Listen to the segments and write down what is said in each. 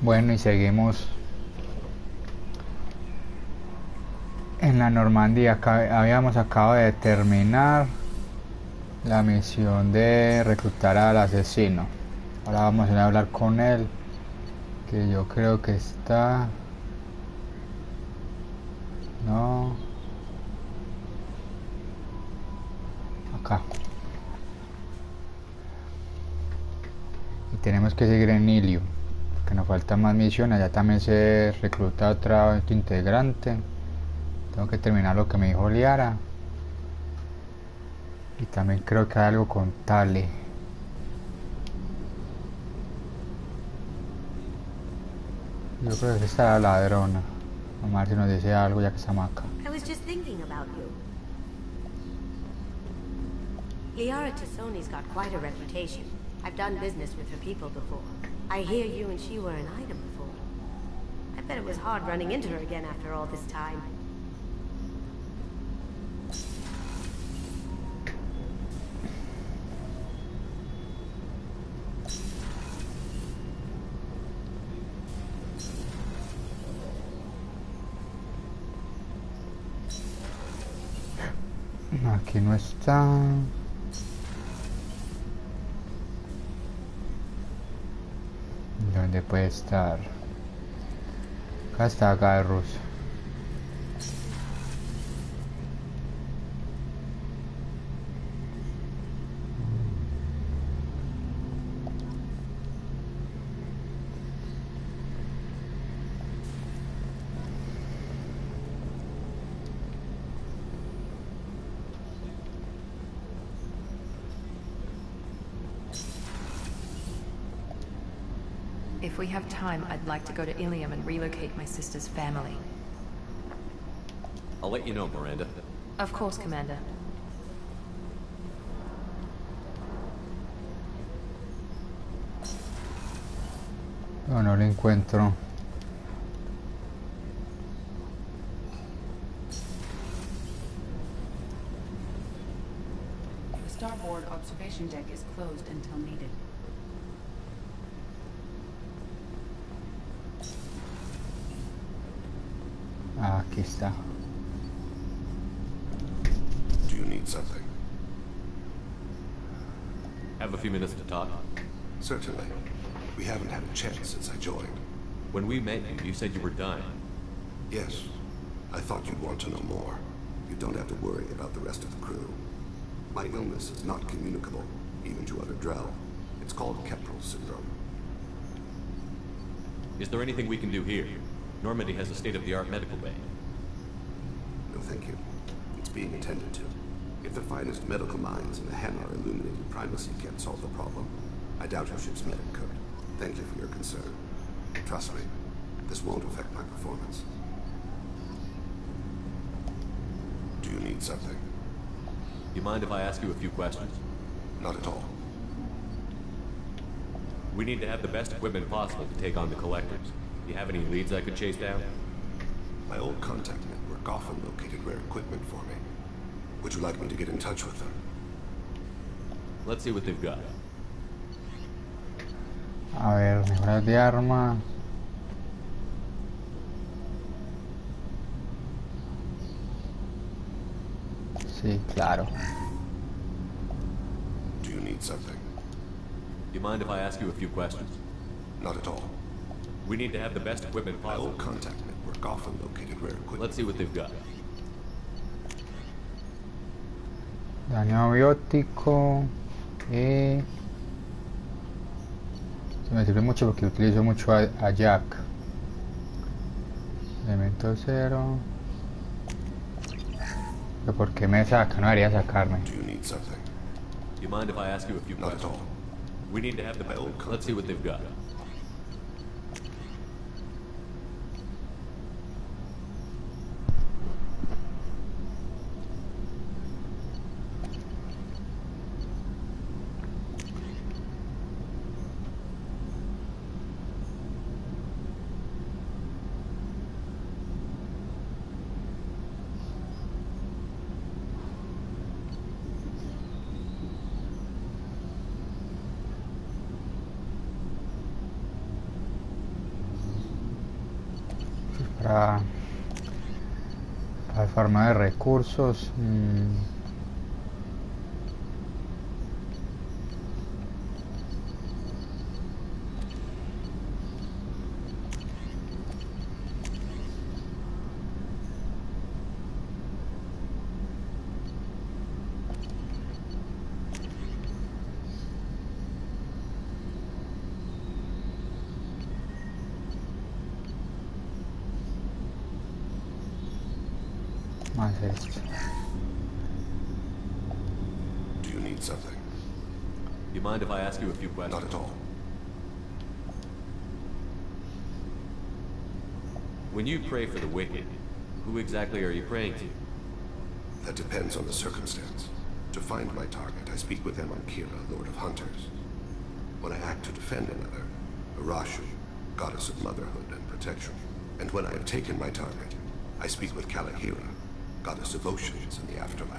Bueno, y seguimos en la Normandía. Habíamos acabado de terminar la misión de reclutar al asesino. Ahora vamos a ir a hablar con él, que yo creo que está... No... Acá. Y tenemos que seguir en Ilium, que nos falta más misiones. Allá también se recluta otro integrante. Tengo que terminar lo que me dijo Liara. Y también creo que hay algo con Tale. Yo creo que esta es la ladrona. Vamos a ver si nos dice algo ya que estamos acá. I was just thinking about you. Liara Tassoni's got quite a reputation. I've done business with her people before. I hear you and she were an item before. I bet it was hard running into her again after all this time. Aquí no está. ¿Dónde puede estar? Acá está Garrus. If we have time, I'd like to go to Ilium and relocate my sister's family. I'll let you know, Miranda. Of course, Commander. No, no lo encuentro. The starboard observation deck is closed until needed. Ah, aquí está. Do you need something? Have a few minutes to talk? Certainly. We haven't had a chance since I joined. When we met you, you said you were dying. Yes. I thought you'd want to know more. You don't have to worry about the rest of the crew. My illness is not communicable, even to other Drell. It's called Keprel syndrome. Is there anything we can do here? Normandy has a state-of-the-art medical bay. No, thank you. It's being attended to. If the finest medical minds in the Hanar Illuminated Primacy can't solve the problem, I doubt your ship's medic could. Thank you for your concern. Trust me, this won't affect my performance. Do you need something? You mind if I ask you a few questions? Not at all. We need to have the best equipment possible to take on the Collectors. Do you have any leads I could chase down? My old contact network often located rare equipment for me. Would you like me to get in touch with them? Let's see what they've got. A ver, mejoras de arma. Sí, claro. Do you need something? You mind if I ask you a few questions? Not at all. We need to have the best equipment My possible. old contact network often located rare equipment. Let's see what they've got. Daño abiótico. Y... Se me sirve mucho porque utilizo mucho a Jack. Elemento cero. ¿Pero por qué me saca? No debería sacarme. Do you need something? You mind if I ask you a few Not at questions? all. We need to have the best. Let's see what they've got. para el farmeo de recursos. Más esto. Do you need something? You mind if I ask you a few questions? Not at all. When you pray for the wicked, who exactly are you praying to? That depends on the circumstance. To find my target, I speak with Amankira, Lord of Hunters. When I act to defend another, Arashu, Goddess of Motherhood and Protection. And when I have taken my target, I speak with Kalahira, Goddess of Oceans and the Afterlife.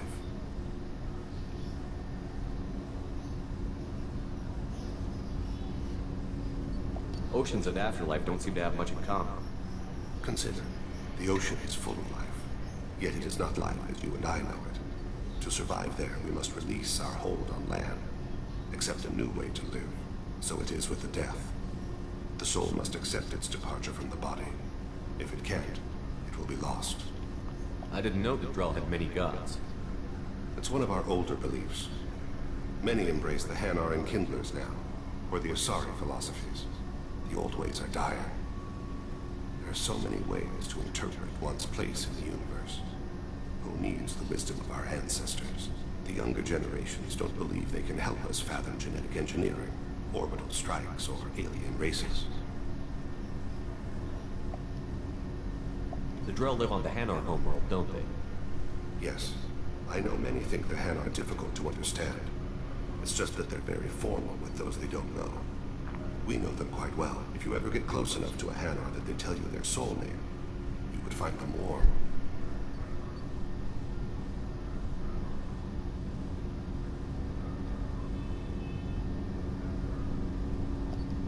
Oceans and Afterlife don't seem to have much in common. Consider, the ocean is full of life, yet it is not life as you and I know it. To survive there, we must release our hold on land, accept a new way to live. So it is with the death. The soul must accept its departure from the body. If it can't, it will be lost. I didn't know that Drell had many gods. It's one of our older beliefs. Many embrace the Hanar and Kindlers now, or the Asari philosophies. The old ways are dying. There are so many ways to interpret one's place in the universe. Who needs the wisdom of our ancestors? The younger generations don't believe they can help us fathom genetic engineering, orbital strikes, or alien races. The Drell live on the Hanar homeworld, don't they? Yes. I know many think the Hanar are difficult to understand. It's just that they're very formal with those they don't know. We know them quite well. If you ever get close enough to a Hanar that they tell you their soul name, you would find them warm.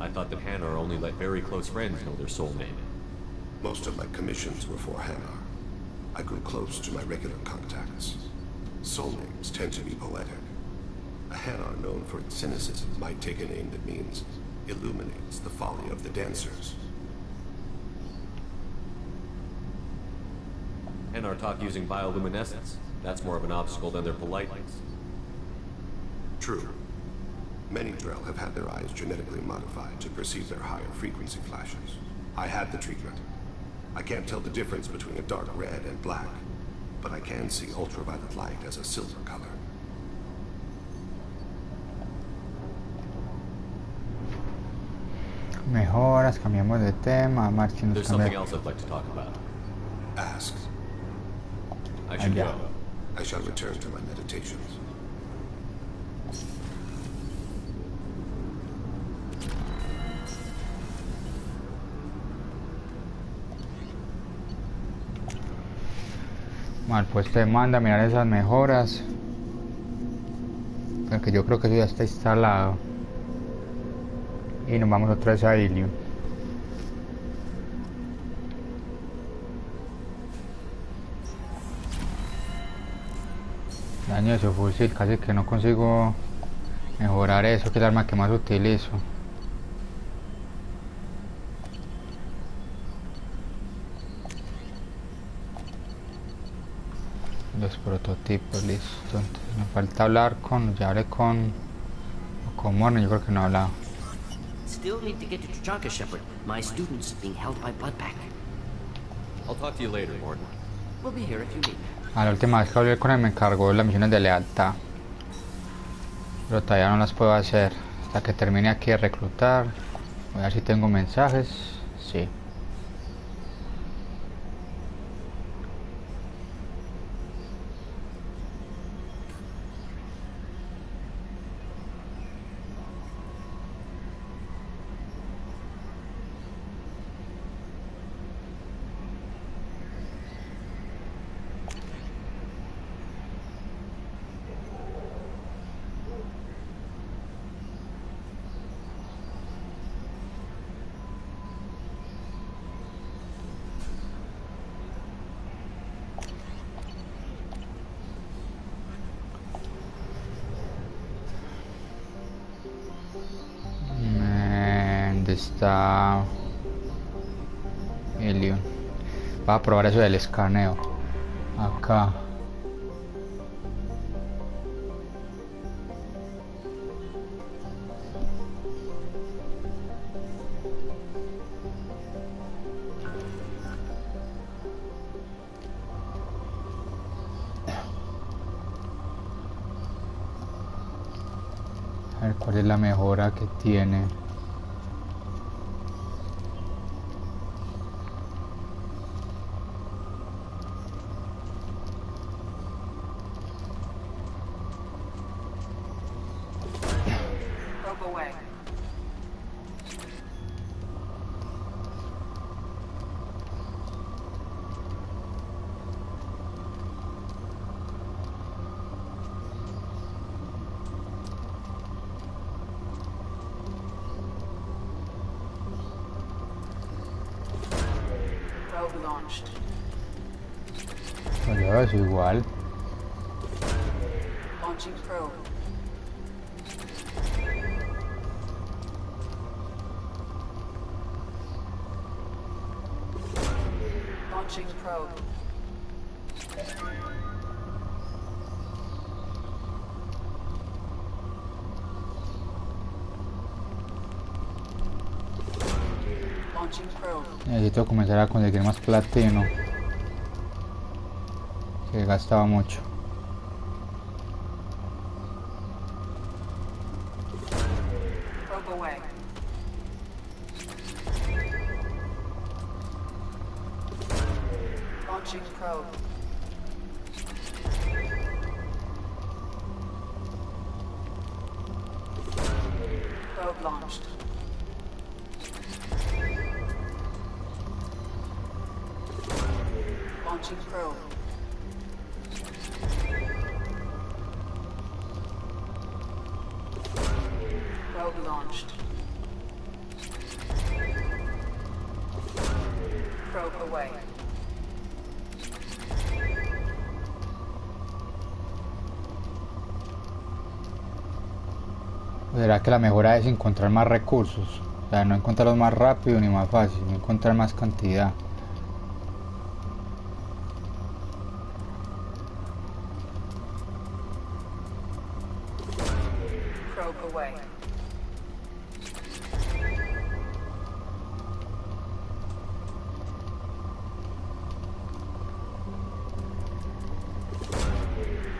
I thought that Hanar only let very close friends know their soul name. Most of my commissions were for Hanar. I grew close to my regular contacts. Soul names tend to be poetic. A Hanar known for its cynicism might take a name that means illuminates the folly of the dancers. Hanar talk using bioluminescence. That's more of an obstacle than their politeness. True. Many Drell have had their eyes genetically modified to perceive their higher frequency flashes. I had the treatment. I can't tell the difference between a dark red and black, but I can see ultraviolet light as a silver color. Mejoras, cambiamos de tema, marchen. There's something else I'd like to talk about. Ask. I should Yeah. go. I shall return to my meditations. Mal, pues te manda a mirar esas mejoras. Porque yo creo que eso ya está instalado. Y nos vamos otra vez a Ilium. Daño de su fusil, casi que no consigo mejorar eso, que es el arma que más utilizo. Los prototipos, listo. Entonces, me falta hablar con, ya hablé con Morne, yo creo que no he hablado. Still need to get to Tuchanka, Shepard. My student's being held by Bloodpack. I'll talk to you later, Morton. We'll be here if you need. A la última vez que hablé con él me encargó de las misiones de lealtad. Pero todavía no las puedo hacer. Hasta que termine aquí de reclutar. Voy a ver si tengo mensajes. Sí. está Ilion. Va a probar eso del escaneo. Acá. A ver cuál es la mejora que tiene. Probe away. Probe launched. Pues yo es igual. Launching probe. Launching probe. Launching probe. Necesito comenzar a conseguir más platino. Que gastaba mucho. Probe away. Launching probe. Probe launched. Launching probe. Probe launched. Probe away. ¿Será que la mejora es encontrar más recursos? O sea, no encontrarlos más rápido ni más fácil, no encontrar más cantidad. Probe away.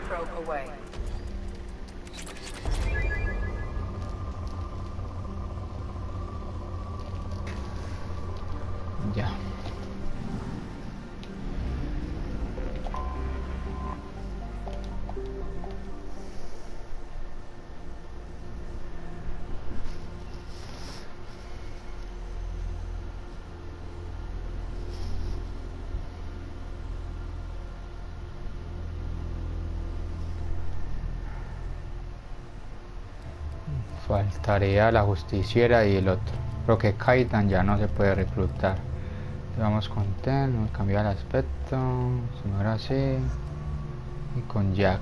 Probe away. Ya. Faltaría la justiciera y el otro. Creo que Kaidan ya no se puede reclutar. Vamos con Ten, vamos a cambiar el aspecto. Se me verá así. Y con Jack.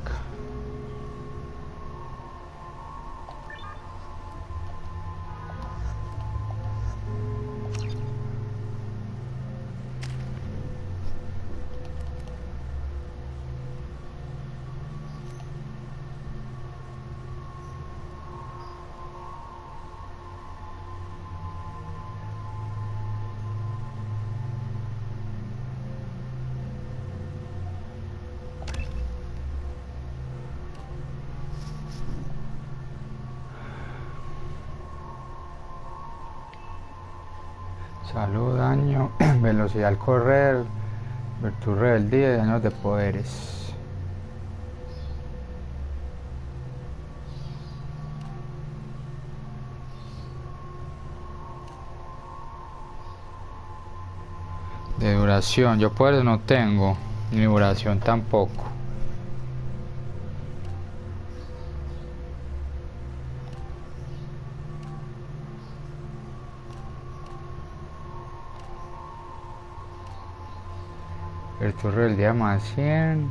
Salud, daño, velocidad al correr, virtud rebeldía y daños de poderes. De duración, yo poderes no tengo, ni duración tampoco. Virtud rebeldía más 100.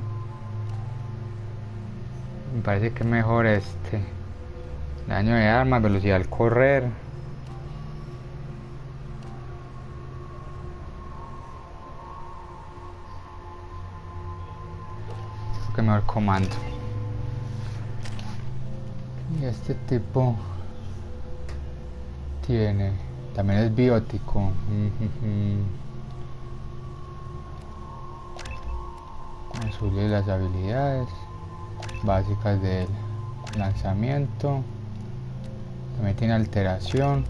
Me parece que es mejor este. Daño de armas, velocidad al correr. que mejor comando. Y este tipo tiene, también es biótico. Subir las habilidades básicas del lanzamiento. También tiene alteración.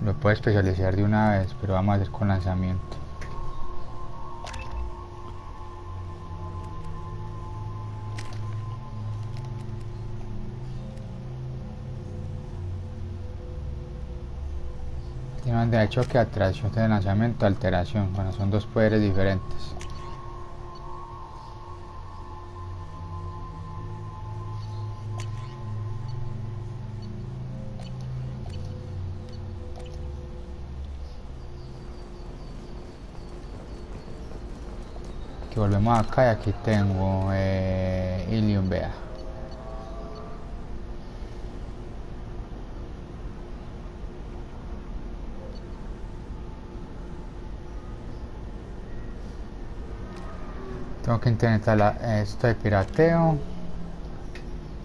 Lo puede especializar de una vez, pero vamos a hacer con lanzamiento. Tiene de choque, atracción de lanzamiento, alteración. Bueno, son dos poderes diferentes. Aquí volvemos acá y aquí tengo Ilium, vea. Tengo que intentar esto de pirateo.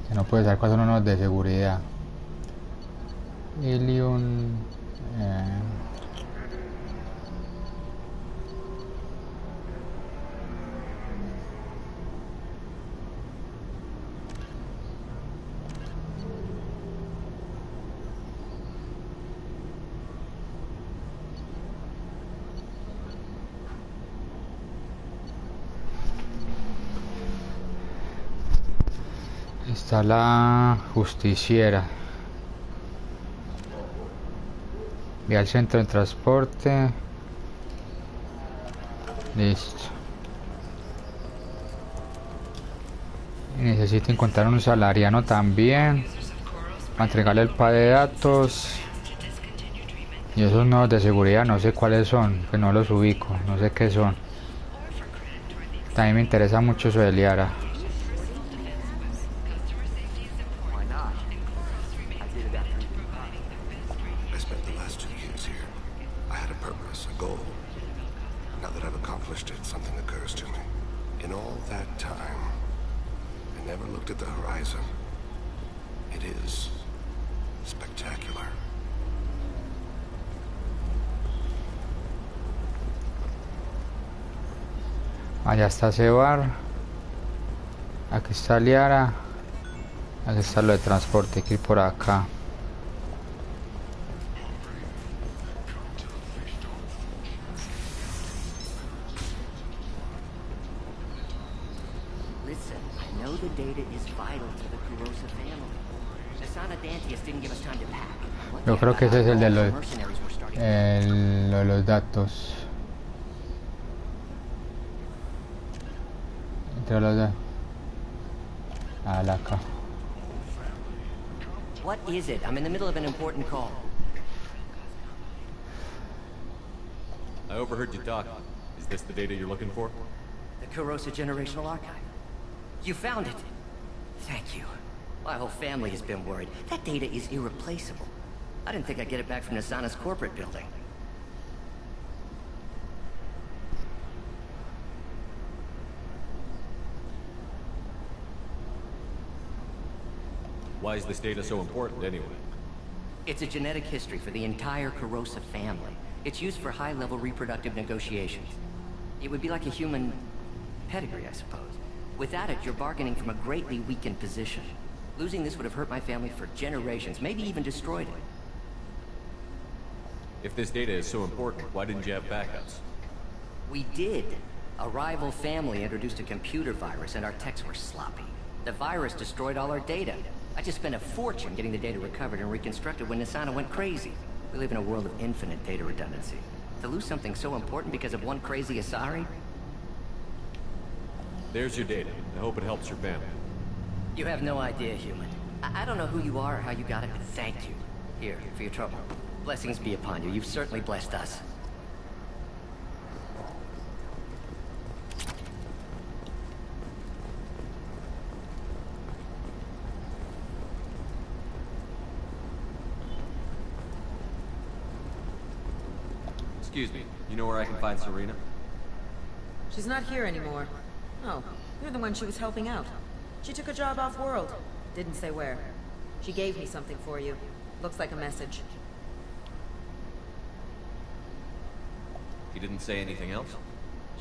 Que no puede ser cuáles son unos de seguridad. Ilium. Está la justiciera. Ve al centro de transporte. Listo. Y necesito encontrar un salariano también. Para entregarle el par de datos. Y esos nodos de seguridad no sé cuáles son. Que no los ubico. No sé qué son. También me interesa mucho eso de Liara. Allá está Cebar. Aquí está Liara. Aquí está lo de transporte. Hay que ir por acá. Yo creo que ese es el de los datos. Entre los de... acá. What is it? I'm in the middle of an important call. I overheard you talk. Is this the data you're looking for? The Kurosa Generational Archive. You found it. Thank you. My whole family has been worried. That data is irreplaceable. I didn't think I'd get it back from Nasana's corporate building. Why is this data so important, anyway? It's a genetic history for the entire Kurosa family. It's used for high-level reproductive negotiations. It would be like a human pedigree, I suppose. Without it, you're bargaining from a greatly weakened position. Losing this would have hurt my family for generations, maybe even destroyed it. If this data is so important, why didn't you have backups? We did. A rival family introduced a computer virus, and our techs were sloppy. The virus destroyed all our data. I just spent a fortune getting the data recovered and reconstructed when Nasana went crazy. We live in a world of infinite data redundancy. To lose something so important because of one crazy Asari? There's your data. I hope it helps your family. You have no idea, human. I don't know who you are or how you got it, but thank you. Here, for your trouble. Blessings be upon you. You've certainly blessed us. Excuse me, you know where I can find Serena? She's not here anymore. Oh, you're the one she was helping out. She took a job off-world. Didn't say where. She gave me something for you. Looks like a message. He didn't say anything else?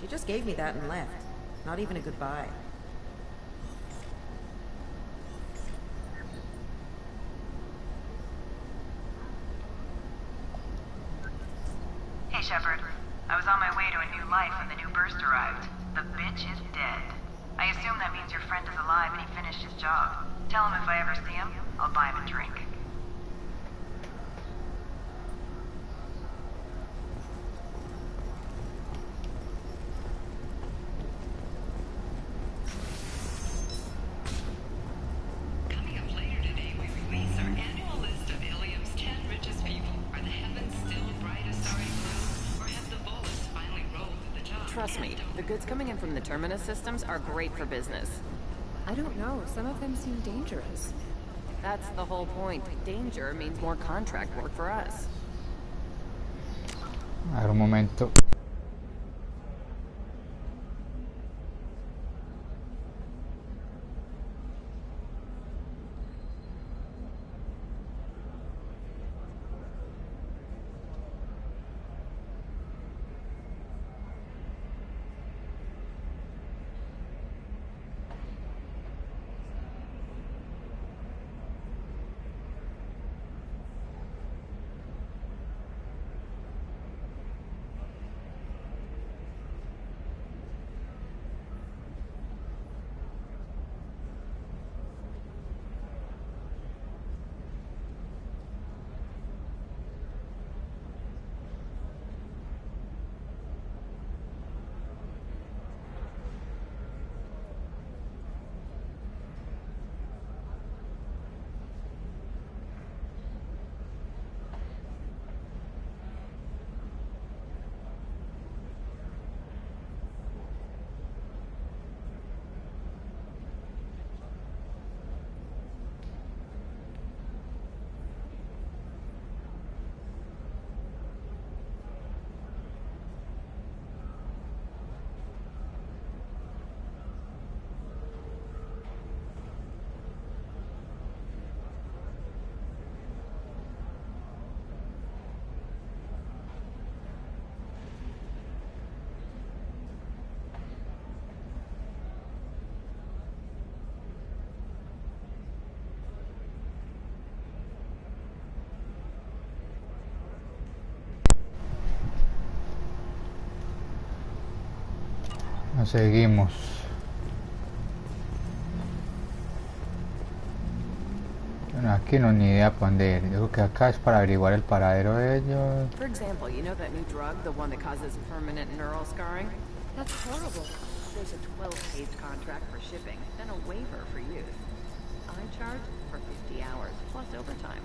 She just gave me that and left. Not even a goodbye. Hey, Shepard. I was on my way to a new life when the new burst arrived. The bitch is dead. I assume that means your friend is alive and he finished his job. Tell him if I ever see him, I'll buy him a drink. Coming up later today, we release our annual list of Ilium's 10 richest people. Are the heavens still bright as starry blue, or have the bullets finally rolled to the top? Trust me, the goods coming in from the Terminus systems are great for business. I don't know. Some of them seem dangerous. That's the whole point. Danger means more contract work for us. A ver un momento. Nos seguimos. Bueno, aquí no ni idea para dónde ir. Yo creo que acá es para averiguar el paradero de ellos. For example, you know that new drug, the one that causes permanent neural scarring? That's horrible. There's a 12-page contract for shipping, then a waiver for use. I charge for 50 hours, plus overtime.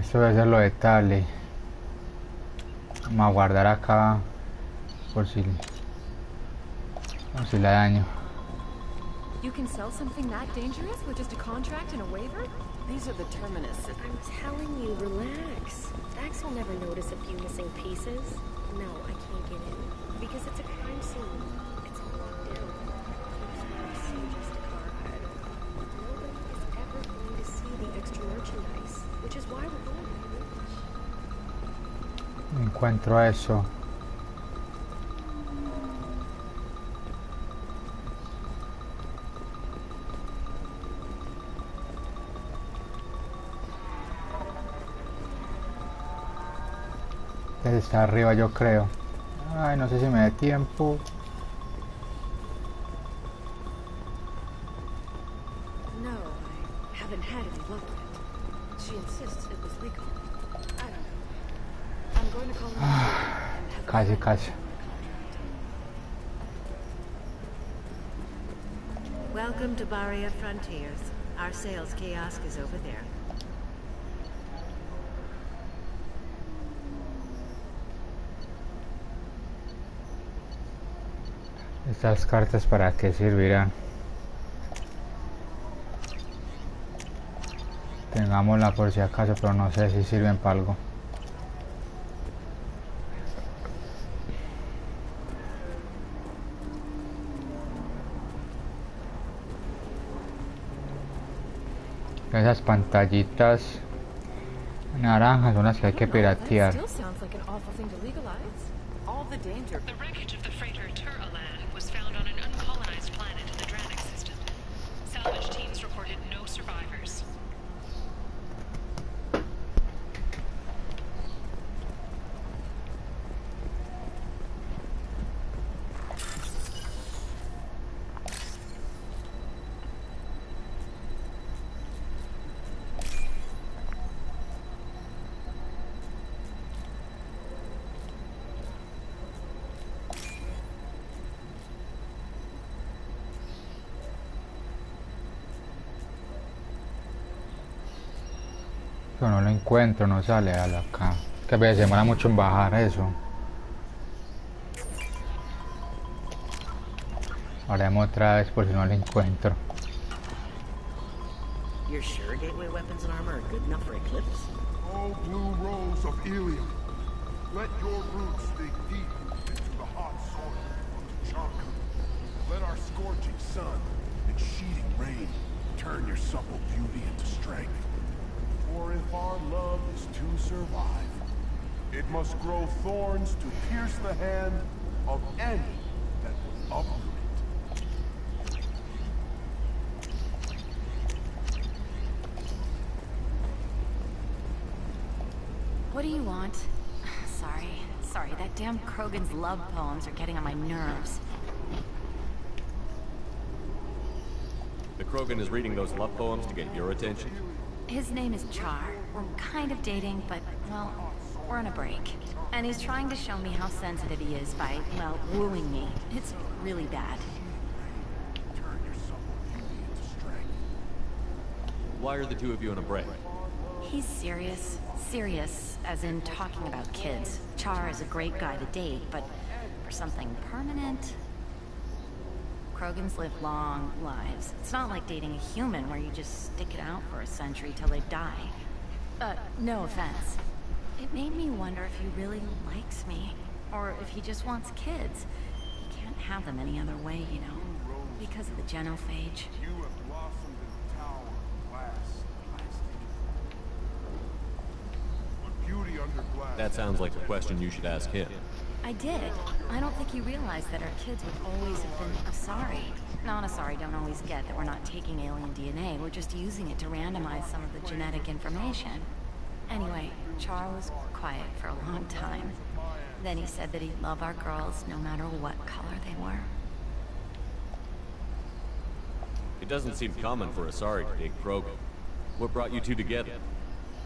Esto debe ser lo de Tali. Vamos a guardar acá por si la daño. You can sell something that dangerous with just a contract and a waiver? These are the Terminus systems. I'm telling you, relax. Dax will never notice a few missing pieces. No, I can't get in. Because it's a crime scene. It's all locked down. So just a car hide. Nobody is ever going to see the extra merchandise. Which is why we're going to the village. Encuentro eso. Está arriba, yo creo. Ay, no sé si me dé tiempo. No, I haven't had any luck yet. She insists it was legal. I don't know. I'm going to call her and have Casi, casi. Welcome to Barria Frontiers. Our sales kiosk is over there. Estas cartas para qué servirán. Tengámosla por si acaso, pero no sé si sirven para algo. Esas pantallitas naranjas son las que hay que piratear. Still sounds like an awful thing to legalize. All the danger. The wreckage of the freighter Tur-Alad was found on an uncolonized planet in the Dranik system. Salvage teams reported no survivors. Pero no lo encuentro, no sale a la acá. Que a veces se demora mucho en bajar eso. Haremos otra vez por si no lo encuentro. You're sure gateway weapons and armor are good enough for Eclipse? Oh, blue rose of Ilium, let your roots dig deep into the hot soil of Tuchanka. Let our scorching sun and sheeting rain turn your supple beauty into strength. For if our love is to survive, it must grow thorns to pierce the hand of any that will uproot it. What do you want? Sorry, that damn Krogan's love poems are getting on my nerves. The Krogan is reading those love poems to get your attention? His name is Char. We're kind of dating, but, well, we're on a break. And he's trying to show me how sensitive he is by, well, wooing me. It's really bad. Why are the two of you on a break? He's serious. Serious, as in talking about kids. Char is a great guy to date, but for something permanent... Krogans live long lives. It's not like dating a human where you just stick it out for a century till they die. No offense. It made me wonder if he really likes me, or if he just wants kids. He can't have them any other way, you know, because of the genophage. You have blossomed in the tower of glass, but beauty under glass. That sounds like a question you should ask him. I did. I don't think he realized that our kids would always have been Asari. Non-Asari don't always get that we're not taking alien DNA, we're just using it to randomize some of the genetic information. Anyway, Char was quiet for a long time. Then he said that he'd love our girls no matter what color they were. It doesn't seem common for Asari to date Krogan. What brought you two together?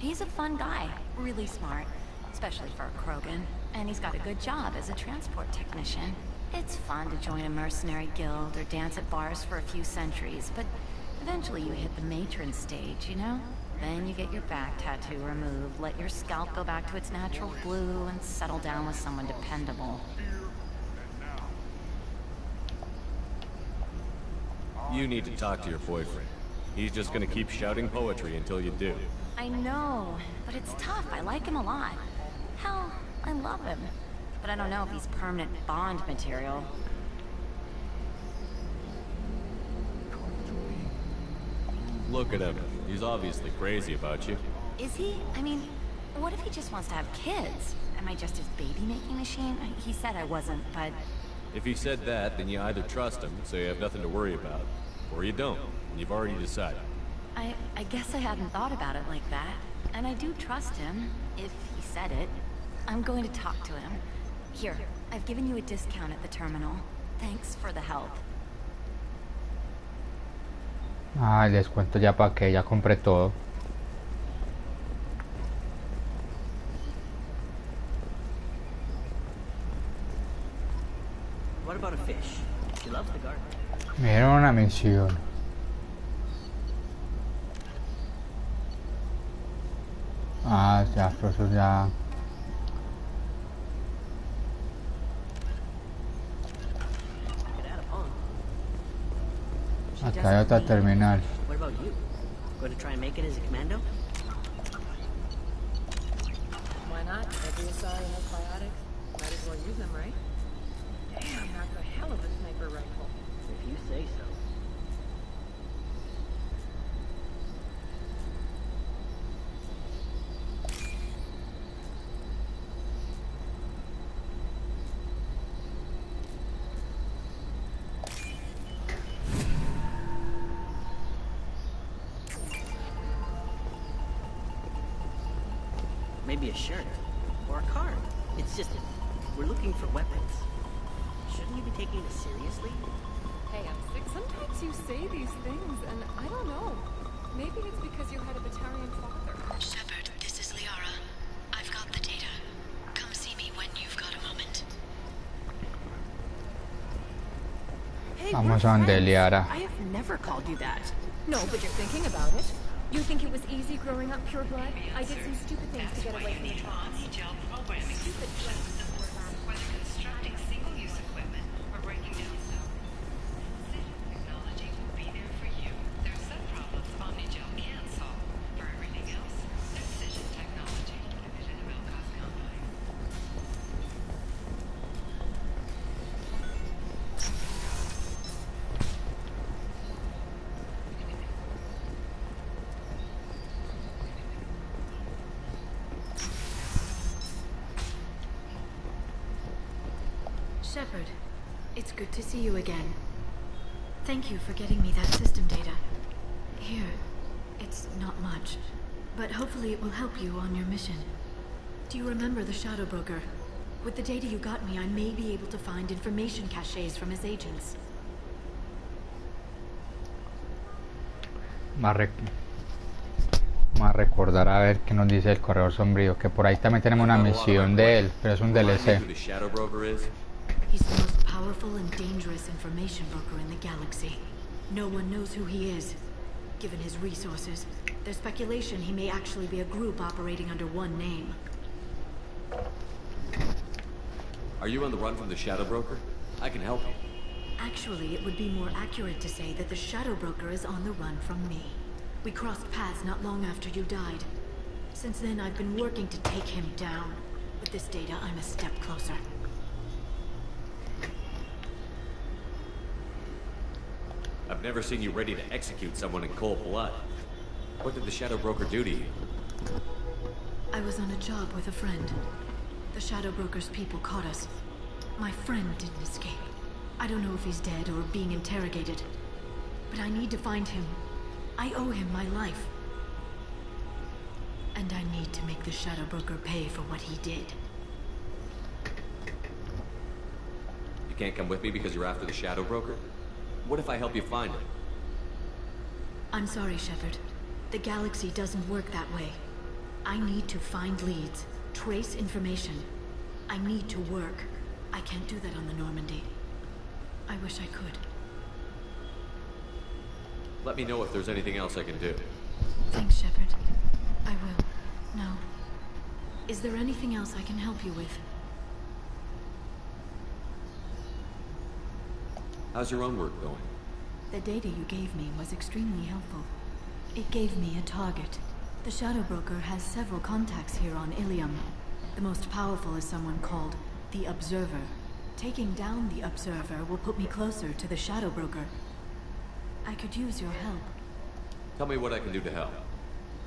He's a fun guy, really smart, especially for a Krogan. And he's got a good job as a transport technician. It's fun to join a mercenary guild or dance at bars for a few centuries, but eventually you hit the matron stage, you know? Then you get your back tattoo removed, let your scalp go back to its natural blue, and settle down with someone dependable. You need to talk to your boyfriend. He's just gonna keep shouting poetry until you do. I know, but it's tough. I like him a lot. Hell, I love him. But I don't know if he's permanent Bond material. Look at him. He's obviously crazy about you. Is he? I mean, what if he just wants to have kids? Am I just his baby-making machine? He said I wasn't, but... If he said that, then you either trust him, so you have nothing to worry about, or you don't, and you've already decided. I guess I hadn't thought about it like that. And I do trust him, if he said it. I'm going to talk to him. Here, I've given you a discount at the terminal. Thanks for the help. Ah, el descuento ya para que ya compré todo. What about a fish? She loves the garden. Me dieron una misión. Ah, ya, pero eso ya... Get out of Aquí hay otra terminal. What about you? Going to try and make it as a commando? Why not? Every Asari has biotics. Might as well use them, right? Damn, that's a hell of a sniper rifle. If you say so. Maybe a shirt. Or a card. It's just, we're looking for weapons. Shouldn't you be taking this seriously? Hey, I'm sick. Sometimes you say these things, and I don't know. Maybe it's because you had a Batarian father. Shepard, this is Liara. I've got the data. Come see me when you've got a moment. Hey, Vamos we're a donde friends. Liara. I have never called you that. No, but you're thinking about it. You think it was easy growing up pure blood? I did some stupid things to get away from the Trons. Omni-gel programming Stupid systems that work whether constructing single-use equipment or breaking down stuff. Precision technology will be there for you. There are some problems Omni-gel can't solve. For everything else, there's Precision Technology, a division of Elcos Company. Shepard, it's good to see you again. Thank you for getting me that system data. Here, it's not much, but hopefully it will help you on your mission. Do you remember the Shadow Broker? With the data you got me, I may be able to find information caches from his agents. Más recordar a ver qué nos dice el corredor sombrío, que por ahí también tenemos una misión de él, pero es un DLC. Who the Shadow Broker is? He's the most powerful and dangerous information broker in the galaxy. No one knows who he is. Given his resources, there's speculation he may actually be a group operating under one name. Are you on the run from the Shadow Broker? I can help you. Actually, it would be more accurate to say that the Shadow Broker is on the run from me. We crossed paths not long after you died. Since then, I've been working to take him down. With this data, I'm a step closer. I've never seen you ready to execute someone in cold blood. What did the Shadow Broker do to you? I was on a job with a friend. The Shadow Broker's people caught us. My friend didn't escape. I don't know if he's dead or being interrogated. But I need to find him. I owe him my life. And I need to make the Shadow Broker pay for what he did. You can't come with me because you're after the Shadow Broker? What if I help you find him? I'm sorry, Shepard. The galaxy doesn't work that way. I need to find leads, trace information. I need to work. I can't do that on the Normandy. I wish I could. Let me know if there's anything else I can do. Thanks, Shepard. I will. No. Is there anything else I can help you with? How's your own work going? The data you gave me was extremely helpful. It gave me a target. The Shadow Broker has several contacts here on Ilium. The most powerful is someone called the Observer. Taking down the Observer will put me closer to the Shadow Broker. I could use your help. Tell me what I can do to help.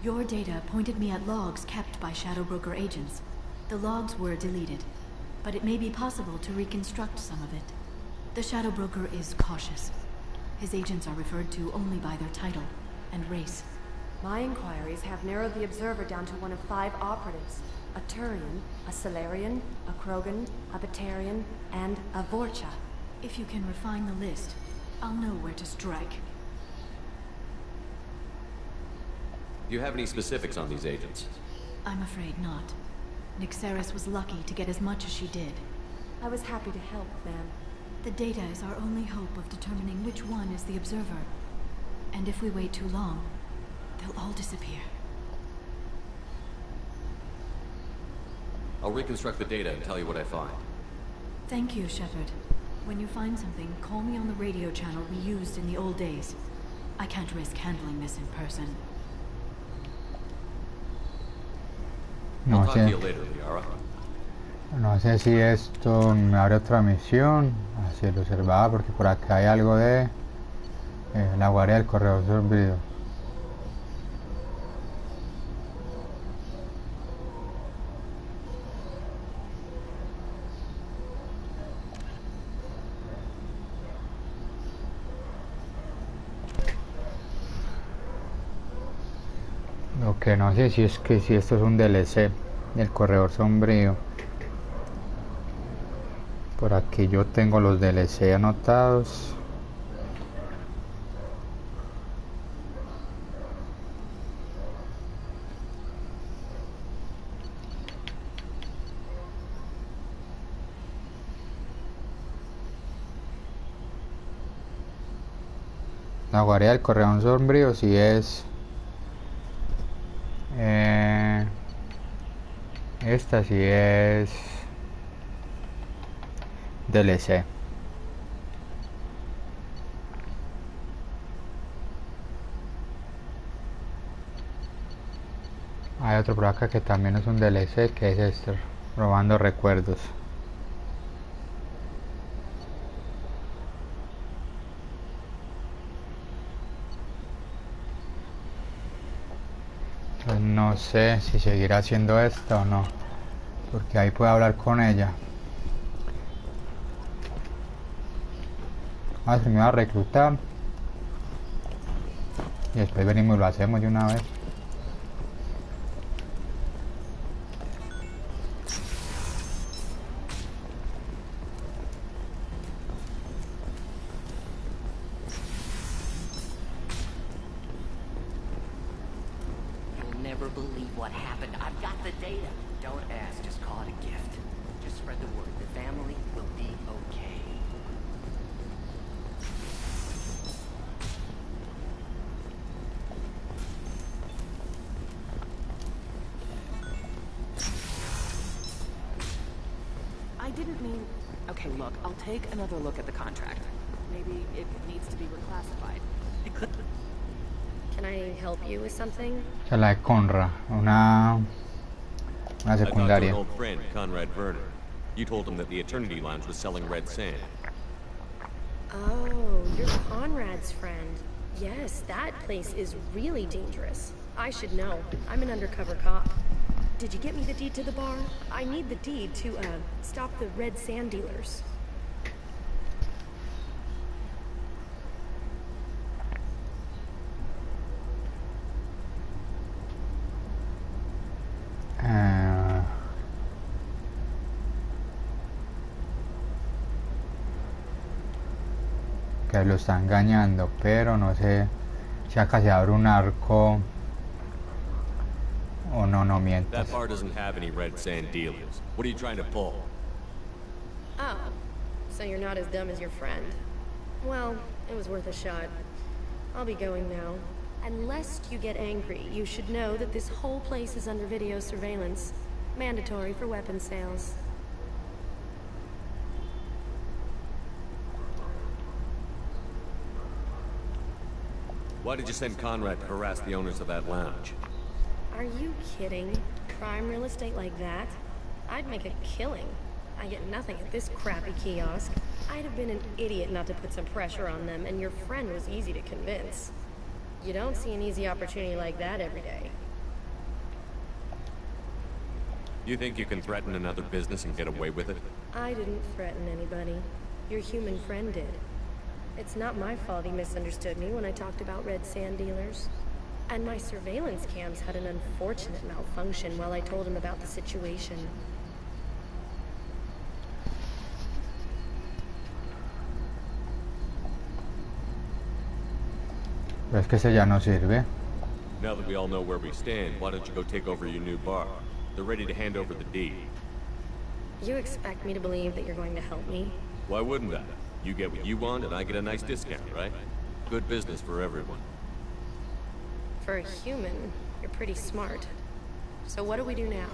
Your data pointed me at logs kept by Shadow Broker agents. The logs were deleted, but it may be possible to reconstruct some of it. The Shadow Broker is cautious. His agents are referred to only by their title and race. My inquiries have narrowed the Observer down to one of 5 operatives. A Turian, a Salarian, a Krogan, a Batarian, and a Vorcha. If you can refine the list, I'll know where to strike. Do you have any specifics on these agents? I'm afraid not. Nyxeris was lucky to get as much as she did. I was happy to help, ma'am. The data is our only hope of determining which one is the Observer. And if we wait too long, they'll all disappear. I'll reconstruct the data and tell you what I find. Thank you, Shepard. When you find something, call me on the radio channel we used in the old days. I can't risk handling this in person. No I'll talk to sé. you later, Liara. No sé si esto me abre otra misión hacia el observador, porque por acá hay algo de la guardia del corredor sombrío. Lo que no sé si es que si esto es un DLC del corredor sombrío. Por aquí yo tengo los DLC anotados. La guardia del corredor sombrío sí es esta sí es DLC. Hay otro por acá que también es un DLC, que es este, robando recuerdos. Pues no sé si seguirá haciendo esto o no, porque ahí puedo hablar con ella. Vamos primero a reclutar y después venimos y lo hacemos de una vez. You'll never believe what happened. I've got the data. Don't ask, just call it a gift. Just spread the word. The family will be okay. I didn't mean... Okay, look, I'll take another look at the contract. Maybe it needs to be reclassified. Can I help you with something? Esa es la de Conra, una I talked to an secundaria. old friend, Conrad Werner. You told him that the Eternity Lounge was selling red sand. Oh, you're Conrad's friend. Yes, that place is really dangerous. I should know. I'm an undercover cop. Did you get me the deed to the bar? I need the deed to, stop the red sand dealers. Que lo está engañando, pero no sé si acá se abre un arco o no, no mientas. That bar doesn't have any red sand dealers. What are you trying to pull? Oh, so you're not as dumb as your friend. Well, it was worth a shot. I'll be going now. And lest you get angry, you should know that this whole place is under video surveillance. Mandatory for weapon sales. Why did you send Conrad to harass the owners of that lounge? Are you kidding? Prime real estate like that? I'd make a killing. I get nothing at this crappy kiosk. I'd have been an idiot not to put some pressure on them, and your friend was easy to convince. You don't see an easy opportunity like that every day. You think you can threaten another business and get away with it? I didn't threaten anybody. Your human friend did. It's not my fault he misunderstood me when I talked about red sand dealers. And my surveillance cams had an unfortunate malfunction while I told him about the situation. Pero es que ese ya no sirve. Now that we all know where we stand, why don't you go take over your new bar? They're ready to hand over the deed. You expect me to believe that you're going to help me? Why wouldn't I? You get what you want and I get a nice discount, right? Good business for everyone. For a human, you're pretty smart. So what do we do now?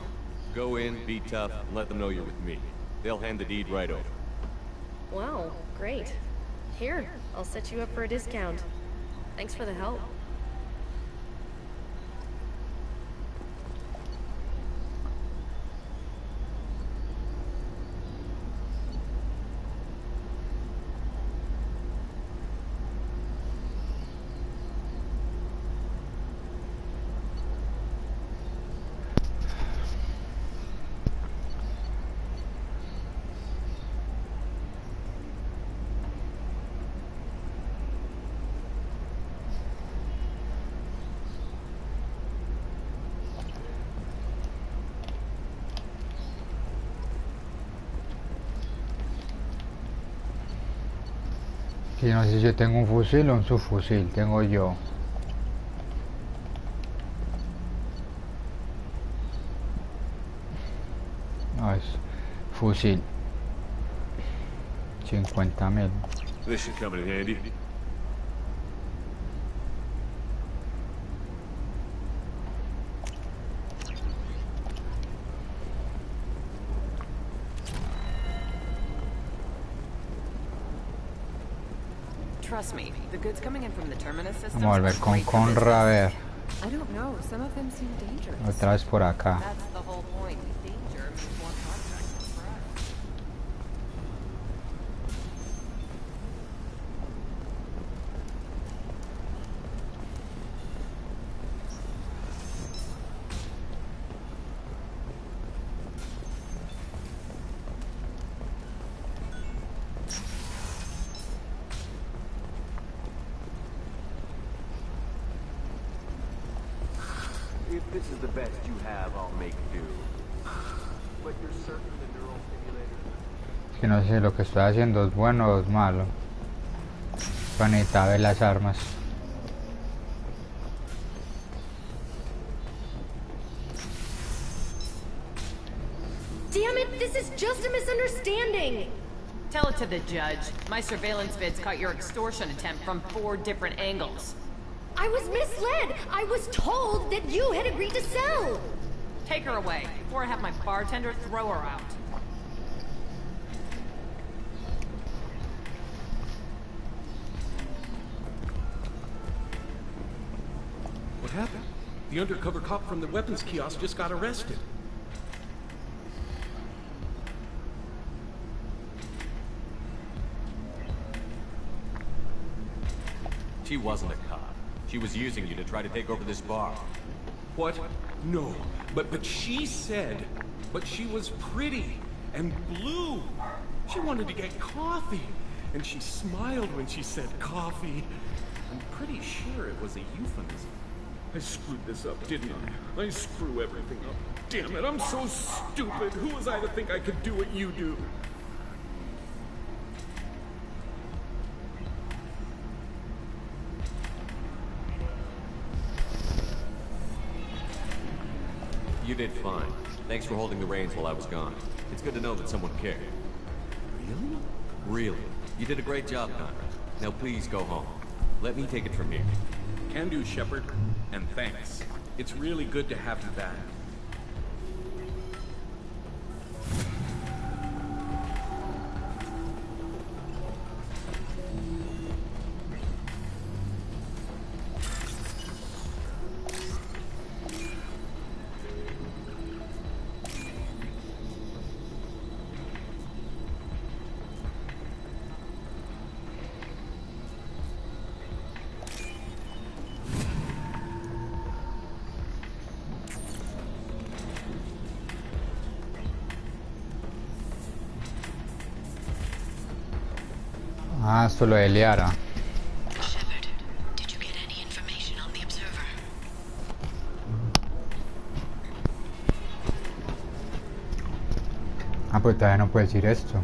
Go in, be tough, and let them know you're with me. They'll hand the deed right over. Wow, great. Here, I'll set you up for a discount. Thanks for the help. Y no sé si yo tengo un fusil o un subfusil, tengo yo. No, es fusil. 50.000. This should come in handy. Trust me, the goods coming in from the Terminus system. Vamos a volver con Conra a ver. I don't know, some of them seem dangerous. Otra vez por acá. That's the whole point. Danger means more contracts for us. If this is the best you have, I'll make do. But you're certain the neural stimulator... Que no sé si lo que estoy haciendo es bueno o es malo. Para necesitar ver las armas. Damn it, this is just a misunderstanding! Tell it to the judge. My surveillance vids caught your extortion attempt from 4 different angles. I was misled! I was told that you had agreed to sell! Take her away, before I have my bartender throw her out. What happened? The undercover cop from the weapons kiosk just got arrested. She wasn't a cop. She was using you to try to take over this bar. What? No. But she said... But she was pretty and blue. She wanted to get coffee. And she smiled when she said coffee. I'm pretty sure it was a euphemism. I screwed this up, didn't I? I screw everything up. Damn it, I'm so stupid. Who was I to think I could do what you do? You did fine. Thanks for holding the reins while I was gone. It's good to know that someone cared. Really? Really. You did a great job, Conrad. Now please go home. Let me take it from here. Can do, Shepard. And thanks. It's really good to have you back. Ah, esto lo de Liara. Shepard, did you get any information on the Observer? Ah, pues todavía no puedo decir esto.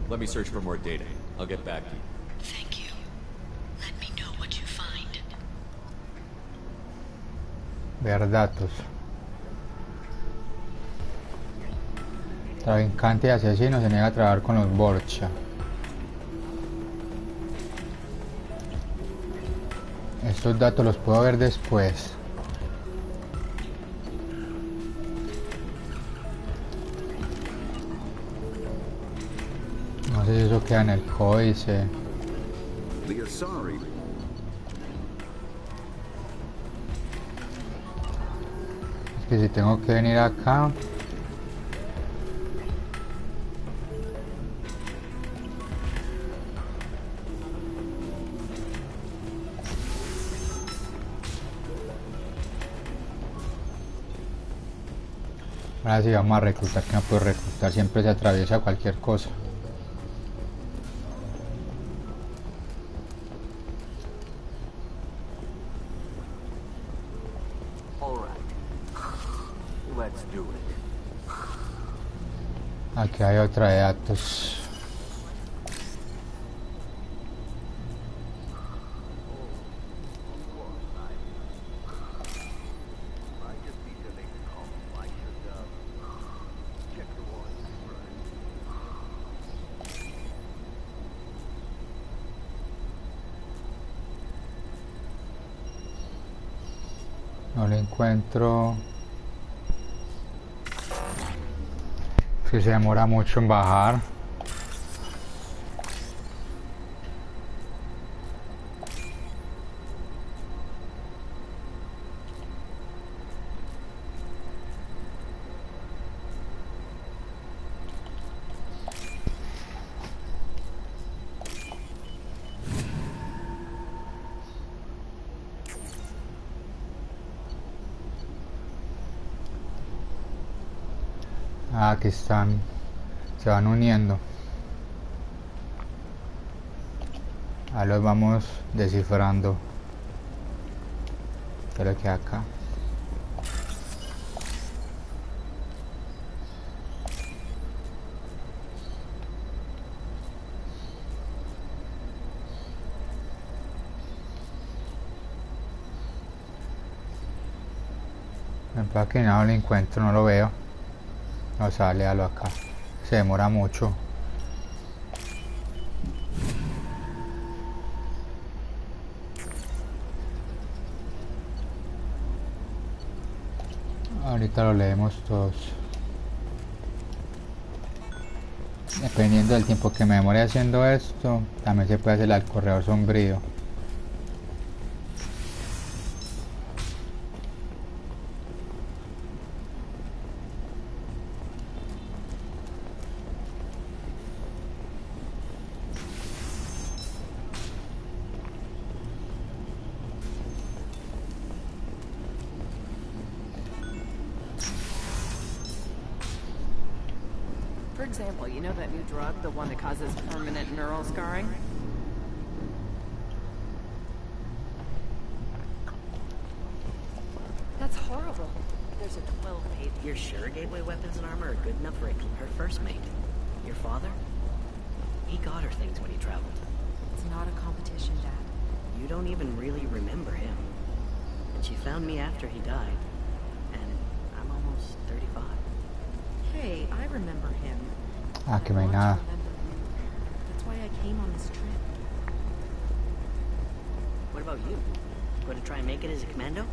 Let me search for more data. I'll get back to you. Thank you. Let me know what you find. Ver datos. Traficante y asesino se niega a trabajar con los Borcha. Estos datos los puedo ver después. No sé si eso queda en el códice. The Asari que si tengo que venir acá. Ahora sí vamos a reclutar, que no puedo reclutar, siempre se atraviesa cualquier cosa. Aquí hay otra de datos. No lo encuentro. Si se demora mucho en bajar. Aquí están, se van uniendo. Ahí los vamos descifrando. Pero que acá. Para que no lo encuentro, no lo veo. No sale, a lo acá. Se demora mucho. Ahorita lo leemos todos. Dependiendo del tiempo que me demore haciendo esto, también se puede hacer el corredor sombrío. For example, you know that new drug, the one that causes permanent neural scarring? That's horrible. There's a 12-page... You're sure Gateway Weapons and Armor are good enough for her first mate? Your father? He got her things when he traveled. It's not a competition, Dad. You don't even really remember him. And she found me after he died. And I'm almost 35. Hey, I remember him. Ah, que no hay nada. That's why I came on this trip. What about you? Going to try and make it as a commando?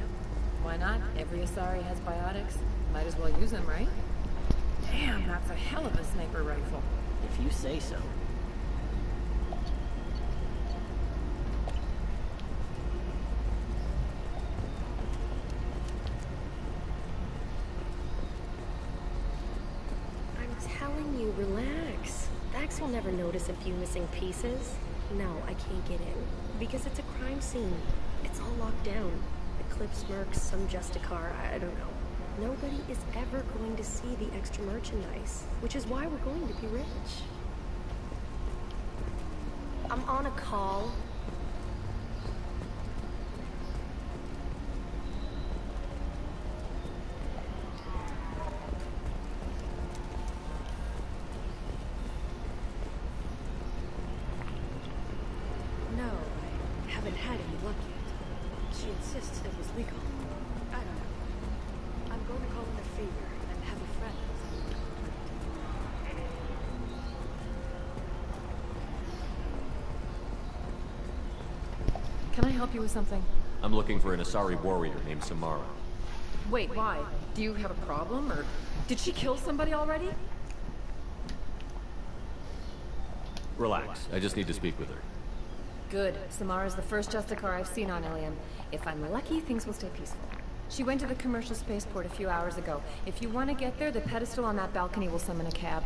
Why not? Every Asari has biotics. Might as well use them, right? Damn, that's a hell of a sniper rifle. If you say so. Relax. Dax will never notice a few missing pieces. No, I can't get in. Because it's a crime scene. It's all locked down. Eclipse mercs, some Justicar, I don't know. Nobody is ever going to see the extra merchandise. Which is why we're going to be rich. I'm on a call. Can I help you with something? I'm looking for an Asari warrior named Samara. Wait, why? Do you have a problem, or did she kill somebody already? Relax, I just need to speak with her. Good. Samara's the first Justicar I've seen on Ilium. If I'm lucky, things will stay peaceful. She went to the commercial spaceport a few hours ago. If you want to get there, the pedestal on that balcony will summon a cab.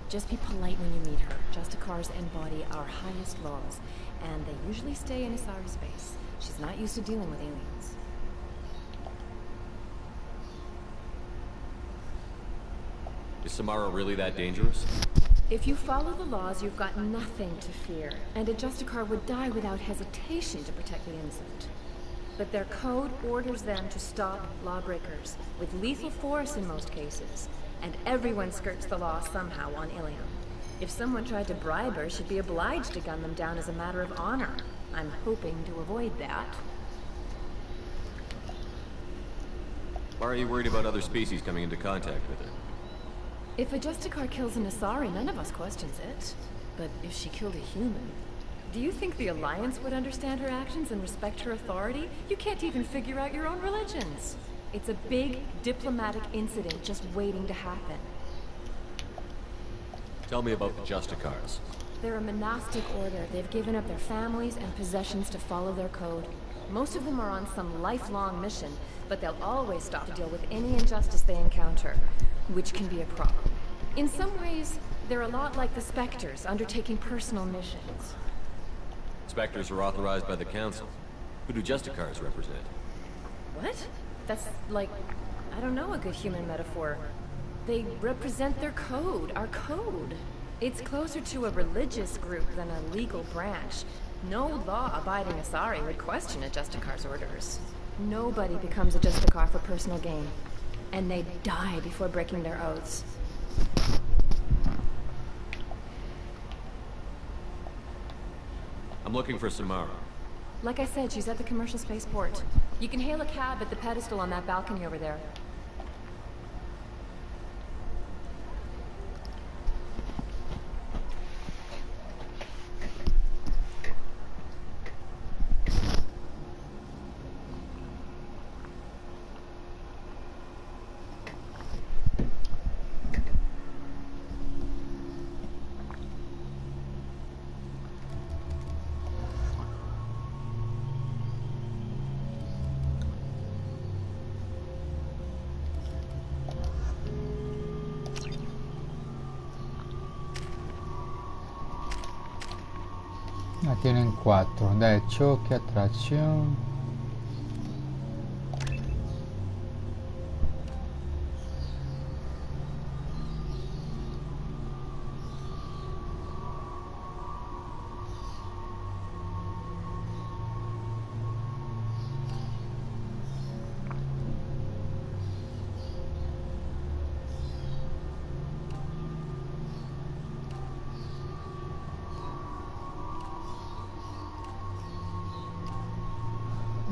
Just be polite when you meet her. Justicars embody our highest laws, and they usually stay in Asari space. She's not used to dealing with aliens. Is Samara really that dangerous? If you follow the laws, you've got nothing to fear, and a Justicar would die without hesitation to protect the innocent. But their code orders them to stop lawbreakers, with lethal force in most cases, and everyone skirts the law somehow on Ilium. If someone tried to bribe her, she'd be obliged to gun them down as a matter of honor. I'm hoping to avoid that. Why are you worried about other species coming into contact with her? If a Justicar kills an Asari, none of us questions it. But if she killed a human, do you think the Alliance would understand her actions and respect her authority? You can't even figure out your own religions. It's a big diplomatic incident just waiting to happen. Tell me about the Justicars. They're a monastic order. They've given up their families and possessions to follow their code. Most of them are on some lifelong mission, but they'll always stop to deal with any injustice they encounter, which can be a problem. In some ways, they're a lot like the Spectres, undertaking personal missions. Spectres are authorized by the Council. Who do Justicars represent? What? That's like, I don't know, a good human metaphor. They represent their code, our code. It's closer to a religious group than a legal branch. No law-abiding Asari would question a Justicar's orders. Nobody becomes a Justicar for personal gain. And they die before breaking their oaths. I'm looking for Samara. Like I said, she's at the commercial spaceport. You can hail a cab at the pedestal on that balcony over there. Ya tienen 4. Onda de choque, atracción.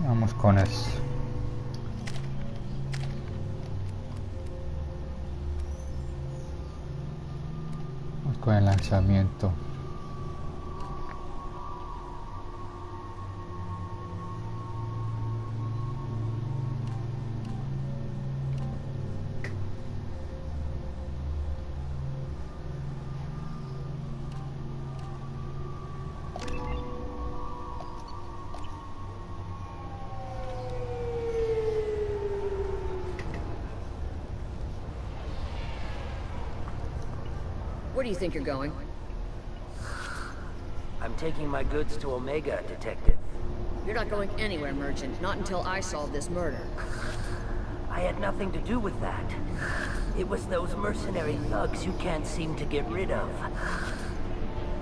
Vamos con eso. Vamos con el lanzamiento. Where do you think you're going? I'm taking my goods to Omega, Detective. You're not going anywhere, Merchant. Not until I solve this murder. I had nothing to do with that. It was those mercenary thugs you can't seem to get rid of.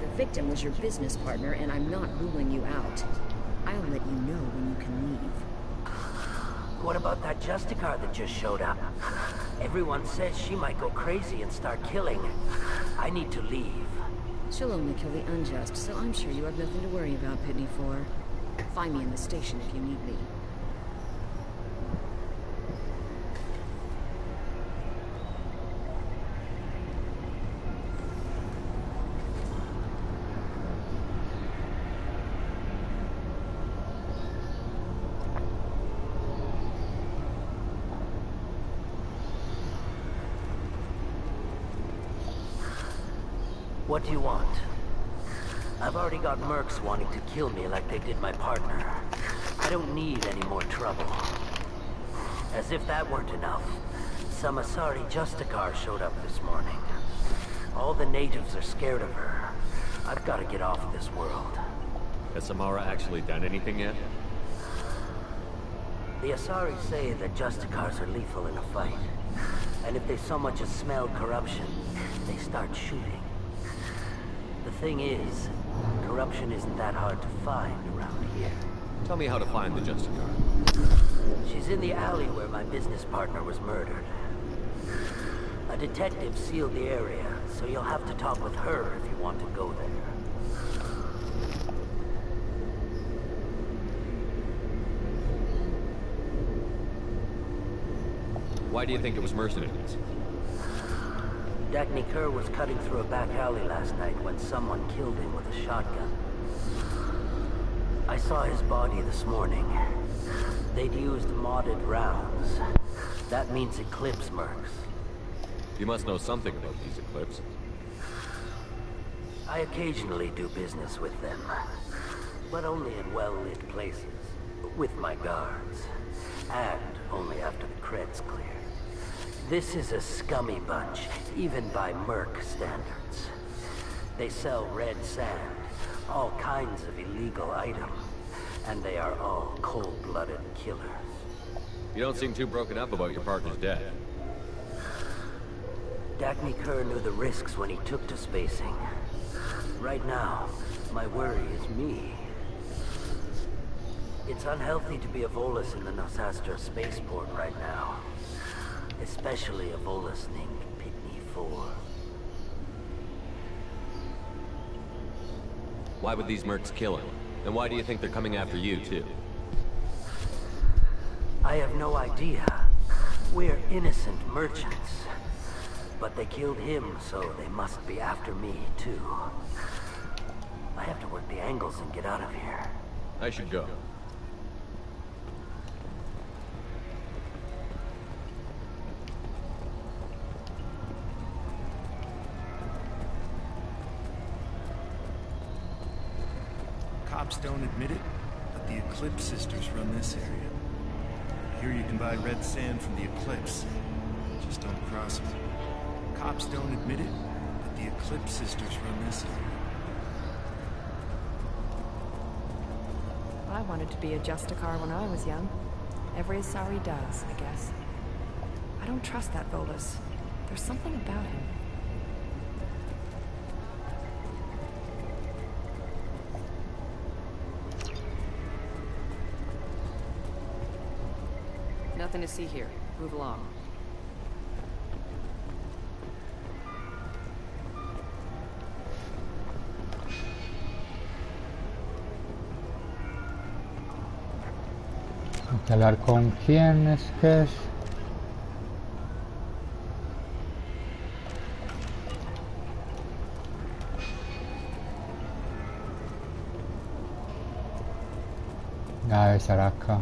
The victim was your business partner, and I'm not ruling you out. I'll let you know when you can leave. What about that Justicar that just showed up? Everyone says she might go crazy and start killing. I need to leave. She'll only kill the unjust, so I'm sure you have nothing to worry about, Pitney 4. Find me in the station if you need me. What do you want? I've already got mercs wanting to kill me like they did my partner. I don't need any more trouble. As if that weren't enough, some Asari Justicar showed up this morning. All the natives are scared of her. I've got to get off of this world. Has Samara actually done anything yet? The Asari say that Justicars are lethal in a fight. And if they so much as smell corruption, they start shooting. The thing is, corruption isn't that hard to find around here. Tell me how to find the Justicar. She's in the alley where my business partner was murdered. A detective sealed the area, so you'll have to talk with her if you want to go there. Why do you think it was mercenaries? Dagny Kerr was cutting through a back alley last night when someone killed him with a shotgun. I saw his body this morning. They'd used modded rounds. That means Eclipse mercs. You must know something about these Eclipse. I occasionally do business with them, but only in well-lit places, with my guards, and only after the cred's clear. This is a scummy bunch, even by merc standards. They sell red sand, all kinds of illegal items, and they are all cold-blooded killers. You don't seem too broken up about your partner's death. Dagny Kerr knew the risks when he took to spacing. Right now, my worry is me. It's unhealthy to be a Volus in the Nosastra spaceport right now. Especially a Volus named Pitney 4. Why would these mercs kill him? And why do you think they're coming after you, too? I have no idea. We're innocent merchants. But they killed him, so they must be after me, too. I have to work the angles and get out of here. I should go. Cops don't admit it, but the Eclipse sisters run this area. I hear you can buy red sand from the Eclipse. Just don't cross them. Cops don't admit it, but the Eclipse sisters run this area. I wanted to be a Justicar when I was young. Every Asari does, I guess. I don't trust that Volus. There's something about him. Nothing to see here. Move along. Hay que hablar con quién es que es. Ya debe estar acá.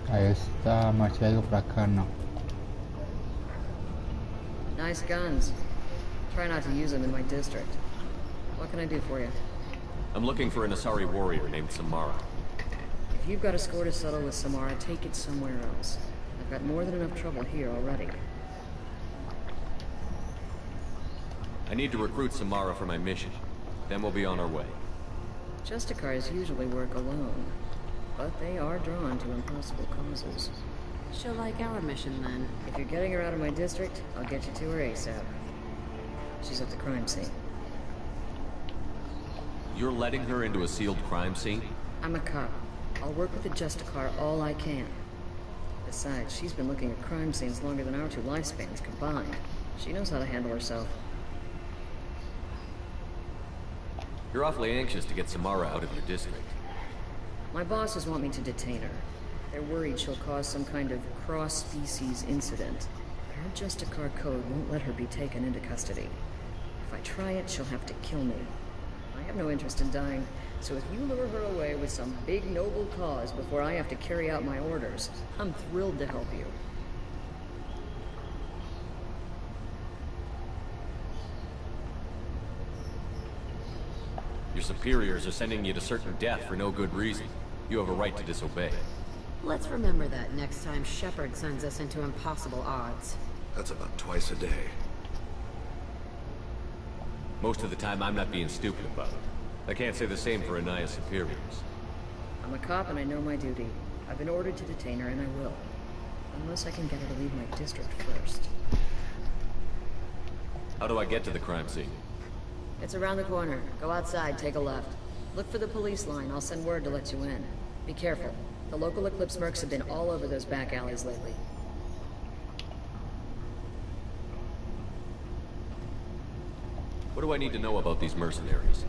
Ahí está, marcha algo por acá, no. Nice guns. Try not to use them in my district. What can I do for you? I'm looking for an Asari warrior named Samara. If you've got a score to settle with Samara, take it somewhere else. I've got more than enough trouble here already. I need to recruit Samara for my mission. Then we'll be on our way. Justicars usually work alone, but they are drawn to impossible causes. She'll like our mission, then. If you're getting her out of my district, I'll get you to her ASAP. She's at the crime scene. You're letting her into a sealed crime scene? I'm a cop. I'll work with the Justicar all I can. Besides, she's been looking at crime scenes longer than our two lifespans combined. She knows how to handle herself. You're awfully anxious to get Samara out of your district. My bosses want me to detain her. They're worried she'll cause some kind of cross-species incident. Her Justicar code won't let her be taken into custody. If I try it, she'll have to kill me. I have no interest in dying, so if you lure her away with some big noble cause before I have to carry out my orders, I'm thrilled to help you. Your superiors are sending you to certain death for no good reason. You have a right to disobey. Let's remember that next time Shepard sends us into impossible odds. That's about twice a day. Most of the time, I'm not being stupid about it. I can't say the same for Anaya's superiors. I'm a cop and I know my duty. I've been ordered to detain her and I will. Unless I can get her to leave my district first. How do I get to the crime scene? It's around the corner. Go outside, take a left. Look for the police line. I'll send word to let you in. Be careful. The local Eclipse mercs have been all over those back alleys lately. What do I need to know about these mercenaries?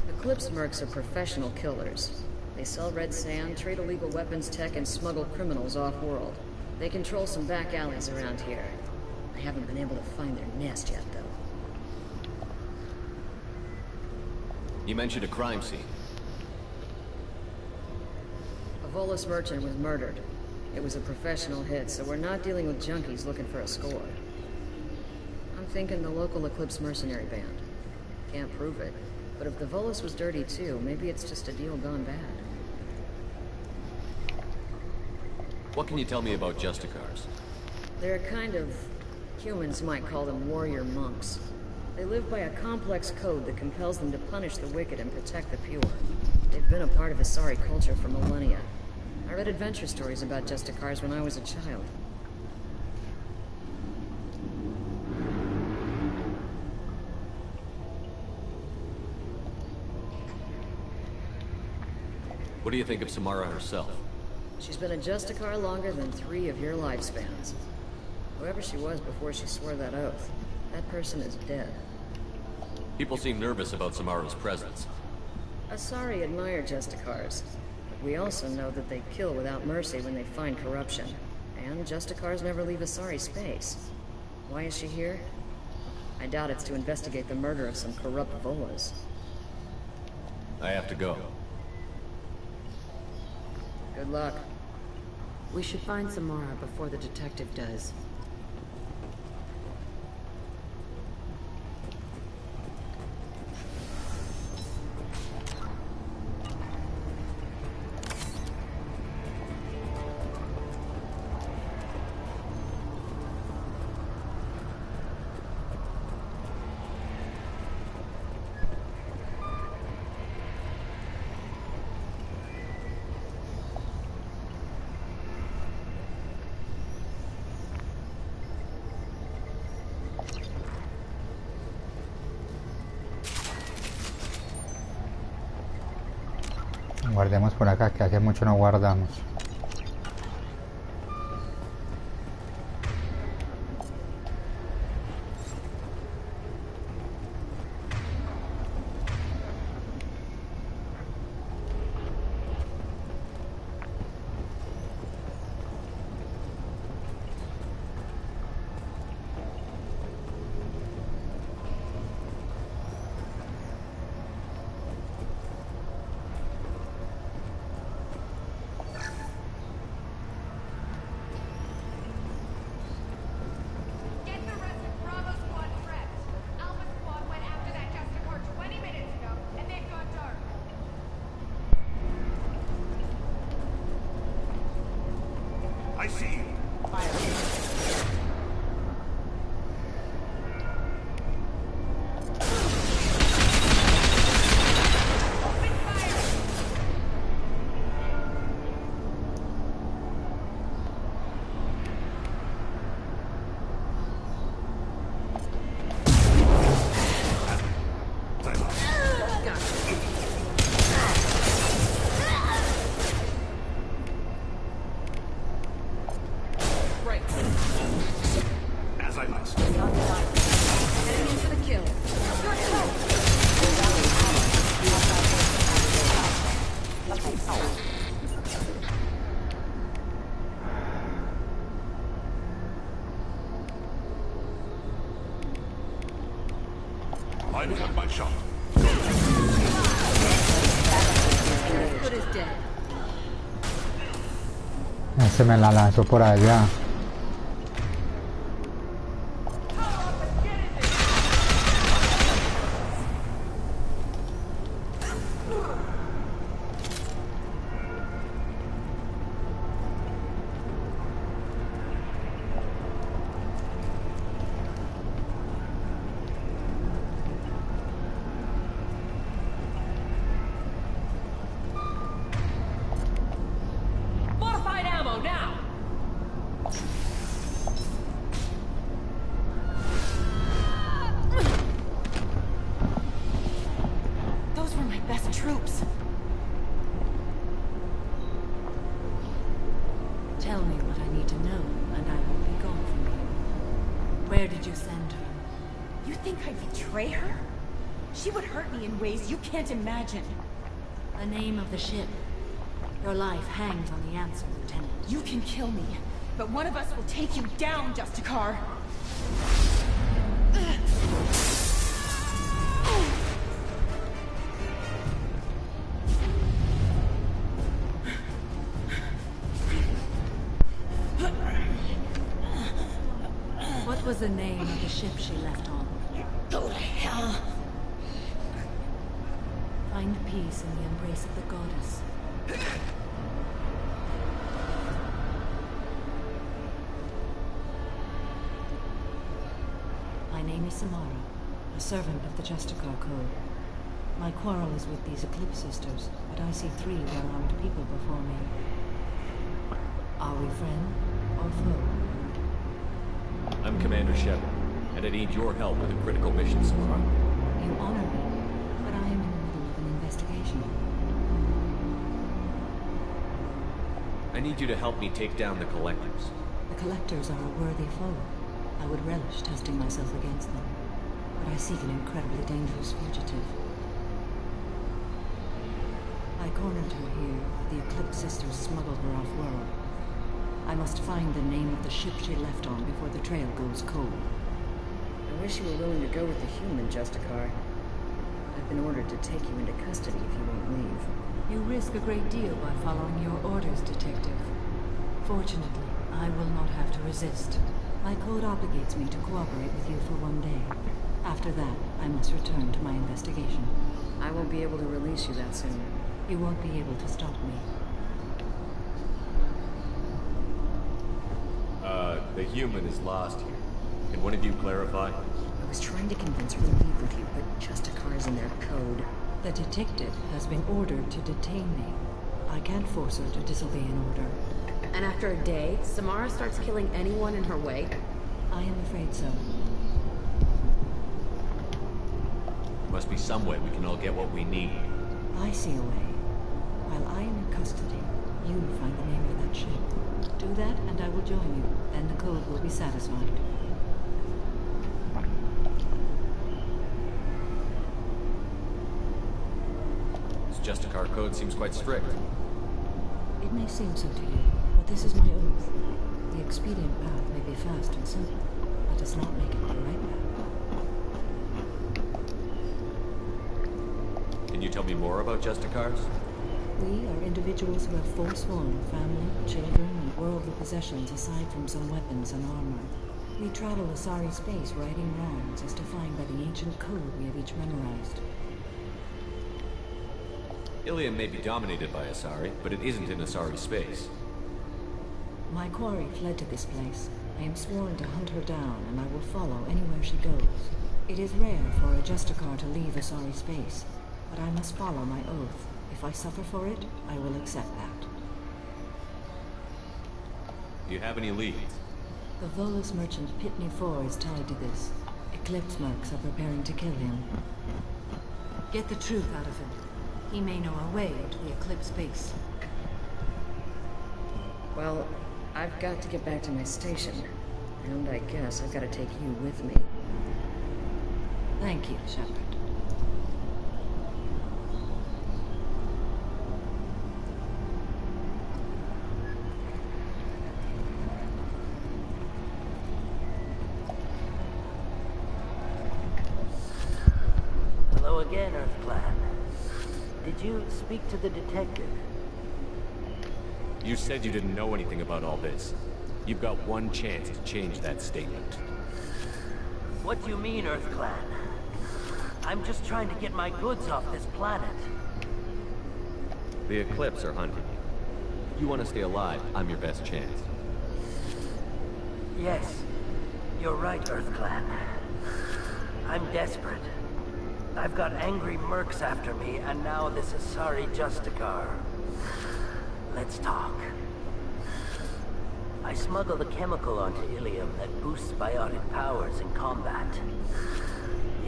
Eclipse mercs are professional killers. They sell red sand, trade illegal weapons tech, and smuggle criminals off-world. They control some back alleys around here. I haven't been able to find their nest yet, though. You mentioned a crime scene. A Volus merchant was murdered. It was a professional hit, so we're not dealing with junkies looking for a score. I'm thinking the local Eclipse mercenary band. Can't prove it, but if the Volus was dirty too, maybe it's just a deal gone bad. What can you tell me about Justicars? They're a kind of... humans might call them warrior monks. They live by a complex code that compels them to punish the wicked and protect the pure. They've been a part of Asari culture for millennia. I read adventure stories about Justicars when I was a child. What do you think of Samara herself? She's been a Justicar longer than 3 of your lifespans. Whoever she was before she swore that oath, that person is dead. People seem nervous about Samara's presence. Asari admire Justicars, but we also know that they kill without mercy when they find corruption. And Justicars never leave Asari space. Why is she here? I doubt it's to investigate the murder of some corrupt Volas. I have to go. Good luck. We should find Samara before the detective does. Guardemos por acá, que hace mucho no guardamos. I see you. I've got my shot. Ese me la lanzó por allá. You think I'd betray her? She would hurt me in ways you can't imagine. The name of the ship. Your life hangs on the answer, Lieutenant. You can kill me, but one of us will take you down, Justicar. What was the name of the ship she left on? Go to hell. Find peace in the embrace of the goddess. My name is Samara, a servant of the Justicar Code. My quarrel is with these Eclipse Sisters, but I see 3 well-armed people before me. Are we friend or foe? I'm Commander Shepard, and I need your help with a critical mission, Samara. You honor me, but I am in the middle of an investigation. I need you to help me take down the Collectors. The Collectors are a worthy foe. I would relish testing myself against them, but I seek an incredibly dangerous fugitive. I cornered her here, but the Eclipse Sisters smuggled her off-world. I must find the name of the ship she left on before the trail goes cold. I wish you were willing to go with the human, Justicar. I've been ordered to take you into custody if you won't leave. You risk a great deal by following your orders, Detective. Fortunately, I will not have to resist. My code obligates me to cooperate with you for 1 day. After that, I must return to my investigation. I won't be able to release you that soon. You won't be able to stop me. The human is lost here. Can one of you clarify? I was trying to convince her to leave with you, but Justicar's in their code. The detective has been ordered to detain me. I can't force her to disobey an order. And after a day, Samara starts killing anyone in her way? I am afraid so. Must be some way we can all get what we need. I see a way. While I am in custody, you find the name of that ship. Do that, and I will join you. Then the code will be satisfied. This Justicar code seems quite strict. It may seem so to you, but this is my oath. The expedient path may be fast and simple. That does not make it the right path. Can you tell me more about Justicars? We are individuals who have forsworn family, children, and worldly possessions aside from some weapons and armor. We travel Asari space righting wrongs as defined by the ancient code we have each memorized. Ilium may be dominated by Asari, but it isn't in Asari space. My quarry fled to this place. I am sworn to hunt her down, and I will follow anywhere she goes. It is rare for a Justicar to leave Asari space, but I must follow my oath. If I suffer for it, I will accept that. Do you have any leads? The Volus merchant Pitney 4 is tied to this. Eclipse mercs are preparing to kill him. Get the truth out of him. He may know our way into the Eclipse base. Well, I've got to get back to my station. And I guess I've got to take you with me. Thank you, Shepard. Hello again, EarthClan. Did you speak to the detective? You said you didn't know anything about all this. You've got one chance to change that statement. What do you mean, EarthClan? I'm just trying to get my goods off this planet. The Eclipse are hunting you. If you want to stay alive, I'm your best chance. Yes, you're right, EarthClan. I'm desperate. I've got angry mercs after me, and now this Asari Justicar. Let's talk. I smuggled a chemical onto Ilium that boosts biotic powers in combat.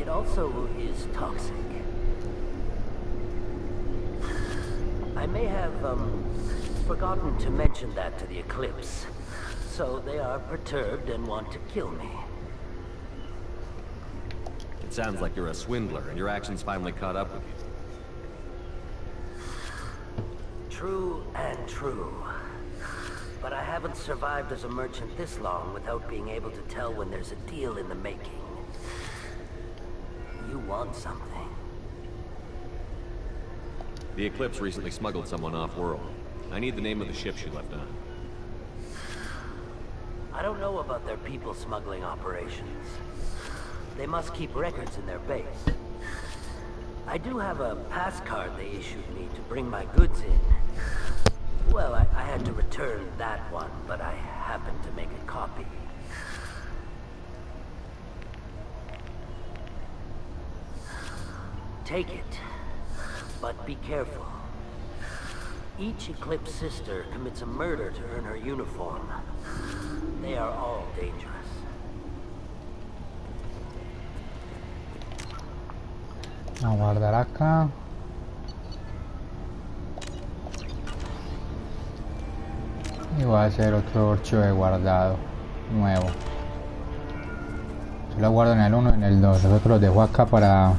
It also is toxic. I may have, forgotten to mention that to the Eclipse. So they are perturbed and want to kill me. It sounds like you're a swindler, and your actions finally caught up with you. True and true. But I haven't survived as a merchant this long without being able to tell when there's a deal in the making. You want something? The Eclipse recently smuggled someone off-world. I need the name of the ship she left on. I don't know about their people smuggling operations. They must keep records in their base. I do have a pass card they issued me to bring my goods in. Well, I had to return that one, but I happened to make a copy. Take it, but be careful. Each Eclipse sister commits a murder to earn her uniform. They are all dangerous. A guardar acá. Y voy a hacer otro archivo de guardado nuevo. Yo lo guardo en el 1 y en el 2. Los otros los dejo acá para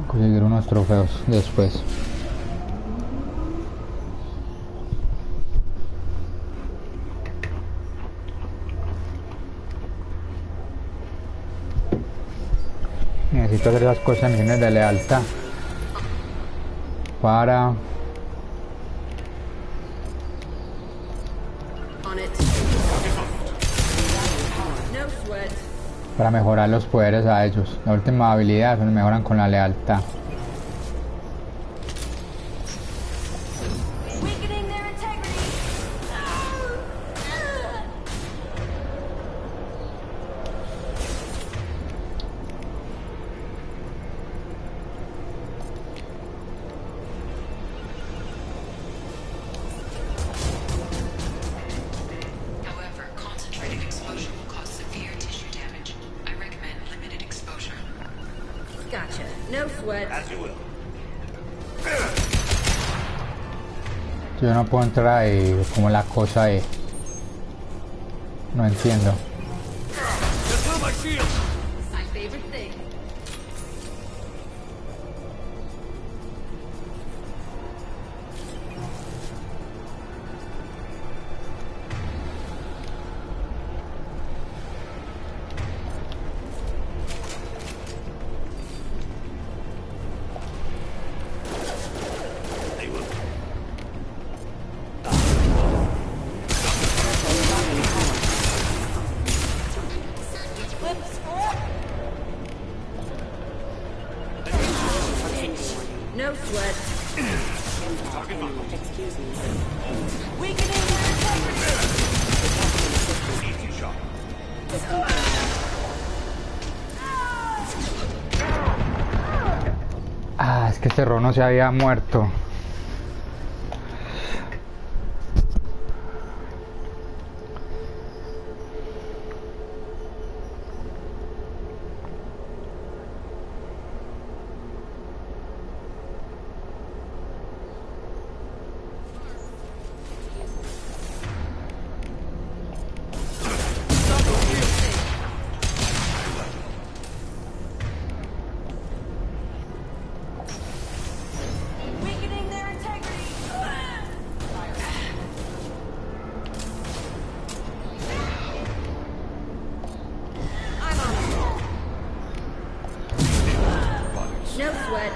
conseguir unos trofeos después. Necesito hacer las cosas, misiones de lealtad para mejorar los poderes a ellos. La última habilidad se mejoran con la lealtad. Yo no puedo entrar ahí, como la cosa ahí. No entiendo. Es que este Rono se había muerto. No sweat.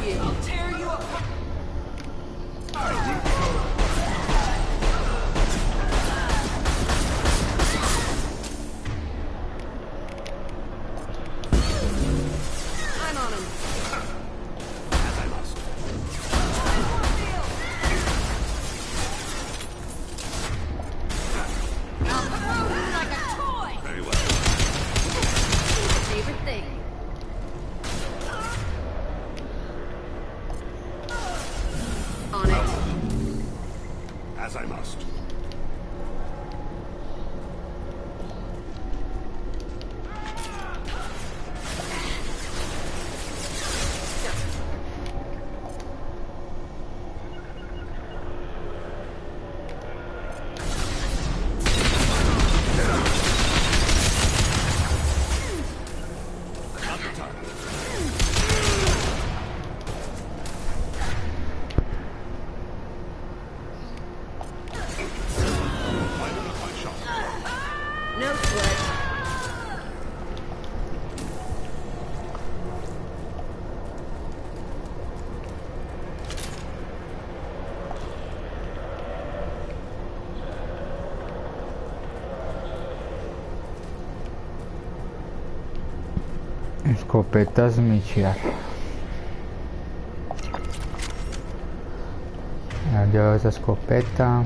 you. I'll tear you apart. I'm on him. As I must. Like a toy. Very well. Favorite thing. On it. As I must. No sweat. Escopetas Michiar. Ya llevo esa escopeta.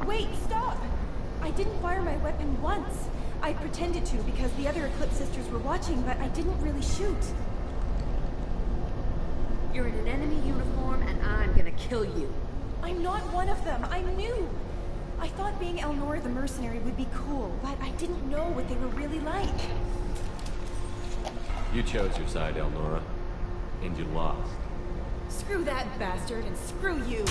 Wait, stop! I didn't fire my weapon once. I pretended to because the other Eclipse sisters were watching, but I didn't really shoot. You're in an enemy uniform, and I'm gonna kill you. I'm not one of them. I'm new. I thought being Elnora the mercenary would be cool, but I didn't know what they were really like. You chose your side, Elnora, and you lost. Screw that bastard, and screw you.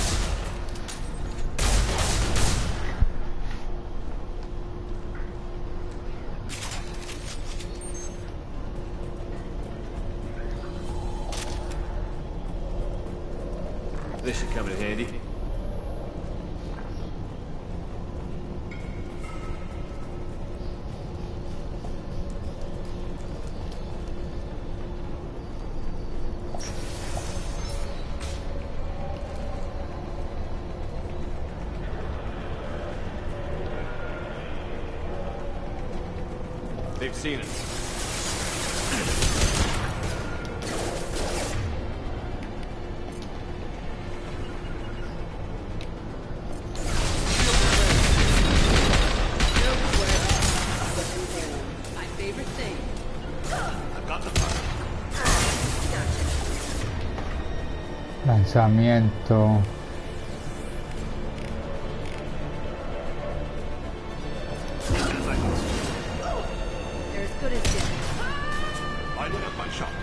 This should come in handy. They've seen us. Lanzamiento. They're as good as dead. Lining up my shot.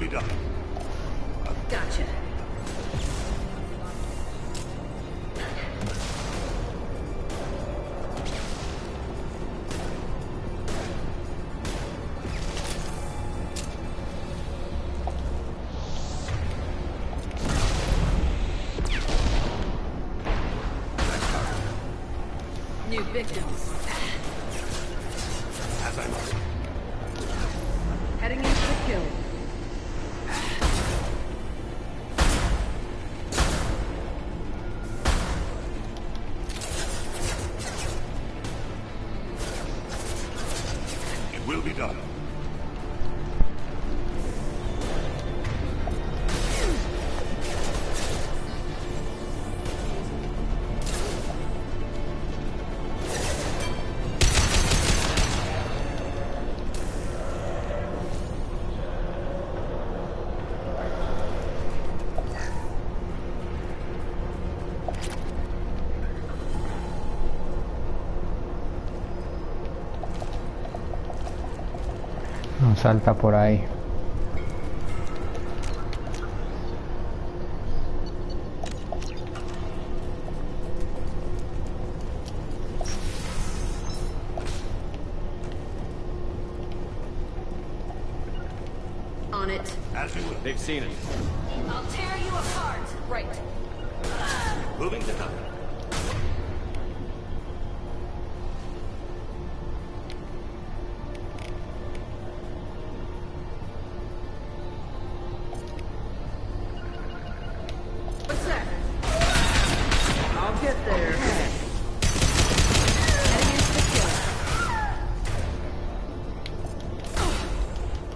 be done. Gotcha. New victims. As I must. Heading into the kill. It will be done. No salta por ahí. On it. As you will. They've seen it. I'll tear you apart. Right. Moving to cover. What's that? I'll get there. Heading into the kill.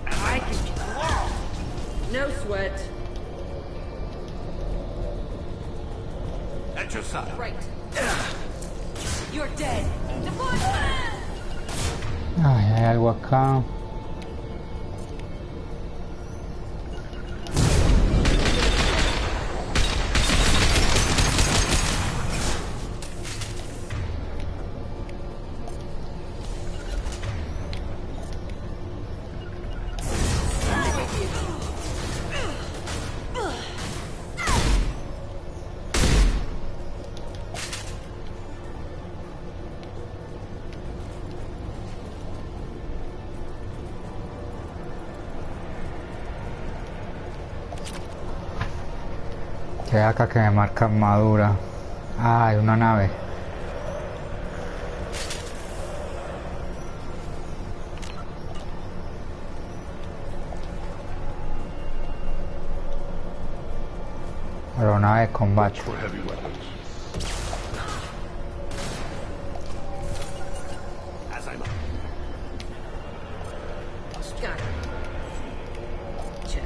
I can. No sweat. At your side. Right. You're dead. Ay, hay algo acá. Que hay acá que me marca armadura. Ah, hay una nave. Aeronave de combate. For heavy weapons. As I must. Got it. Check.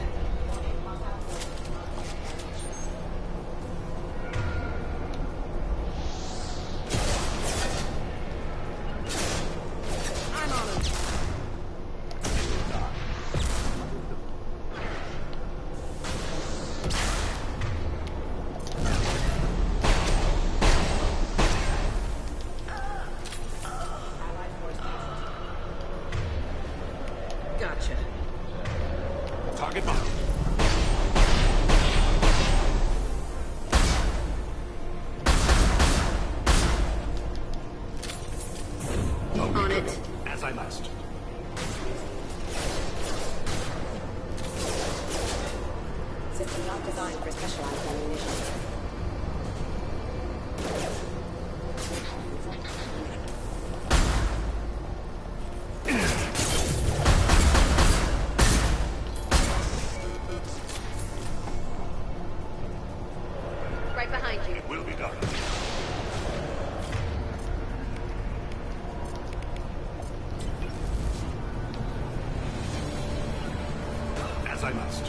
I'm on him. Gotcha. Target marked. On it. As I must. System not designed for specialized ammunition. Right behind you. It will be done. As I must.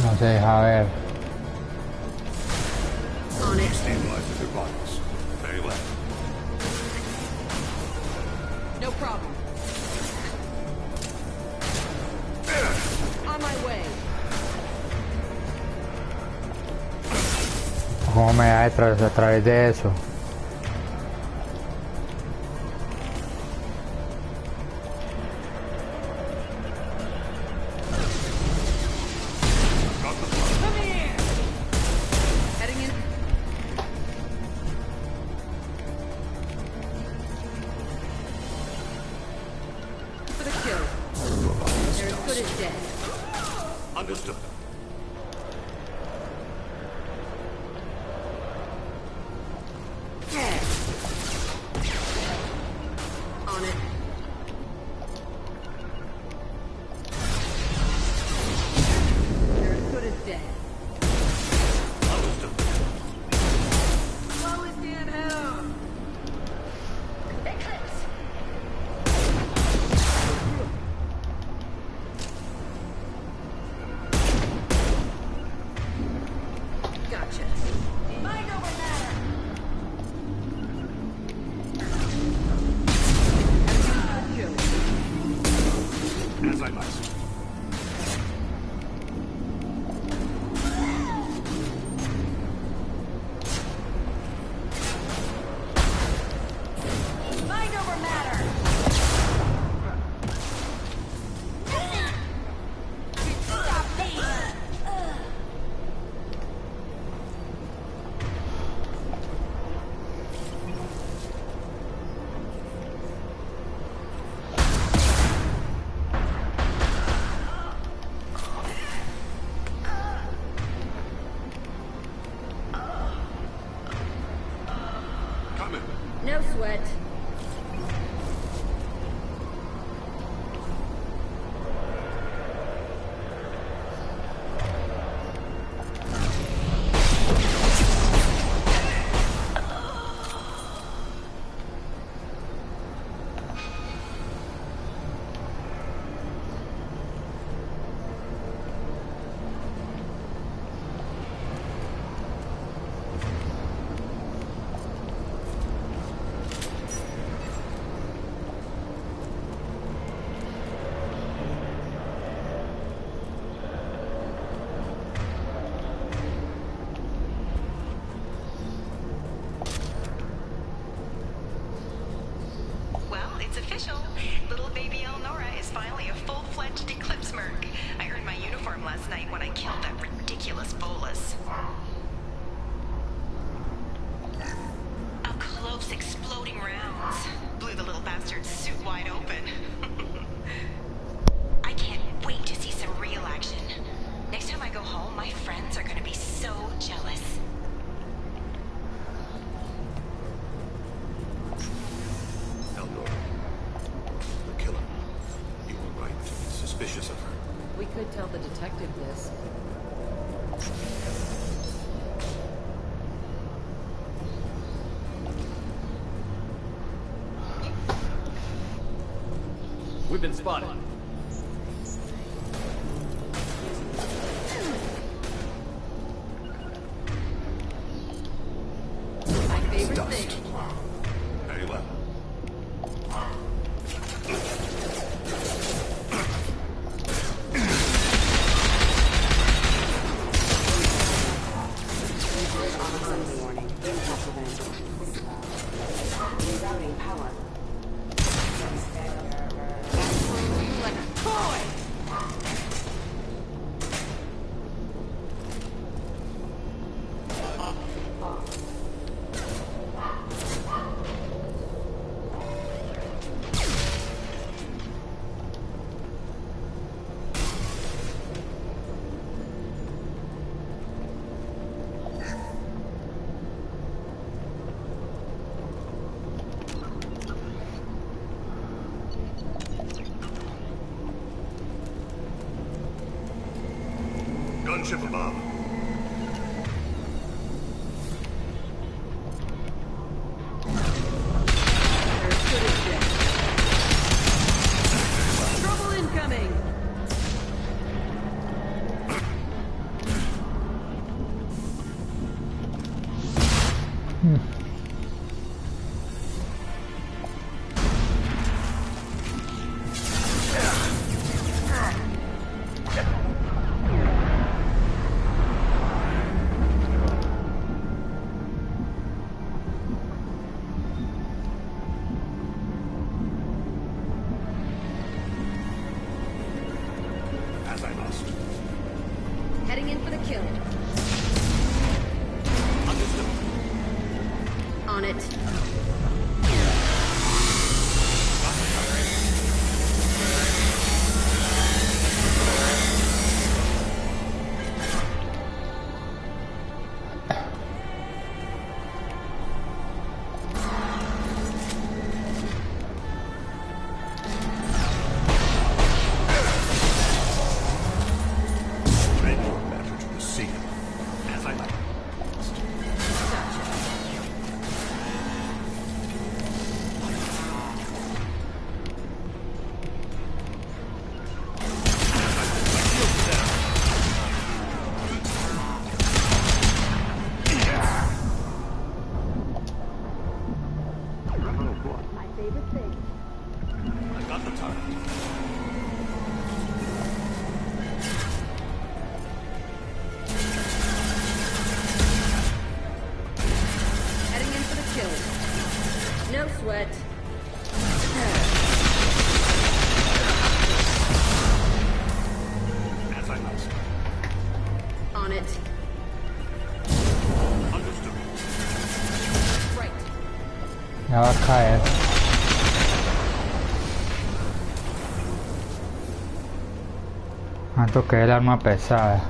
No se deja ver. On it. Stabilizes their bodies. Very well. No problem. ¿Cómo me da a través de eso? Understood. On it. They're as good as dead. Understood. Slow as Dan hell. Eclipse. Gotcha. Mind over matter. As I must. Mind over matter. Stop me. Coming. No sweat. Well, it's official. Little baby Elnora is finally a full-fledged Eclipse merc. I earned my uniform last night when I killed that ridiculous bolus. Up close, exploding rounds. Blew the little bastard's suit wide open. I can't wait to see some real action. Next time I go home, my friends are gonna be so jealous. Elnora. The killer. You were right to be suspicious of her. We could tell the detective this. We've been spotted. My favorite Dust. thing. Very well. Gunship above. Trouble incoming. On it. No sweat. As I must. On it. Understood. Right. Ya va a caer. Tanto que el arma pesada.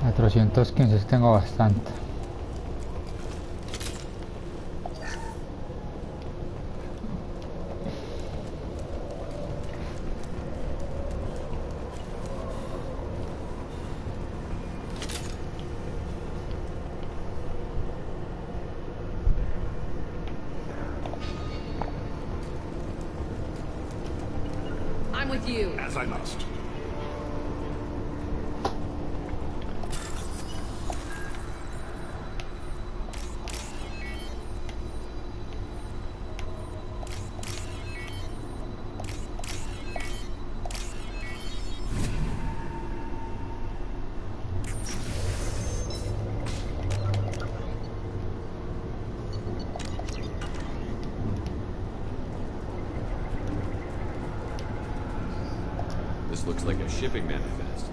415 tengo bastante. I'm with you. As I must. This looks like a shipping manifest.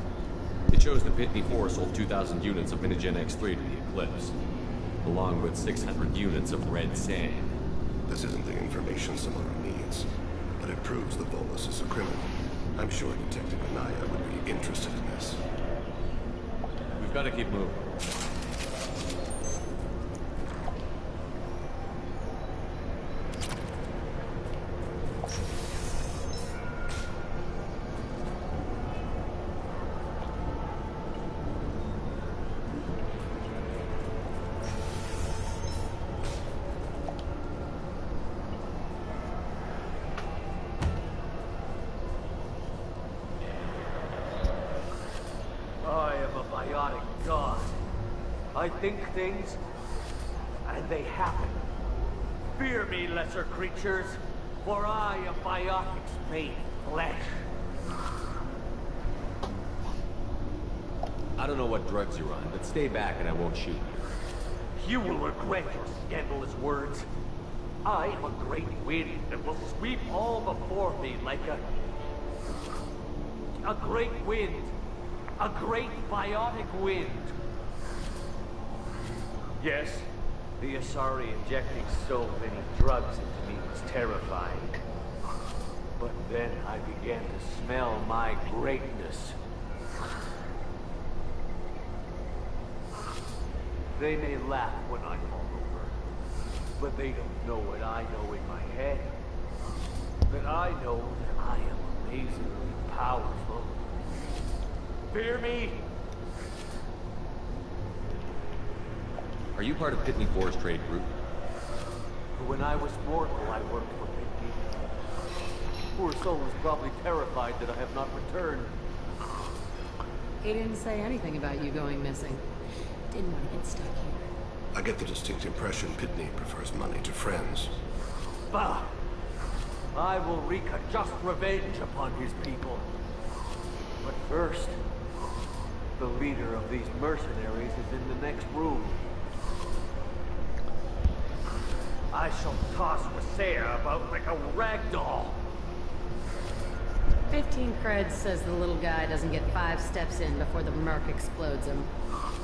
It shows the Pitney 4 sold 2,000 units of Minigen X3 to the Eclipse, along with 600 units of red sand. This isn't the information someone needs, but it proves the Volus is a criminal. I'm sure Detective Anaya would be interested in this. We've got to keep moving. I am a biotic god. I think things, and they happen. Fear me, lesser creatures, for I am biotics made flesh. I don't know what drugs you're on, but stay back and I won't shoot you. You will regret your scandalous words. I am a great wind that will sweep all before me like a great wind. A great biotic wind. Yes, the Asari injecting so many drugs into me was terrifying. But then I began to smell my greatness. They may laugh when I fall over, but they don't know what I know in my head. That I know that I am amazingly powerful. Fear me? Are you part of Pitney 4's trade group? When I was mortal, I worked for Pitney. Poor soul is probably terrified that I have not returned. He didn't say anything about you going missing. Didn't want to get stuck here. I get the distinct impression Pitney prefers money to friends. Bah! I will wreak a just revenge upon his people. But first, the leader of these mercenaries is in the next room. I shall toss Wasea about like a rag doll. 15 creds says the little guy doesn't get 5 steps in before the Merc explodes him.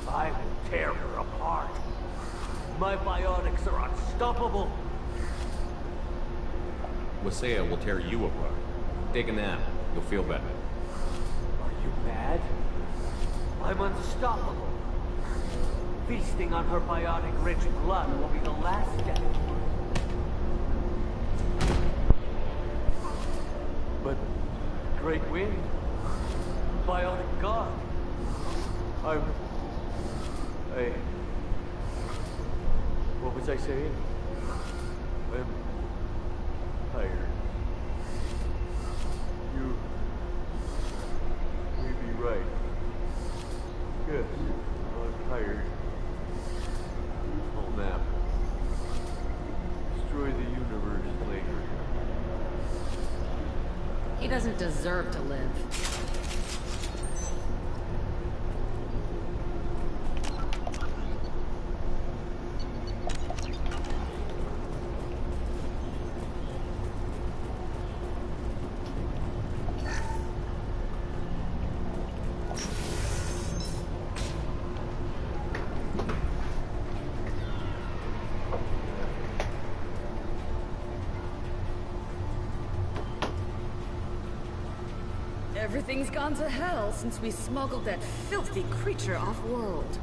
I will tear her apart. My biotics are unstoppable. Wasea will tear you apart. Take a nap. You'll feel better. Are you mad? I'm unstoppable. Feasting on her biotic-rich blood will be the last step. But Great Wind, biotic god. What was I saying? I'm tired. You may be right. Yes, I'm tired. I'll nap. Destroy the universe later. He doesn't deserve to live. Everything's gone to hell since we smuggled that filthy creature off-world.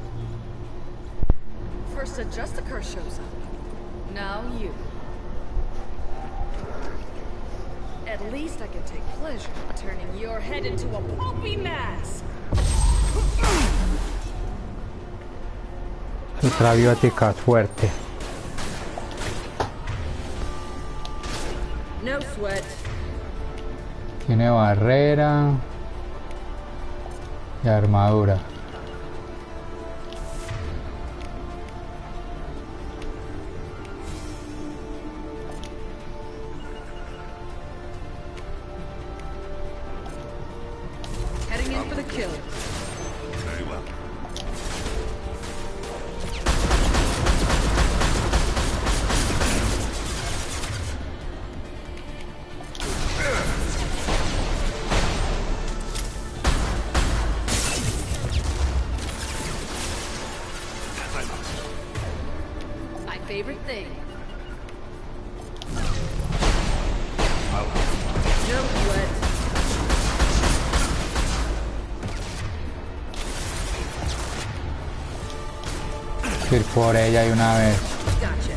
First a Justicar shows up. Now you. At least I can take pleasure in turning your head into a pulpy mass. Ultrabiótica fuerte. No sweat. Tiene barrera y armadura. Heading in for the kill. Very well. Favorite thing. No sweat. Ir por ella de una vez. Gotcha.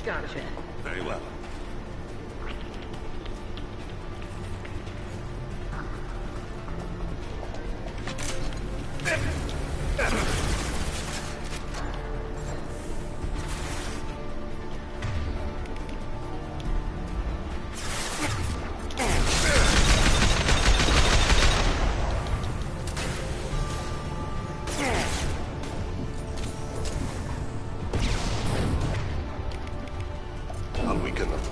Gotcha. Very well. I'll weaken them.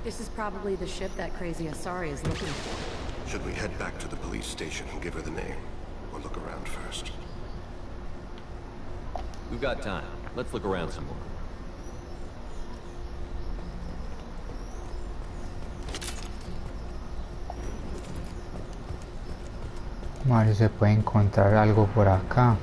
This is probably the ship that crazy Asari is looking for. Should we head back to the police station and give her the name? Or look around first? We've got time. Let's look around some more. Vamos a ver si se puede encontrar algo por acá.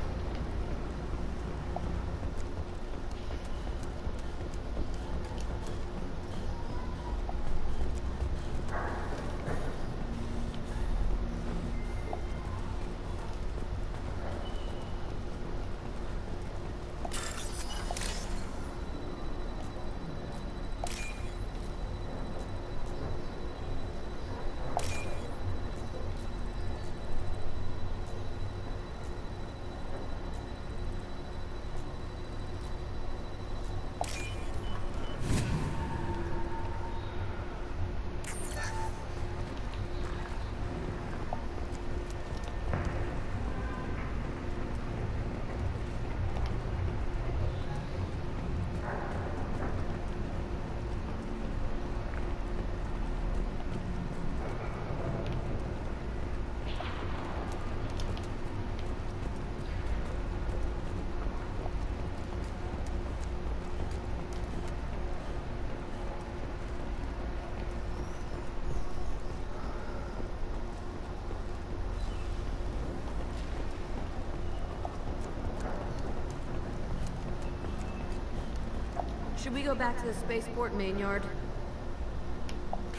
Should we go back to the spaceport main yard?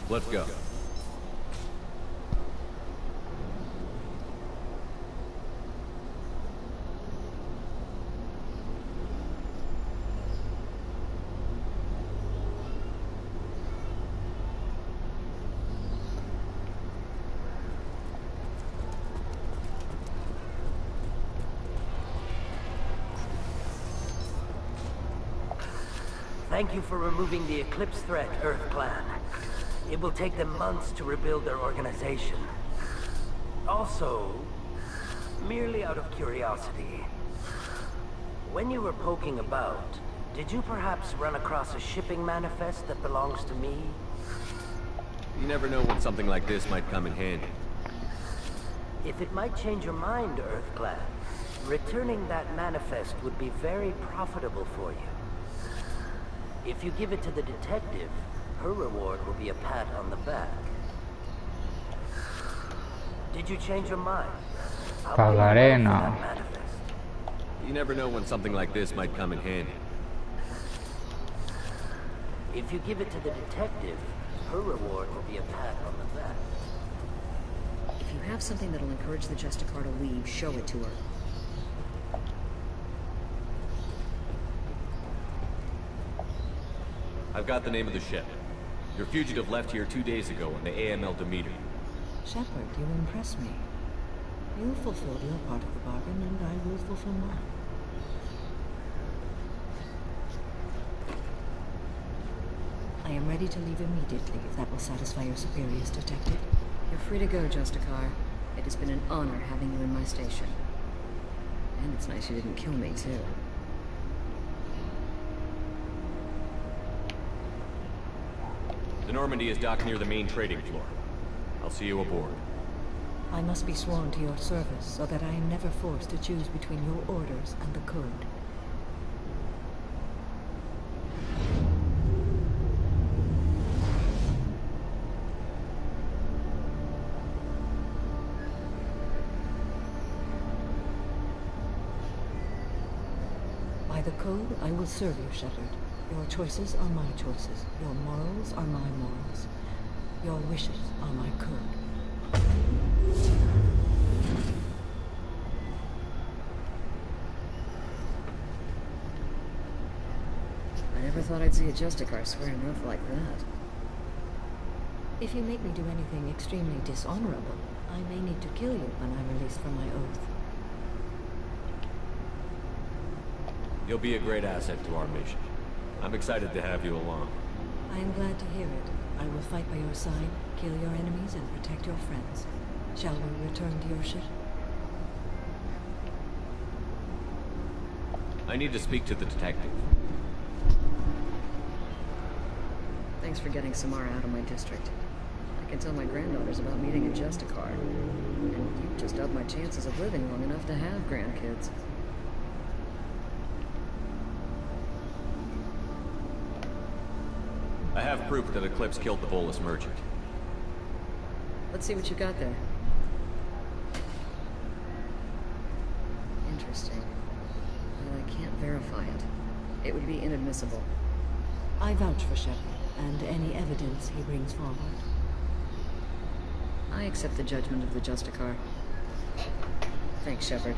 Let's go. Thank you for removing the Eclipse threat, Earth Clan. It will take them months to rebuild their organization. Also, merely out of curiosity, when you were poking about, did you perhaps run across a shipping manifest that belongs to me? You never know when something like this might come in handy. If it might change your mind, Earth Clan, returning that manifest would be very profitable for you. If you give it to the detective, her reward will be a pat on the back. Did you change your mind? Pagaré, no. You never know when something like this might come in handy. If you give it to the detective, her reward will be a pat on the back. If you have something that'll encourage the Justicar to leave, show it to her. I've got the name of the ship. Your fugitive left here 2 days ago on the AML Demeter. Shepard, you impress me. You fulfilled your part of the bargain, and I will fulfill mine. I am ready to leave immediately, if that will satisfy your superiors, Detective. You're free to go, Justicar. It has been an honor having you in my station. And it's nice you didn't kill me, too. The Normandy is docked near the main trading floor. I'll see you aboard. I must be sworn to your service, so that I am never forced to choose between your orders and the Code. By the Code, I will serve you, Shepard. Your choices are my choices. Your morals are my morals. Your wishes are my code. I never thought I'd see a Justicar swear an oath like that. If you make me do anything extremely dishonorable, I may need to kill you when I'm released from my oath. You'll be a great asset to our mission. I'm excited to have you along. I am glad to hear it. I will fight by your side, kill your enemies, and protect your friends. Shall we return to your ship? I need to speak to the detective. Thanks for getting Samara out of my district. I can tell my granddaughters about meeting a Justicar. And you just upped my chances of living long enough to have grandkids. I have proof that Eclipse killed the Volus merchant. Let's see what you got there. Interesting. Well, I can't verify it. It would be inadmissible. I vouch for Shepard and any evidence he brings forward. I accept the judgment of the Justicar. Thanks, Shepard.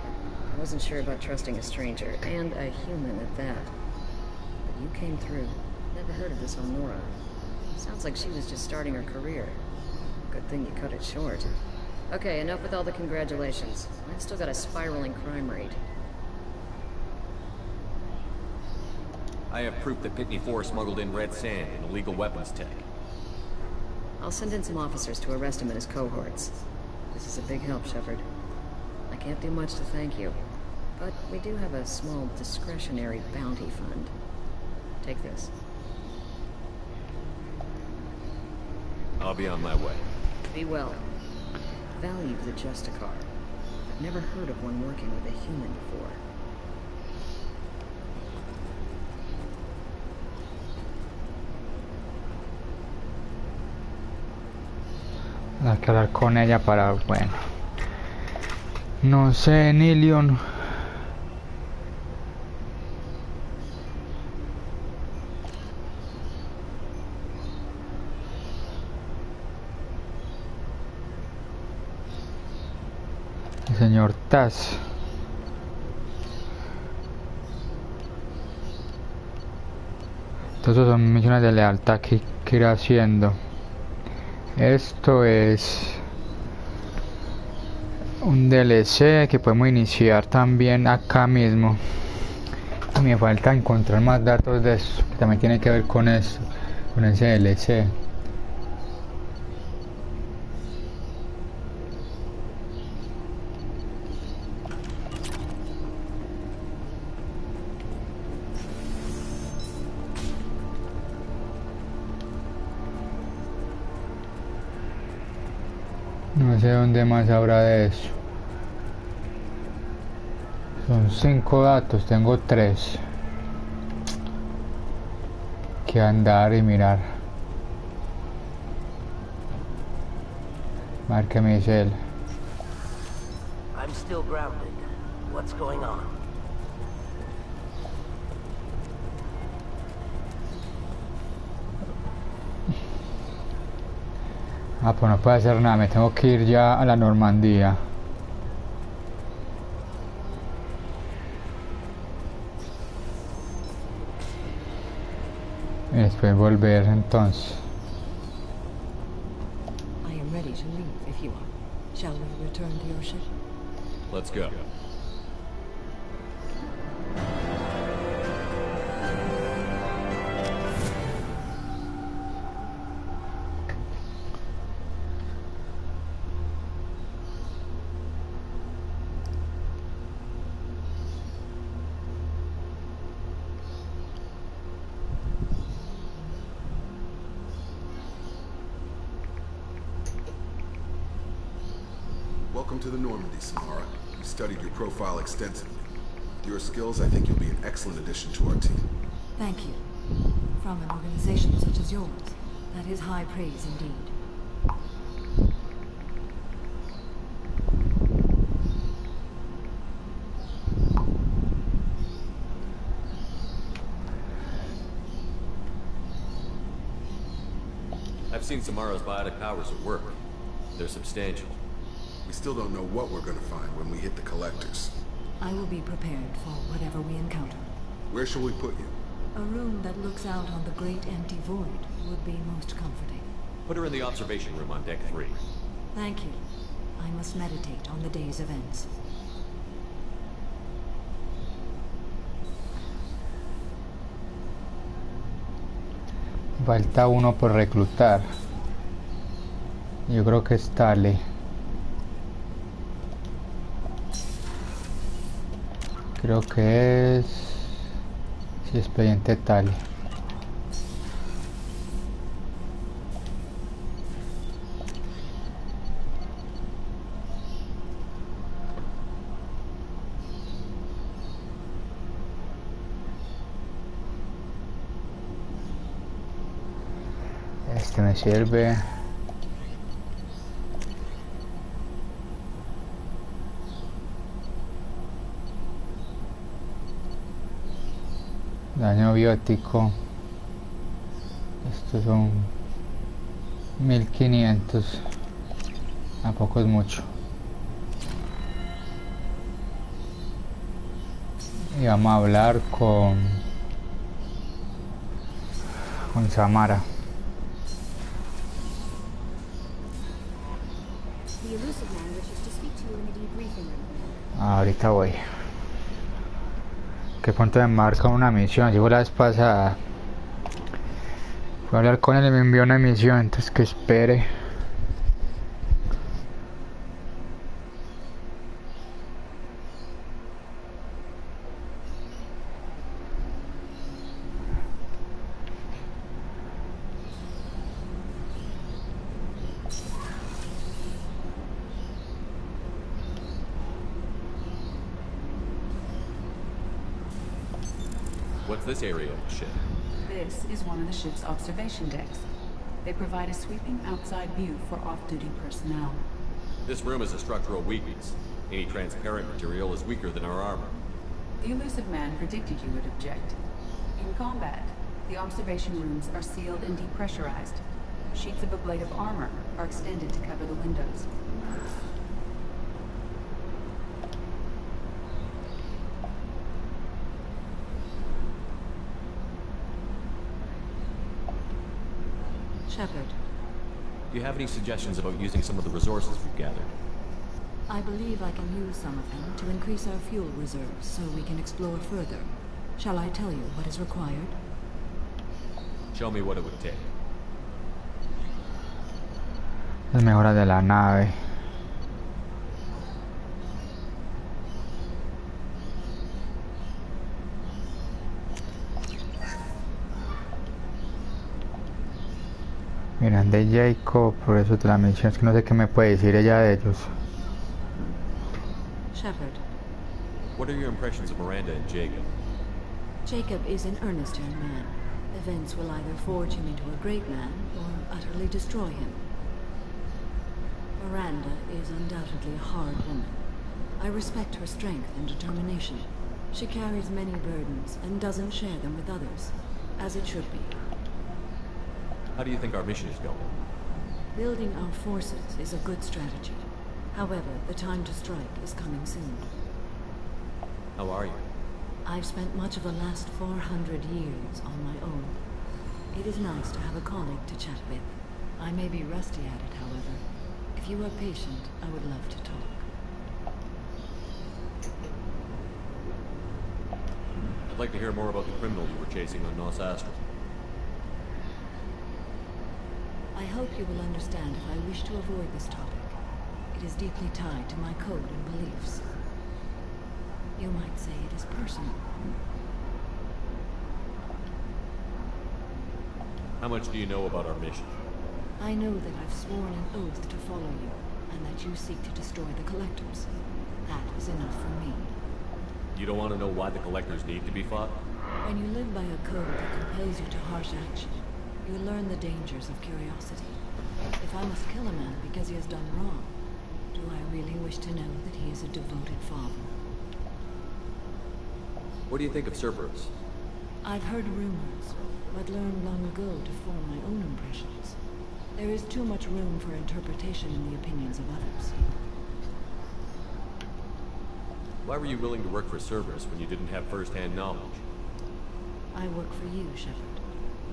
I wasn't sure about trusting a stranger, and a human at that. But you came through. Never heard of this Honora. Sounds like she was just starting her career. Good thing you cut it short. Okay, enough with all the congratulations. I've still got a spiraling crime rate. I have proof that Pitney 4 smuggled in red sand and illegal weapons tech. I'll send in some officers to arrest him and his cohorts. This is a big help, Shepard. I can't do much to thank you, but we do have a small discretionary bounty fund. Take this. I'll be on my way. Be well. Value the Justicar. I've never heard of one working with a human before. Hay que hablar con ella para... bueno. No sé, Nilion. El señor Taz. Entonces son misiones de lealtad que ir haciendo. Esto es un DLC que podemos iniciar también acá mismo. Y me falta encontrar más datos de eso, que también tiene que ver con eso, con ese DLC. No sé dónde más habrá de eso. Son 5 datos, tengo 3 que andar y mirar. A ver qué me dice él. I'm still grounded. What's going on? Ah, pues no puedo hacer nada, me tengo que ir ya a la Normandía. Y después volver entonces. I am ready to leave if you are. Shall we return to your ship? Let's go. Welcome to the Normandy, Samara. We studied your profile extensively. Your skills, I think you'll be an excellent addition to our team. Thank you. From an organization such as yours, that is high praise indeed. I've seen Samara's biotic powers at work. They're substantial. We still don't know what we're gonna find when we hit the collectors. I will be prepared for whatever we encounter. Where shall we put you? A room that looks out on the great empty void would be most comforting. Put her in the observation room on deck 3. Thank you. I must meditate on the day's events. Falta uno por reclutar. Yo creo que es Tali. Creo que es... sí, expediente Tali. Este me sirve. Daño biótico. Estos son 1500. Tampoco es mucho. Y vamos a hablar con Samara. The elusive man wishes to speak to you in the debriefing room. Ahorita voy. ¿Qué punto me marca una misión? Llegó la vez pasada. Fui a hablar con él y me envió una misión, entonces que espere. What's this area of the ship? This is one of the ship's observation decks. They provide a sweeping outside view for off-duty personnel. This room is a structural weakness. Any transparent material is weaker than our armor. The elusive man predicted you would object. In combat, the observation rooms are sealed and depressurized. Sheets of ablative armor are extended to cover the windows. Shepard. Do you have any suggestions about using some of the resources we've gathered? I believe I can use some of them to increase our fuel reserves so we can explore further. Shall I tell you what is required? Show me what it would take. Las mejoras de la nave. Miran de Jacob, por eso te la menciono, es que no sé qué me puede decir ella de ellos. Shepard. What are your impressions of Miranda and Jacob? Jacob is an earnest young man. Events will either forge him into a great man or utterly destroy him. Miranda is undoubtedly a hard woman. I respect her strength and determination. She carries many burdens and doesn't share them with others, as it should be. How do you think our mission is going? Building our forces is a good strategy. However, the time to strike is coming soon. How are you? I've spent much of the last 400 years on my own. It is nice to have a colleague to chat with. I may be rusty at it, however. If you are patient, I would love to talk. I'd like to hear more about the criminal you were chasing on Nos Astral. I hope you will understand if I wish to avoid this topic. It is deeply tied to my code and beliefs. You might say it is personal. How much do you know about our mission? I know that I've sworn an oath to follow you, and that you seek to destroy the Collectors. That is enough for me. You don't want to know why the Collectors need to be fought? When you live by a code that compels you to harsh action, you learn the dangers of curiosity. If I must kill a man because he has done wrong, do I really wish to know that he is a devoted father? What do you think of Cerberus? I've heard rumors, but learned long ago to form my own impressions. There is too much room for interpretation in the opinions of others. Why were you willing to work for Cerberus when you didn't have first-hand knowledge? I work for you, Shepard.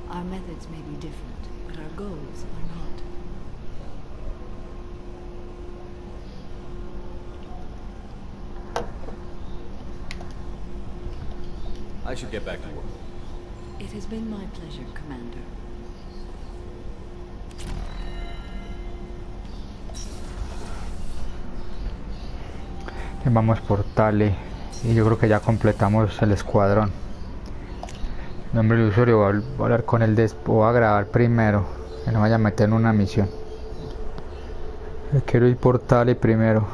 Our methods may be different, but our goals are not. I should get back to work. It has been my pleasure, Commander. Vamos por Tali y yo creo que ya completamos el escuadrón. Nombre del usuario, voy a hablar con él después, voy a grabar primero, que no vaya a meter en una misión. Quiero ir por Tali primero.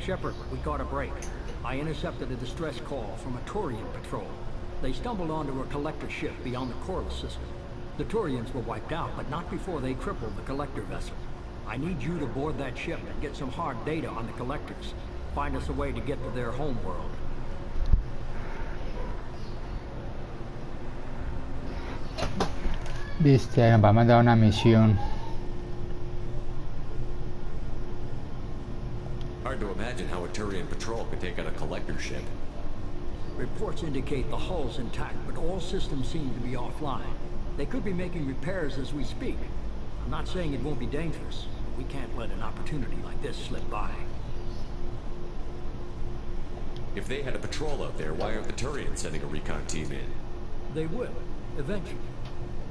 Shepard, we got a break. I intercepted a distress call from a Turian patrol. They stumbled onto a collector ship beyond the Corliss system. The Turians were wiped out, but not before they crippled the collector vessel. I need you to board that ship and get some hard data on the collectors. Find us a way to get to their homeworld. Viste, nos va a mandar una misión. Hard to imagine how a Turian patrol could take out a collector ship. Reports indicate the hull's intact, but all systems seem to be offline. They could be making repairs as we speak. I'm not saying it won't be dangerous, but we can't let an opportunity like this slip by. If they had a patrol out there, why aren't the Turians sending a recon team in? They will, eventually.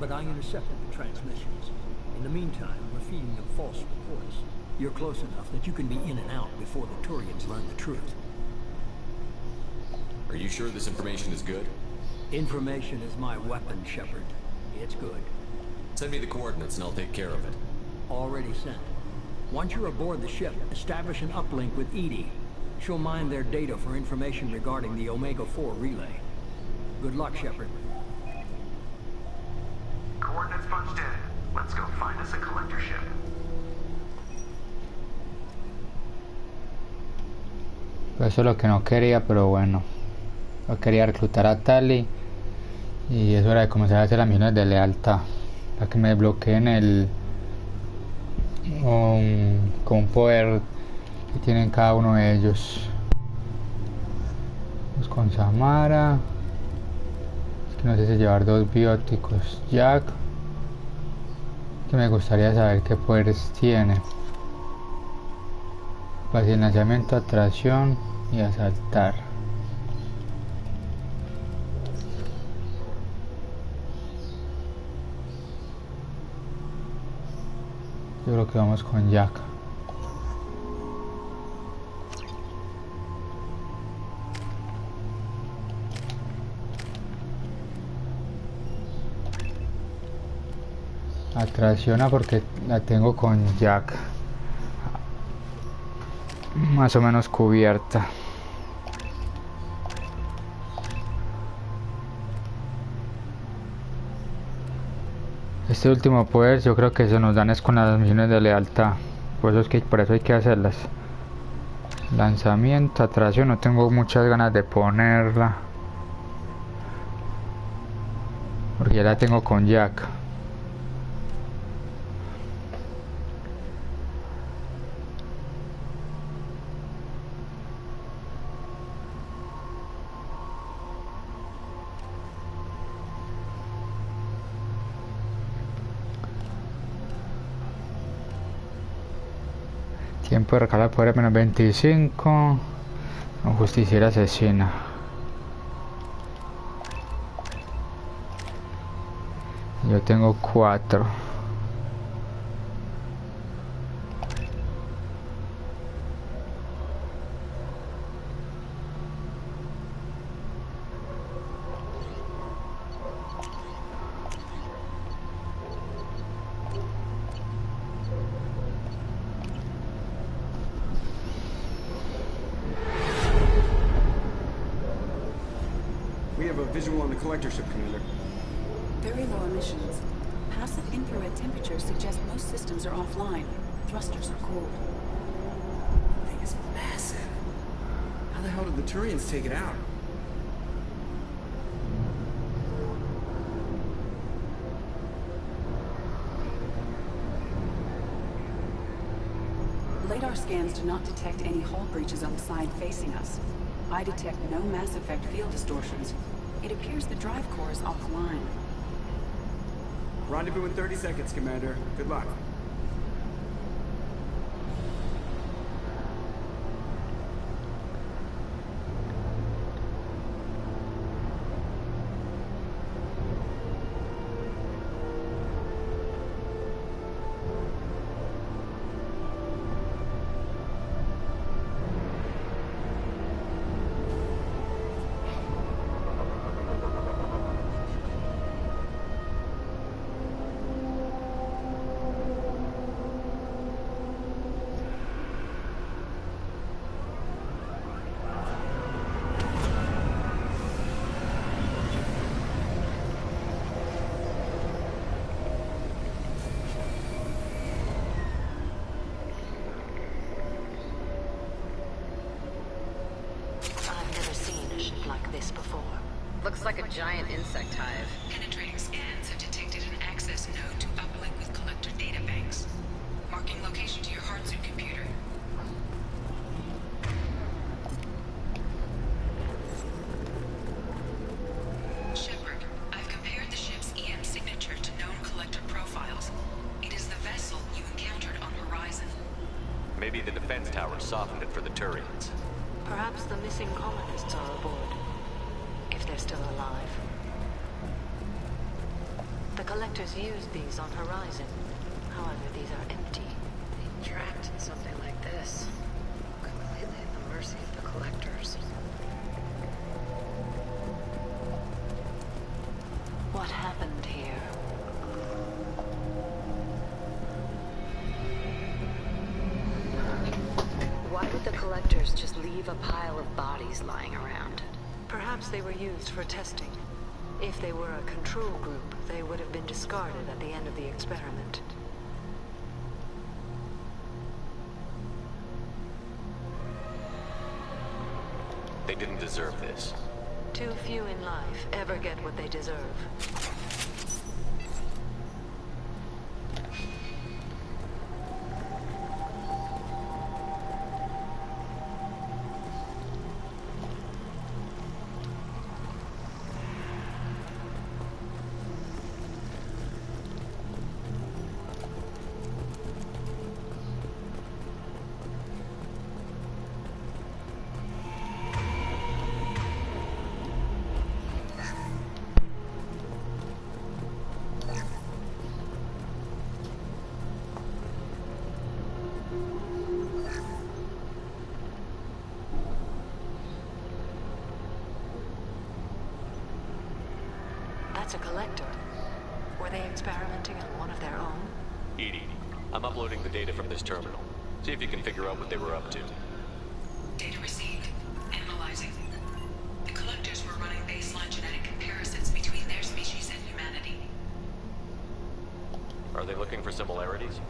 But I intercepted the transmissions. In the meantime, we're feeding them false reports. You're close enough that you can be in and out before the Turians learn the truth. Are you sure this information is good? Information is my weapon, Shepard. It's good. Send me the coordinates and I'll take care of it. Already sent. Once you're aboard the ship, establish an uplink with EDI. She'll mine their data for information regarding the Omega-4 relay. Good luck, Shepard. Coordinates punched in. Let's go find us a collector ship. Pues eso es lo que no quería, pero bueno. No quería reclutar a Tali. Y es hora de comenzar a hacer las misiones de lealtad. Para que me desbloqueen el... con un poder que tienen cada uno de ellos. Vamos con Samara. Es que no sé si llevar 2 bióticos. Jack. Que me gustaría saber qué poderes tiene. Fácil lanzamiento, atracción y asaltar. Yo creo que vamos con Jack. Atracciona porque la tengo con Jack más o menos cubierta. Este último poder yo creo que se nos dan es con las misiones de lealtad. Por eso hay que hacerlas. Lanzamiento, atracción, no tengo muchas ganas de ponerla. Porque ya la tengo con Jack. Tiempo de recargar poder menos 25. Con justiciera asesina. Yo tengo 4. We have a visual on the collector ship, Commander. Very low emissions. Passive infrared temperatures suggest most systems are offline. Thrusters are cold. The thing is massive. How the hell did the Turians take it out? Radar scans do not detect any hull breaches on the side facing us. I detect no Mass Effect field distortions. It appears the drive core is offline. Rendezvous in 30 seconds, Commander. Good luck. giant insect hive. Penetrating scans have detected an access node to uplink with collector databanks. Marking location to your Heartsuit computer. Shepard, I've compared the ship's EM signature to known collector profiles. It is the vessel you encountered on Horizon. Maybe the defense tower softened it for the Turians. Perhaps the missing colonists are aboard. If they're still alive. The collectors used these on Horizon. However, these are empty. Trapped in something like this. Completely at the mercy of the collectors. What happened here? Why would the collectors just leave a pile of bodies lying around? Perhaps they were used for testing. If they were a control group, they would have been discarded at the end of the experiment. They didn't deserve this. Too few in life ever get what they deserve. That's a collector. Were they experimenting on one of their own? EDI, I'm uploading the data from this terminal. See if you can figure out what they were up to. Data received. Analyzing. The collectors were running baseline genetic comparisons between their species and humanity. Are they looking for similarities?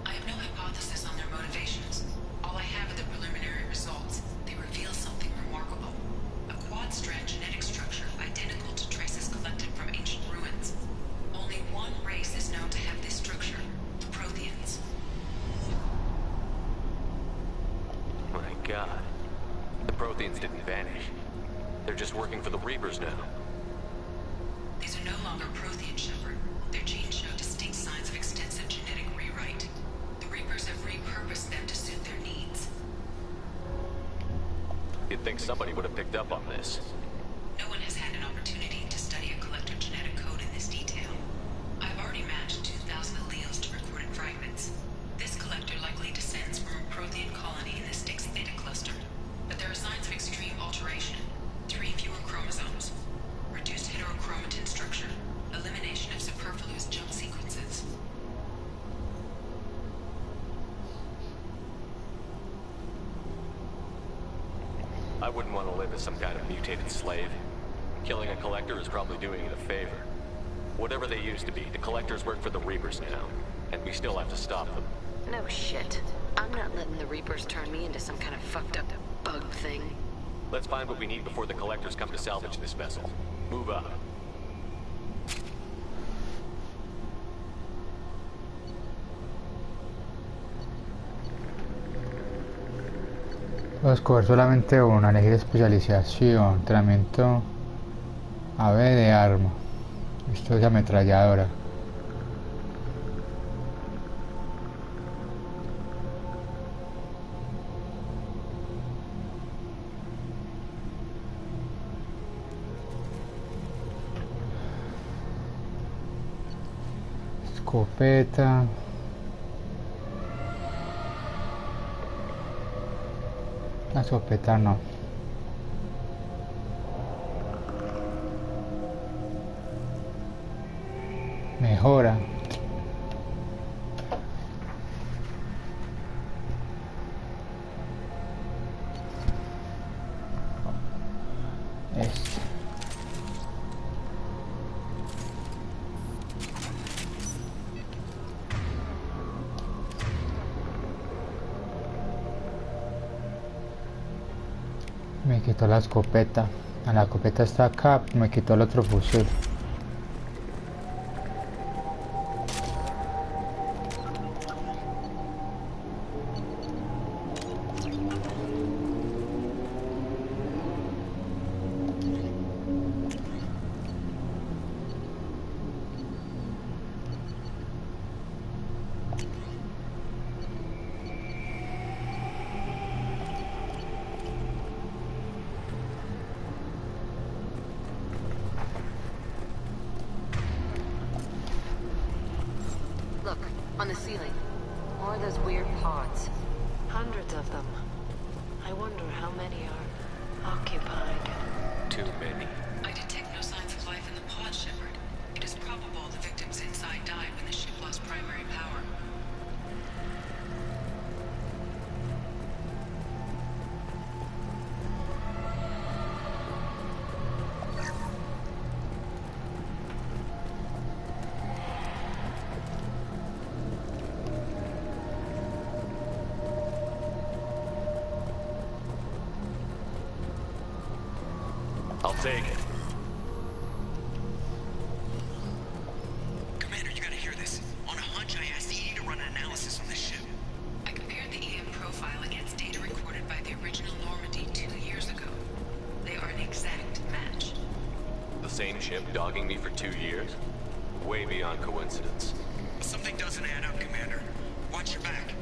I have no hypothesis on their motivations. All I have are the preliminary results. They reveal something remarkable. A quad-strand genetic structure identical to traces collected from ancient ruins. Only one race is known to have this structure, the Protheans. My god. The Protheans didn't vanish. They're just working for the Reapers now. These are no longer Prothean, Shepard. Their genes show distinct signs of extensive genetic rewrite. The Reapers have repurposed them to suit their needs. You'd think somebody would have picked up on this. No one has had an opportunity to study a collector genetic code in this detail. I've already matched 2,000 alleles to recorded fragments. This collector likely descends from a Prothean colony in the Styx Theta cluster. But there are signs of extreme alteration. 3 fewer chromosomes. Reduced heterochromatin structure. Elimination of superfluous jump sequences. I wouldn't want to live as some kind of mutated slave. Killing a collector is probably doing it a favor. Whatever they used to be, the collectors work for the Reapers now. And we still have to stop them. No shit. I'm not letting the Reapers turn me into some kind of fucked up bug thing. Let's find what we need before the collectors come to salvage this vessel. Move up. Puedo escoger solamente uno, elegir especialización, entrenamiento AB de arma. Esto es ametralladora. Escopeta. La escopeta no. Mejora. Este. Me quitó la escopeta. La escopeta está acá, me quitó el otro fusil. Look, on the ceiling. More of those weird pods. Hundreds of them. I wonder how many are occupied. Too many. I detect no signs of life in the pod, Shepard. It is probable the victims inside died when the ship lost primary power. I'll take it. Commander, you gotta hear this. On a hunch, I asked EDI to run an analysis on this ship. I compared the EM profile against data recorded by the original Normandy 2 years ago. They are an exact match. The same ship dogging me for 2 years? Way beyond coincidence. Something doesn't add up, Commander. Watch your back.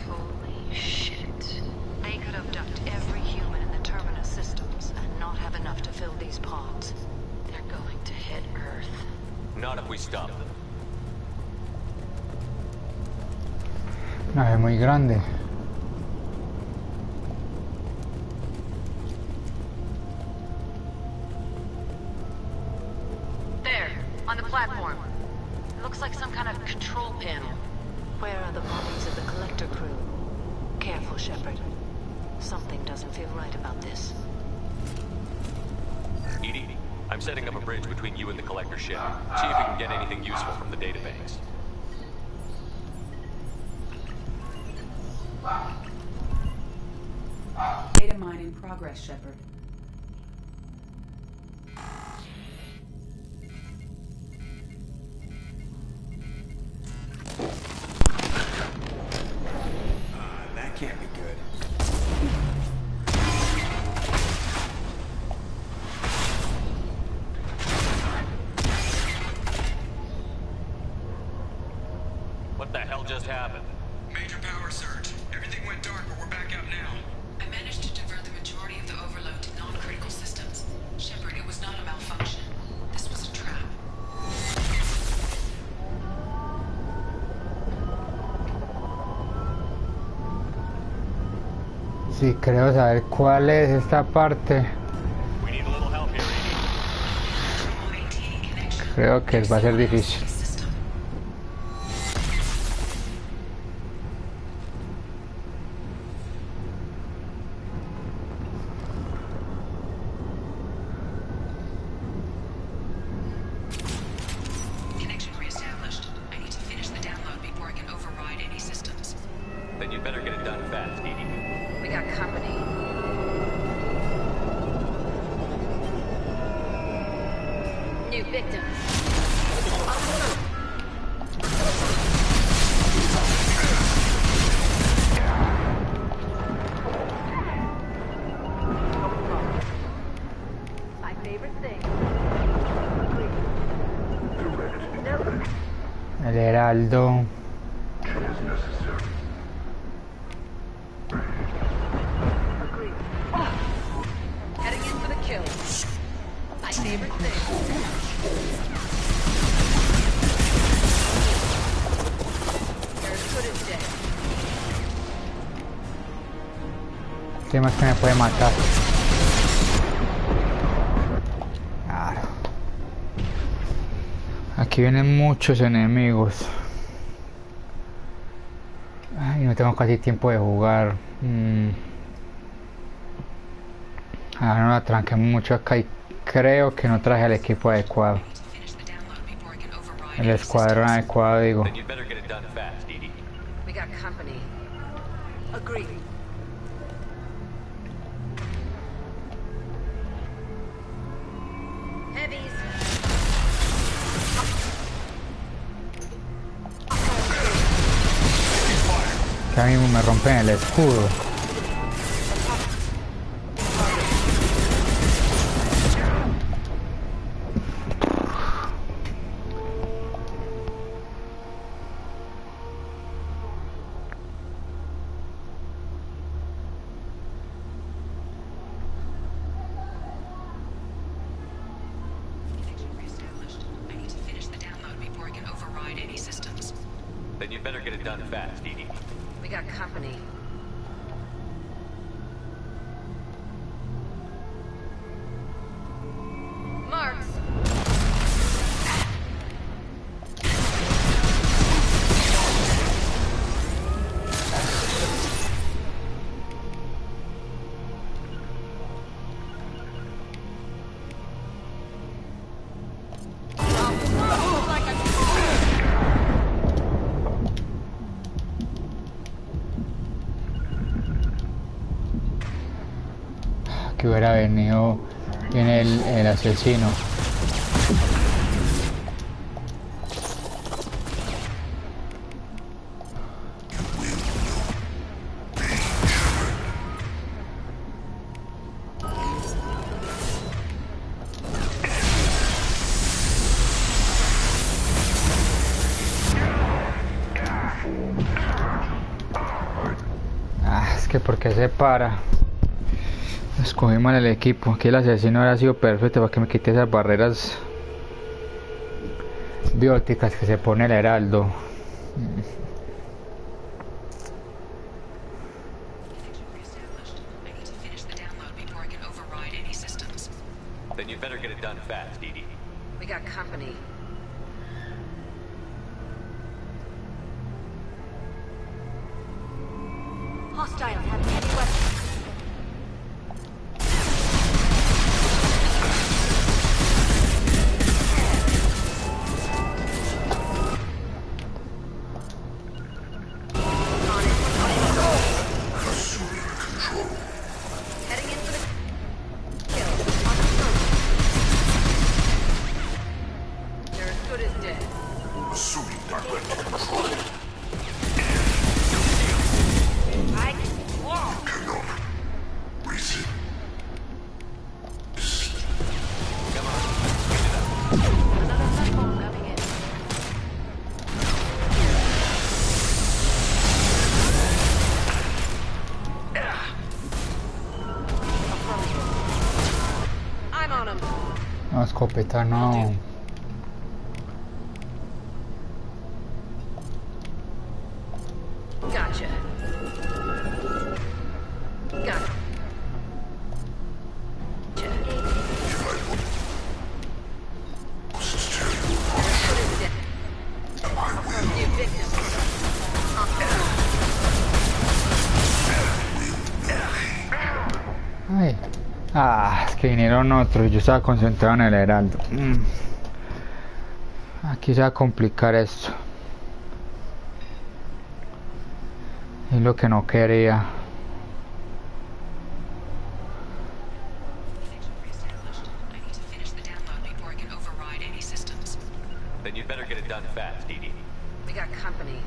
Holy shit. They could abduct every human in the Terminus systems and not have enough to fill these pods. They're going to hit Earth. Not if we stop them. Nave muy grande. There, on the platform. Looks like some kind of control panel. Where are the bodies of the collector crew? Careful, Shepard. Something doesn't feel right about this. EDI, I'm setting up a bridge between you and the collector ship. See if you can get anything useful from the databanks. Data mine in progress, Shepard. That can't be good. What the hell just happened? Major power surge. Everything went dark, but we're back out now. I managed to divert the majority of the overload to non-critical systems. Shepard, it was not a malfunction. This was a trap. Sí, creo saber cuál es esta parte. We need a little help here, EDI. Creo que va a ser difícil. Connection reestablished. I need to finish the download before I can override any systems. Then you'd better get it done fast, EDI. We got company. New victims. My favorite thing. El Heraldo. Heading in for the kill. My favorite thing. There's footage dead. ¿Qué más que me puede matar? Claro. Aquí vienen muchos enemigos. Ay, no tengo casi tiempo de jugar. Ahora no la tranquemos mucho acá y Creo que no traje el equipo adecuado. El escuadrón adecuado, digo. Then you'd better get it done fast, Edie. We got company. Agreed. Heavies. Que a mí me rompen el escudo. Then you'd better get it done fast, Edie. We got company. Marks. Que hubiera venido bien el asesino. Es que porque se para. Escogí mal el equipo. Aquí el asesino hubiera sido perfecto para que me quite esas barreras bióticas que se pone el heraldo. Then you'd better get it done fast, Edie. We got company. Hostiles have heavy weapons. No, escopeta no. Gotcha. Got it. Ay. Es que vinieron otros. Yo estaba concentrado en el heraldo. Aquí se va a complicar esto. Es lo que no quería. Then you'd better get it done fast, Edie. We got company.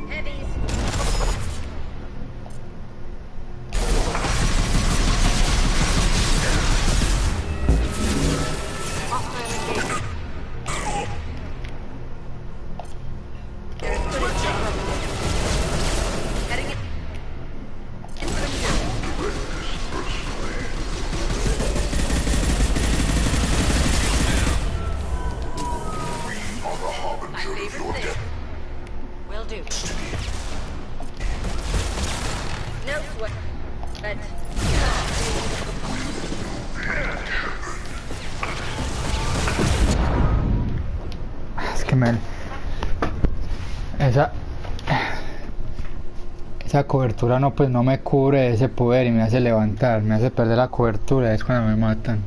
Heavies. Hostile engagement. They're as good as dead. Heading in. Into the kill. My favorite thing. Will do. No sweat. But Es que Esa cobertura no, pues no me cubre ese poder y me hace levantar, me hace perder la cobertura, es cuando me matan.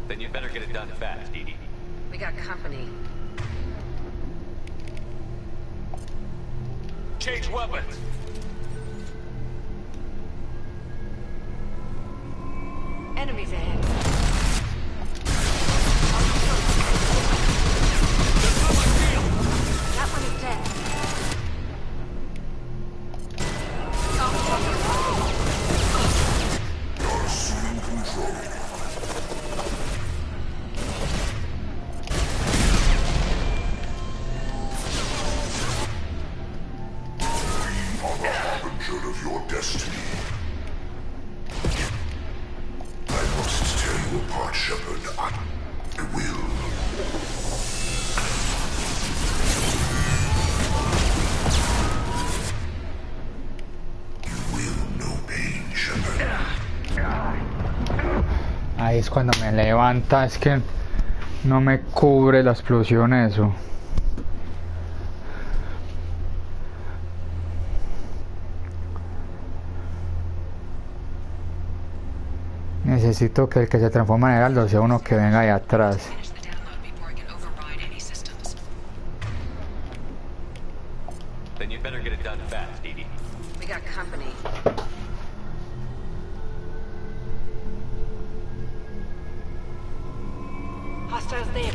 Then you better get it done fast, Edie. We got company. Change weapons! Enemies ahead. That one is dead. You're assuming control. We are the harbinger of your destiny. I must tear you apart, Shepard. I will. You will know pain, Shepard. Ahí es cuando me levanta, es que no me cubre la explosión eso. Necesito que el que se transforma en Heraldo sea uno que venga de atrás. Then you better get it done fast, Edie. We got company. Hostiles there.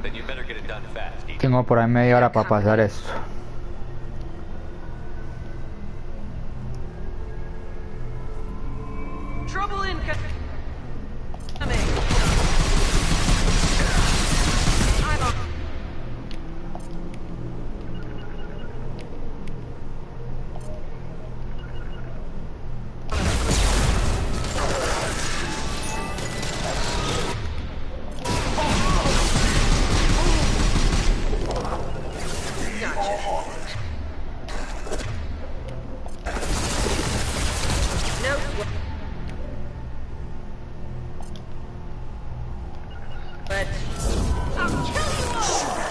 Then you better get it done fast, Edie. Tengo por ahí media hora para pasar esto. Trouble incoming. I'm on. But I'll kill you all!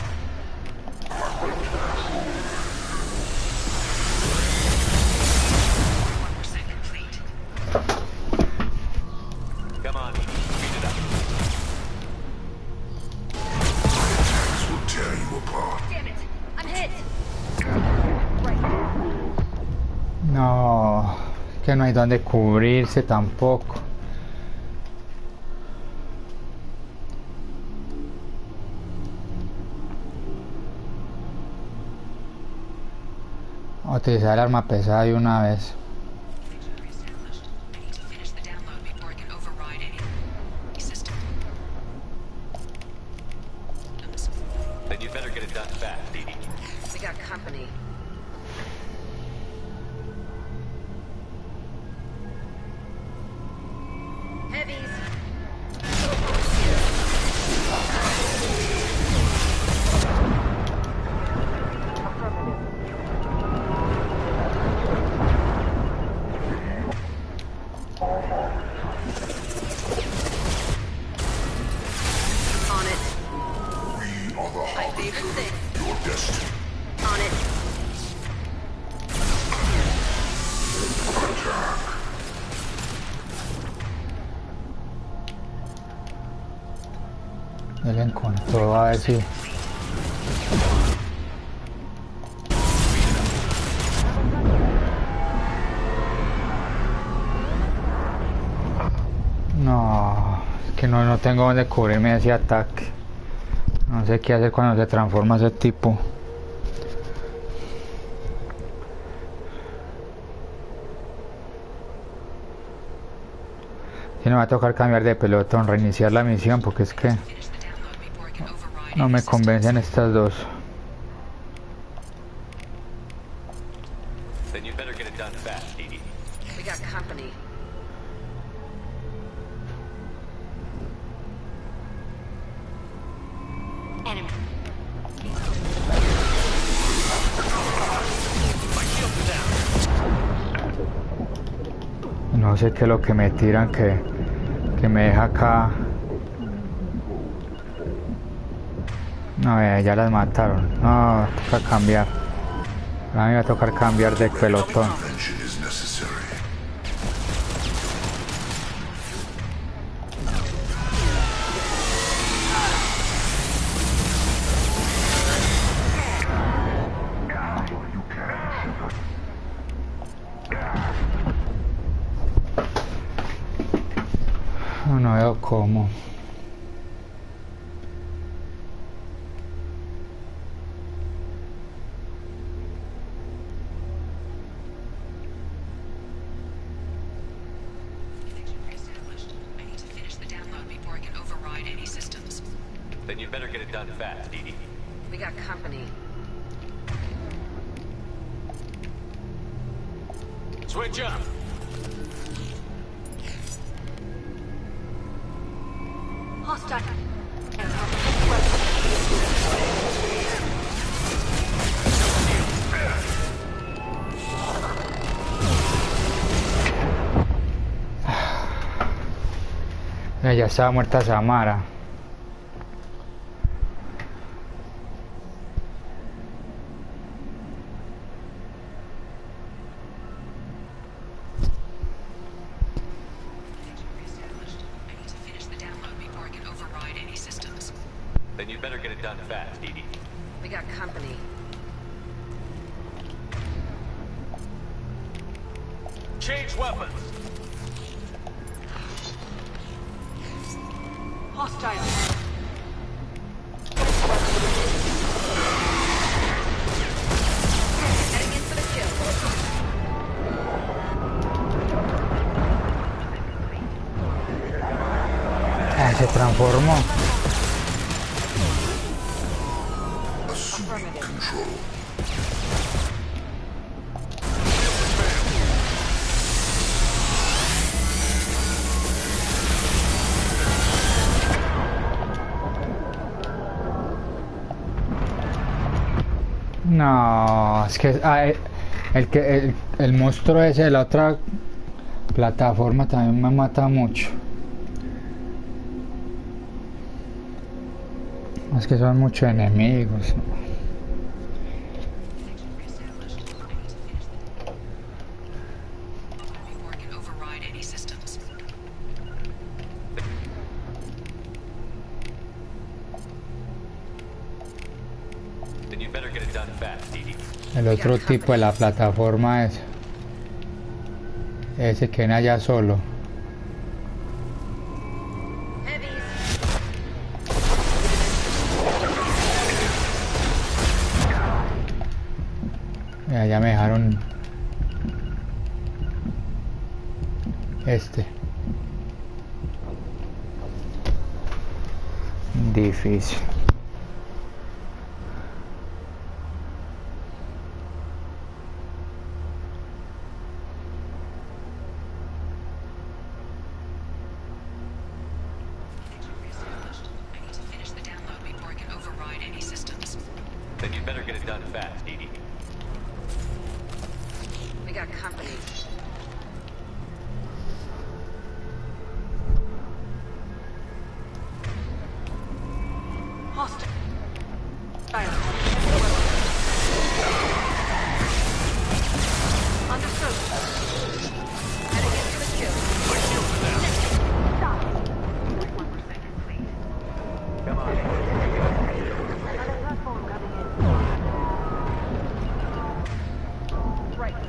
Come on, Edie. Speed it up. Attacks will tear you apart. Damn it! I'm hit! No, que no hay donde cubrirse tampoco. Utilizar el arma pesada de una vez. Then you better get it done fast, Edie. we got company. Heavies. On it. We are the My favorite thing. harbinger of your destiny. On it. Attack. Él encontró a ver si... No, es que no tengo donde cubrirme de ese ataque. No sé qué hacer cuando se transforma ese tipo. Si no, va a tocar cambiar de pelotón, reiniciar la misión, porque es que No me convencen estas dos. Then you better get it done fast, Dee Dee. We got company. Enemy. No sé qué es lo que me tiran que me deja acá. No, ya las mataron. No, toca cambiar. A mí me va a tocar cambiar de pelotón. No veo cómo. Then you better get it done fast, Dee Dee. We got company. Switch up! Hostile. Ya estaba muerta Samara. Then you better get it done fast, Dee Dee. We got company. Change weapons! Hostile. Heading in for the kill. Se transformó. No, es que el monstruo ese de la otra plataforma también me mata mucho. Es que son muchos enemigos. Then you better get it done fast, Dee Dee. El otro tipo de la plataforma es ese que viene allá solo. Ya me dejaron difícil. Then you better get it done fast, Dee Dee. We got company. Hostile. Understood. Heading in for the kill. My shields are down. Come on.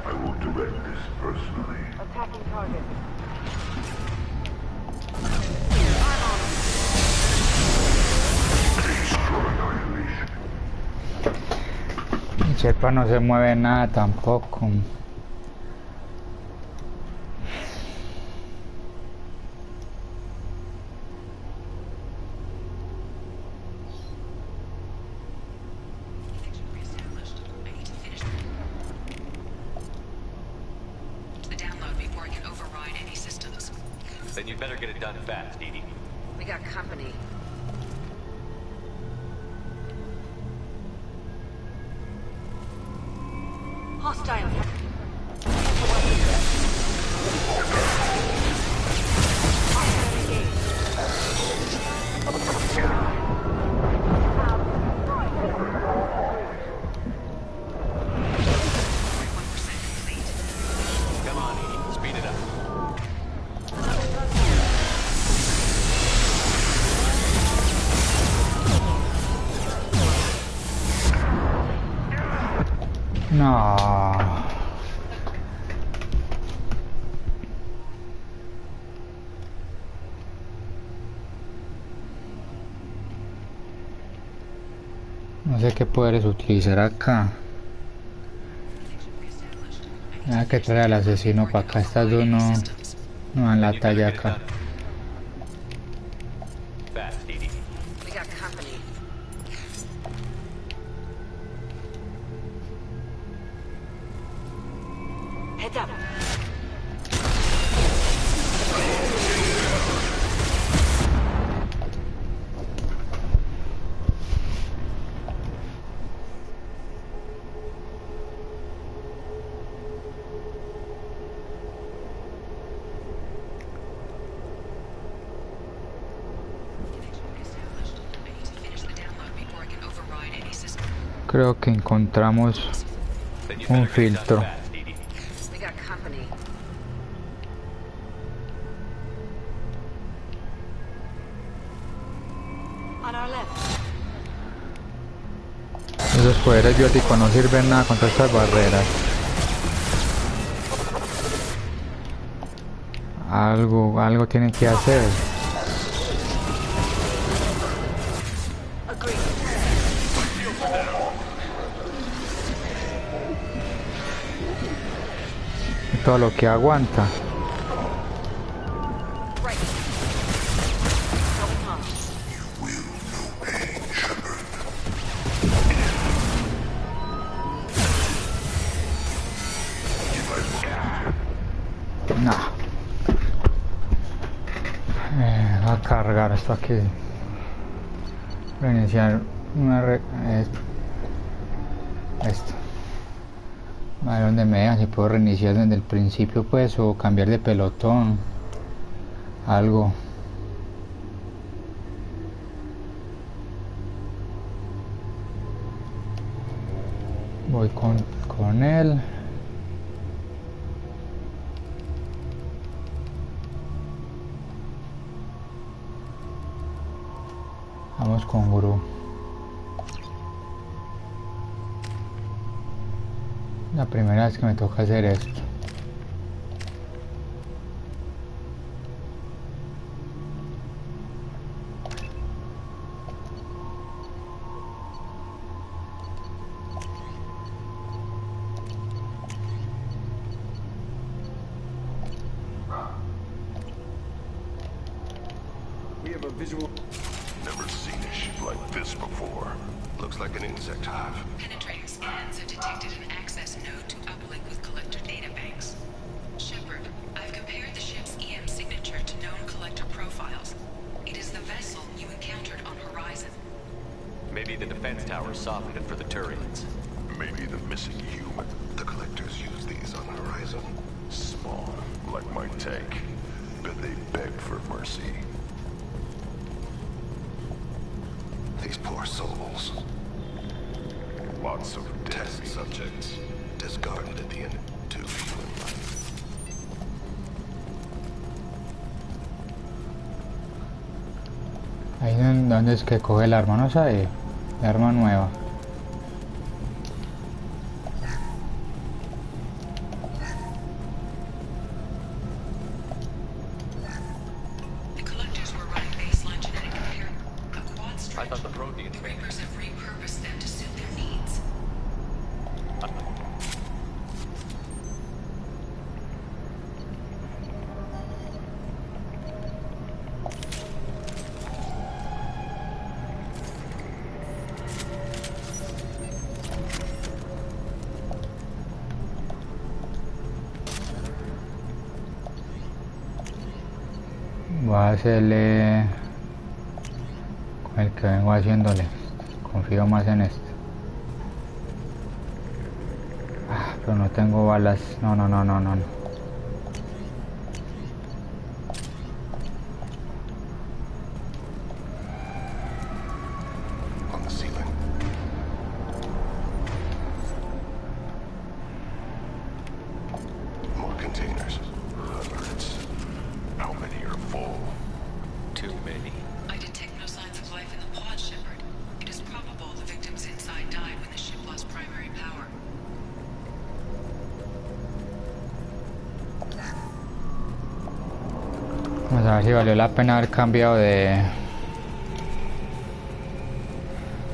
I will direct this personally. Attacking target. Y Chepa no se mueve nada tampoco. Then you'd better get it done fast, Edie. We got company. Hostiles. Come on, Edie. Speed it up. No. No sé qué poderes utilizar acá. Nada que traer al asesino para acá. Estas dos no dan la talla acá. Fast, Edie. We got company. Heads up. Creo que encontramos un filtro. We got company. On our left. Esos poderes bióticos no sirven nada contra estas barreras. Algo tienen que hacer. Todo lo que aguanta. No. Va a cargar esto aquí. Reiniciar esto. A ver dónde me dejan, si puedo reiniciar desde el principio pues, o cambiar de pelotón, algo. Voy con él. Vamos con Gurú. La primera vez que me toca hacer esto. We have a visual. Never seen a ship like this before. Looks like an insect hive. Penetrating scans have detected an access node to uplink with collector databanks. Shepard, I've compared the ship's EM signature to known collector profiles. It is the vessel you encountered on Horizon. Maybe the defense tower softened it for the Turians. Maybe the missing human. The collectors use these on Horizon. Small, like my tank. Bet they beg for mercy. These poor souls. Lots of test subjects. Discarded at the end to human life. Ahí donde es que coge el arma, no sabe. El arma nueva. The collectors were running baseline genetic compare. A quad I thought the Protheans The Reapers have repurposed them to suit their needs. Voy a hacerle con el que vengo haciéndole. Confío más en este. Ah, pero no tengo balas. No. On the ceiling. More containers. Hundreds. How many are full? Too many. I detect no signs of life in the pod, Shepard. It is probable the victims inside died when the ship lost primary power. Vamos a ver si valió la pena haber cambiado de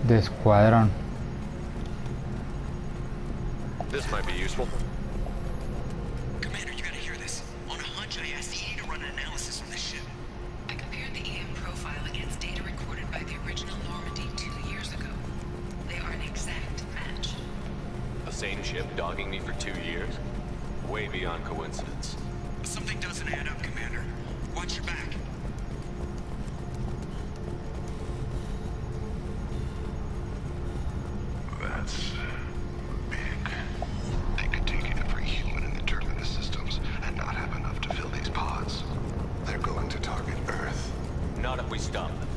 escuadrón. This might be useful. Commander, you gotta hear this. On a hunch, I asked EDI to run an analysis on this ship. I compared the EM profile against data recorded by the original Normandy 2 years ago. They are an exact match. A sane ship dogging me for 2 years? Way beyond coincidence. Something doesn't add up, Commander. Watch your back. That's big. They could take every human in the Terminus systems and not have enough to fill these pods. They're going to target Earth. Not if we stop them.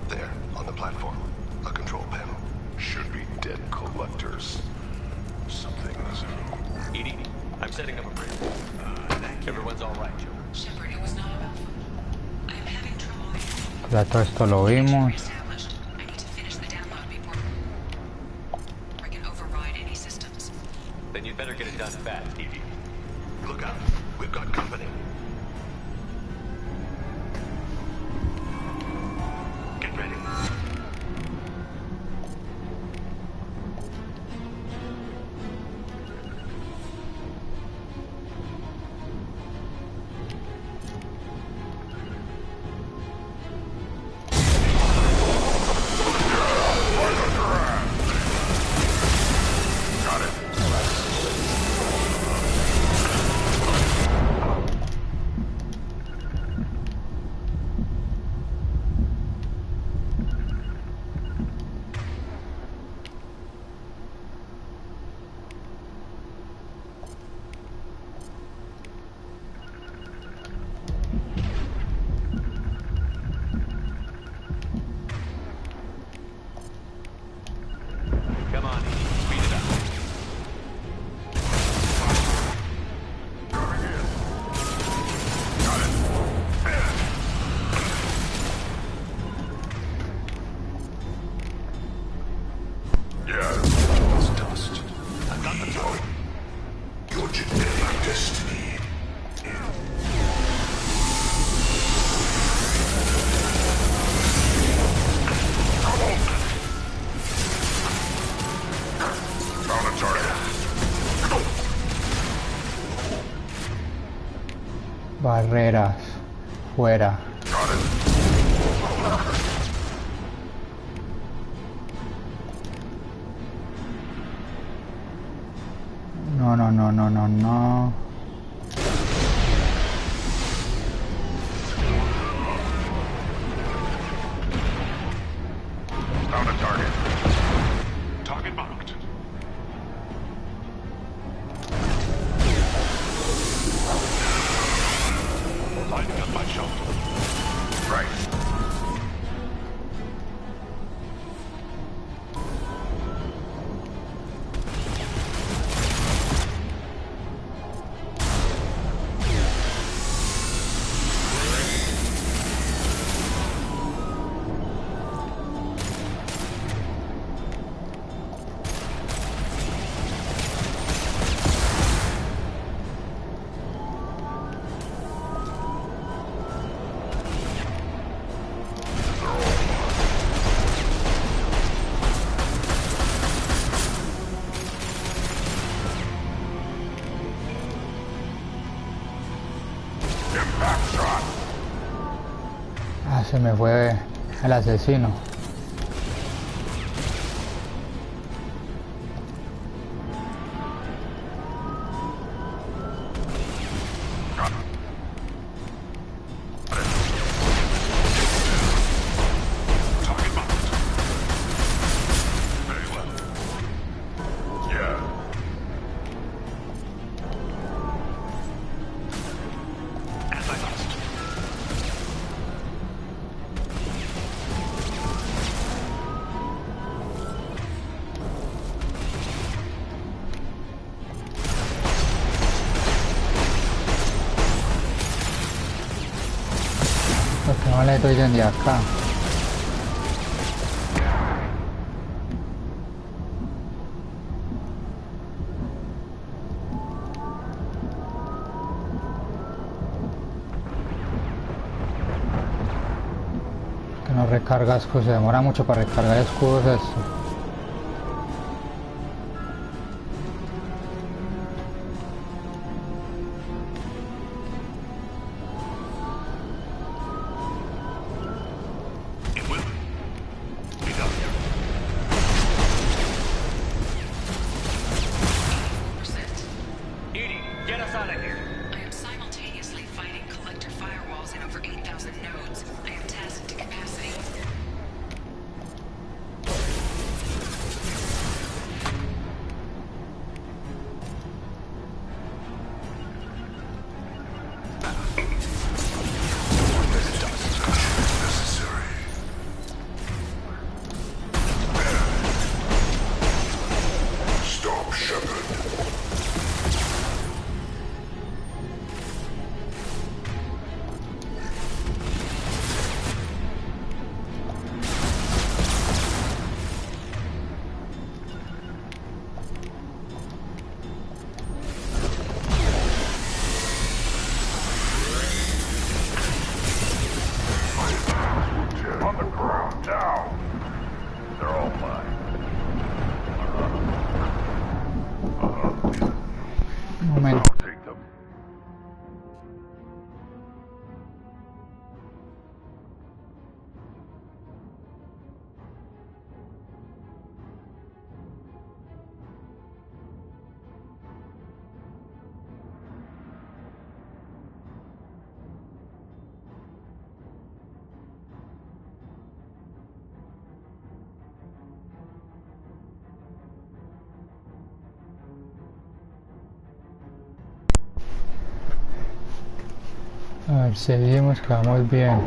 There, on the platform. A control panel. Should be dead collectors. Something's... EDI, I'm setting up a bridge. Everyone's all right, Joe. Shepard, it was not about fun. I am having trouble with Ya todo esto lo vimos. established. I need to finish the download before I can override any systems. Then you'd better get it done fast, EDI. Look out. We've got company. Get ready. Come on, EDI, speed it up. Yeah, it's dust. I've got the toy. Your genetic destiny. Found a target. Barreras. Fuera. Got it. No. Found a target. Target marked. Lining up my shelter. Right. Ah, se me fue el asesino. Vale, estoy de acá. Que no recarga escudos, se demora mucho para recargar escudos esto. A ver, seguimos, que vamos bien.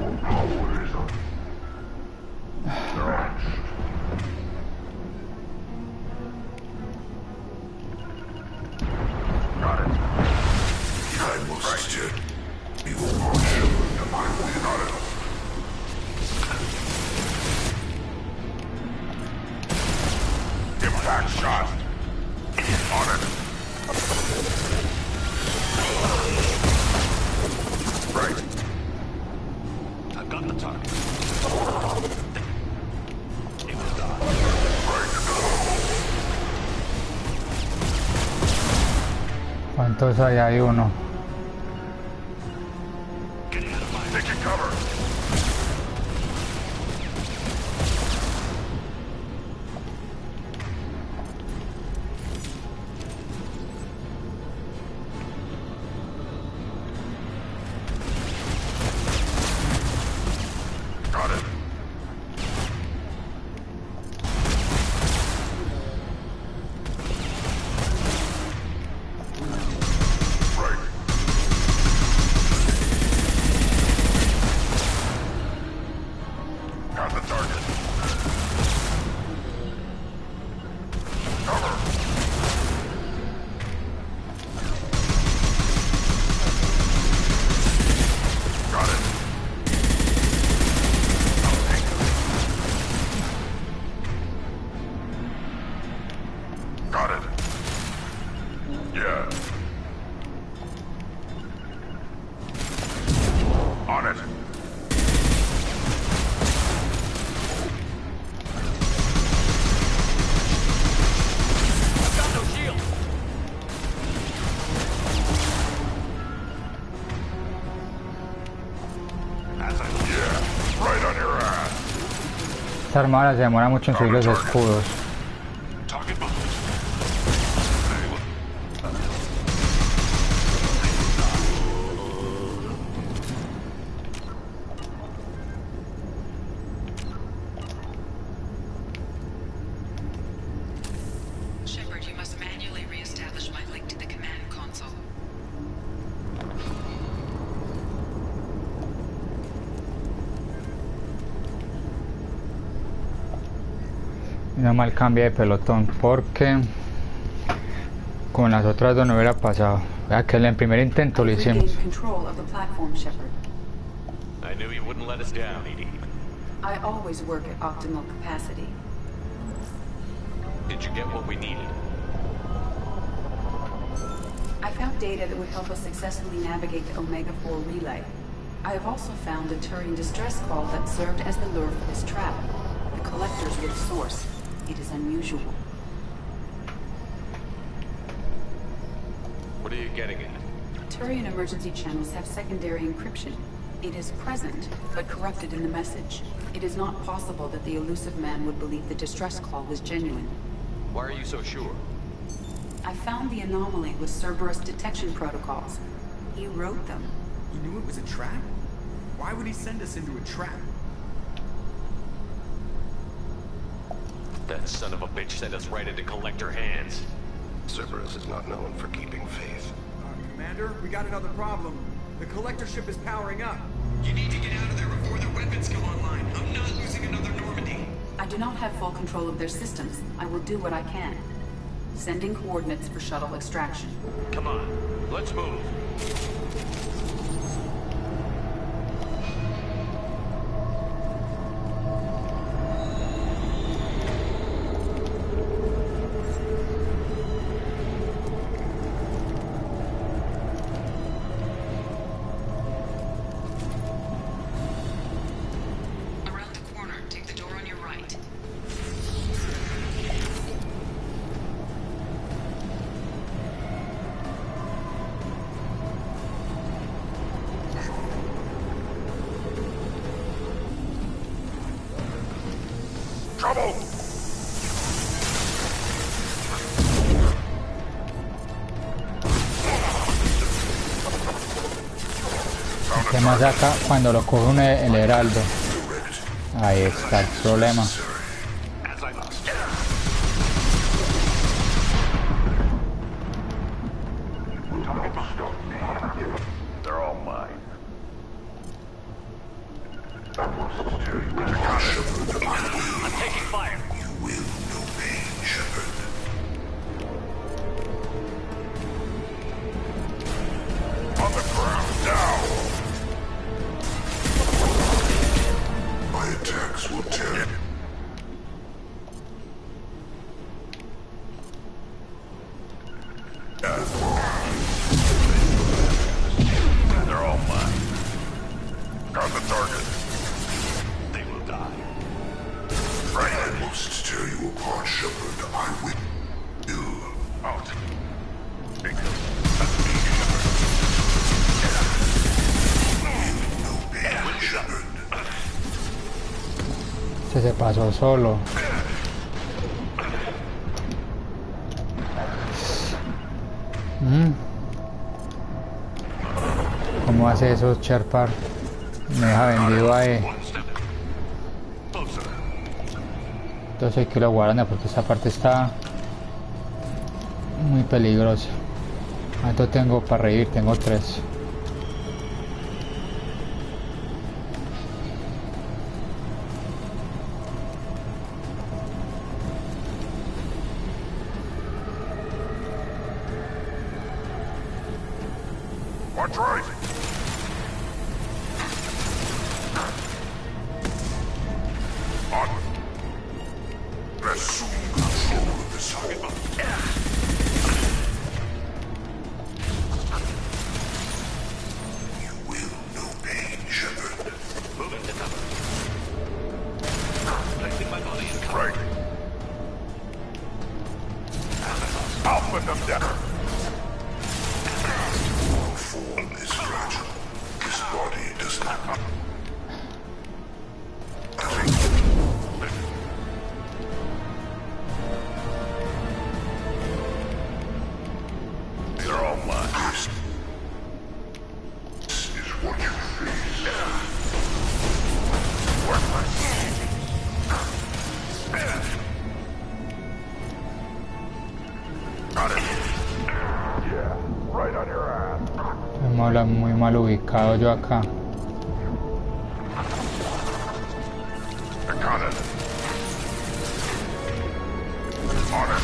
Impact shot. On it. Right. I've got the target. It was done. ¿Cuántos hay? Hay uno. Getting out of line. Taking cover. Esta armadura se demora mucho en subir los escudos. Shepard, you must manually re-establish my link to the command console. No mal cambie de pelotón porque con las otras dos no hubiera pasado. Vea que en el primer intento lo hicimos. I knew you wouldn't let us down, Edie. I always work at optimal capacity. Did you get what we needed? I found data that would help us successfully navigate the Omega-4 relay. I have also found a Turian distress call that served as the lure for this trap. The collectors were the source. It is unusual. What are you getting at? Turian emergency channels have secondary encryption. It is present, but corrupted in the message. It is not possible that the elusive man would believe the distress call was genuine. Why are you so sure? I found the anomaly with Cerberus detection protocols. He wrote them. He knew it was a trap? Why would he send us into a trap? That son of a bitch sent us right into Collector hands. Cerberus is not known for keeping faith. Commander, we got another problem. The collector ship is powering up. You need to get out of there before their weapons come online. I'm not losing another Normandy. I do not have full control of their systems. I will do what I can. Sending coordinates for shuttle extraction. Come on, let's move. Around the corner, take the door on your right. Trouble! ¿Qué más acá cuando lo coge el heraldo? Ahí está el problema. They're all mine. I'm taking fire. You will no pain, Shepard. On the ground now! My attacks will tear. They're all mine. Got the target. They will die. Right. I must tear you apart, Shepard. I will. You out. Because that's me, Shepard. No pain, Shepard. Se pasó solo. ¿Cómo hace eso, Sherpar? Me deja vendido ahí. Entonces hay que lo guardan porque esta parte está muy peligrosa. ¿Cuánto tengo para reír? Tengo 3. Watch right! On! Assume control of this whole... You will no pain, Shepard. Moving to cover. Placing my body in cover. Right. I'll put them down. Form is fragile. This body does not... They're all mine. This is what you face. Got it. Yeah, right on your ass. Muy mal ubicado yo acá. I got it. On it.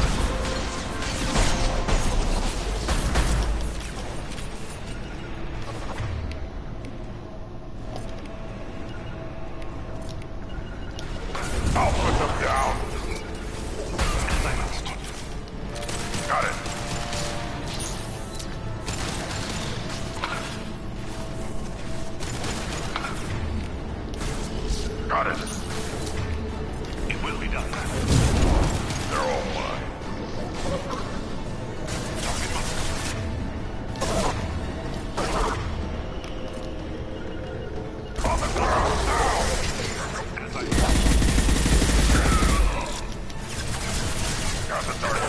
Got the target.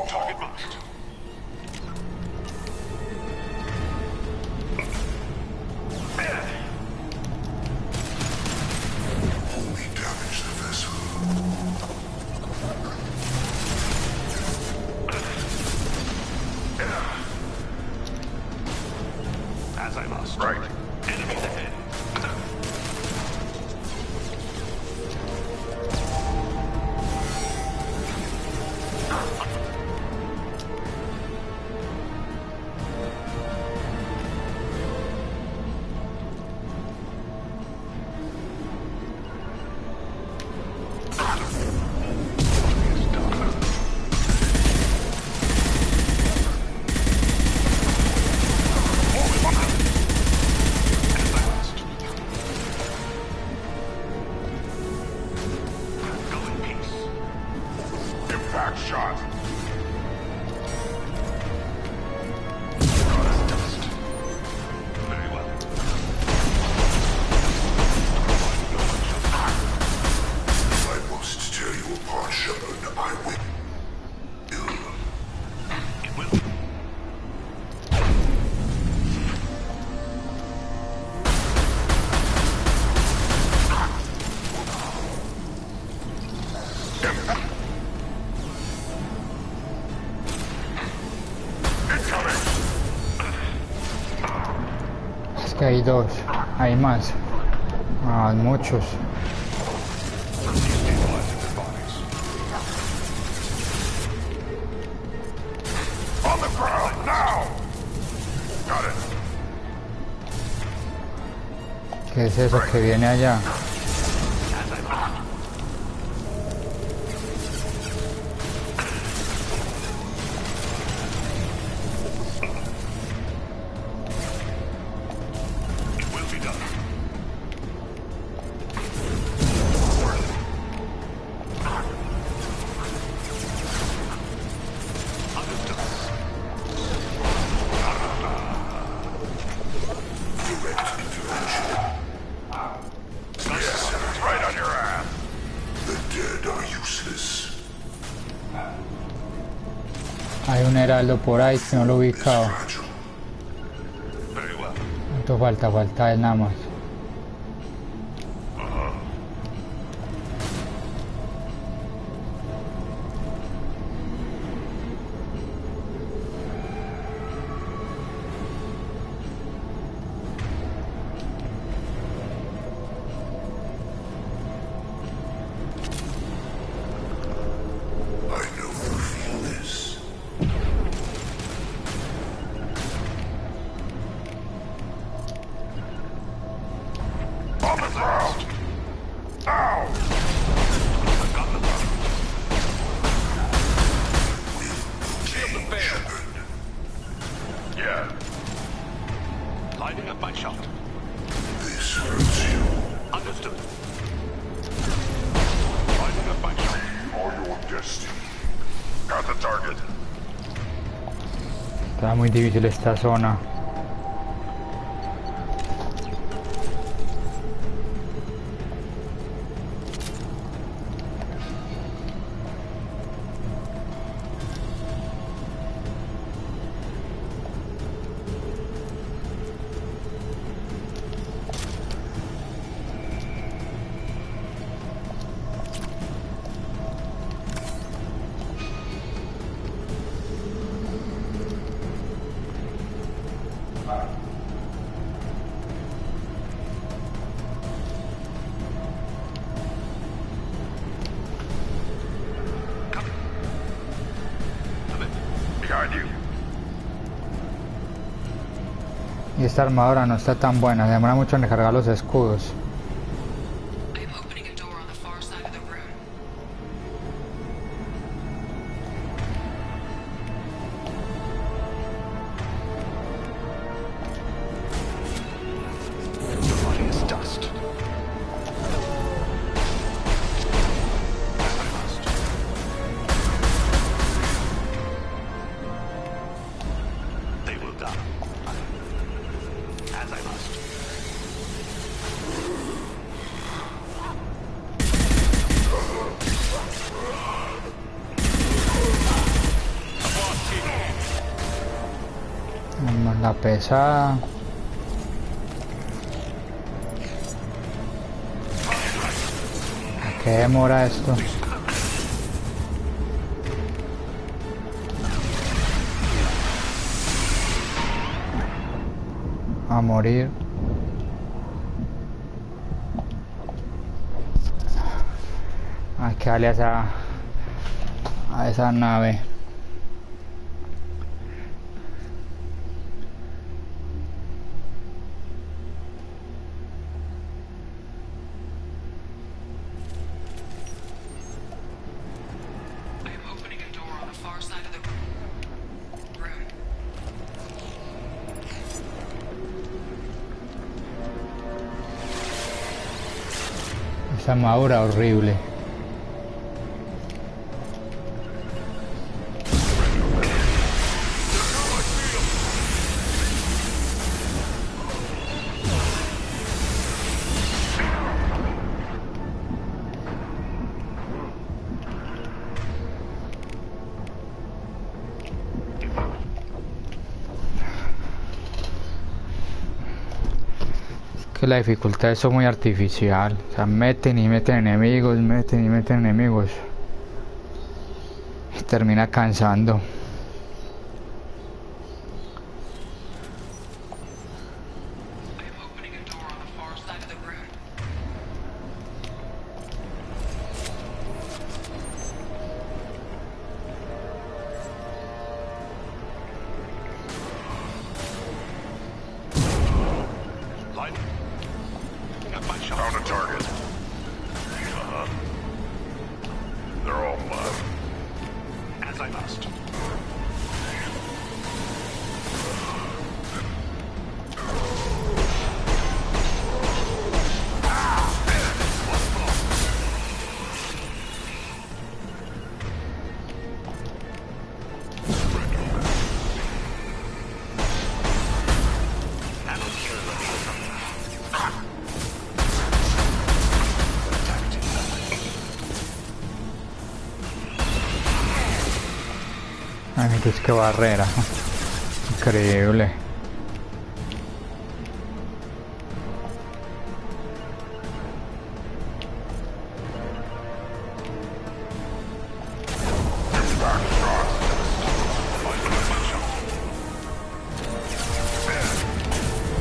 Target marked. Only damage the vessel. As I must. Right. Enemies ahead. Impact shot. Very well. I must tear you apart, Shepard. I will. It will. Es que hay dos, hay más. Ah, muchos. On the ground, now! Got it. ¿Qué es eso que viene allá? It will be done. Direct intervention. Yes, right on your ass. The dead are useless. Hay un heraldo por ahí que no lo he ubicado. Very well. ¿Cuánto falta? Falta él nada más. I know you feel this. On the ground! Ow! Shield the bear. Yeah. Lighting up my shot. This hurts you. Understood. Lighting up my shot. Or your destiny. Got the target. Está muy difícil esta zona. Behind you. Y esta armadura no está tan buena, demora mucho en recargar los escudos. I am opening a door on the far side of the room. The body is dust. As I must. They will die. As I must. La pesada. ¿A qué demora esto? A morir. Hay que darle a esa nave. Esa armadura horrible. Que la dificultad es muy artificial, o sea, meten y meten enemigos, meten y meten enemigos y termina cansando. Found a target. They're all mine. As I must. Ay, pues qué barrera. Increíble.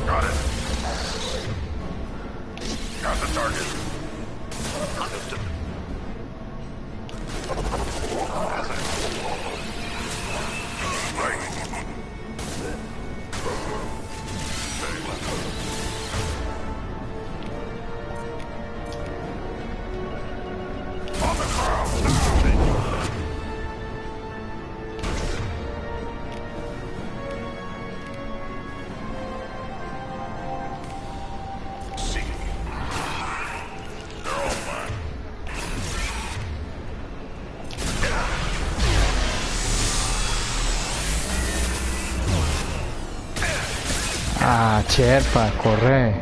Got it. Got the target. Understood. Ah, Cherpa, corre.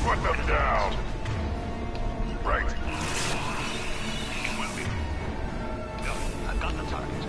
Put them down. Right. It will be. Go. I've got the target.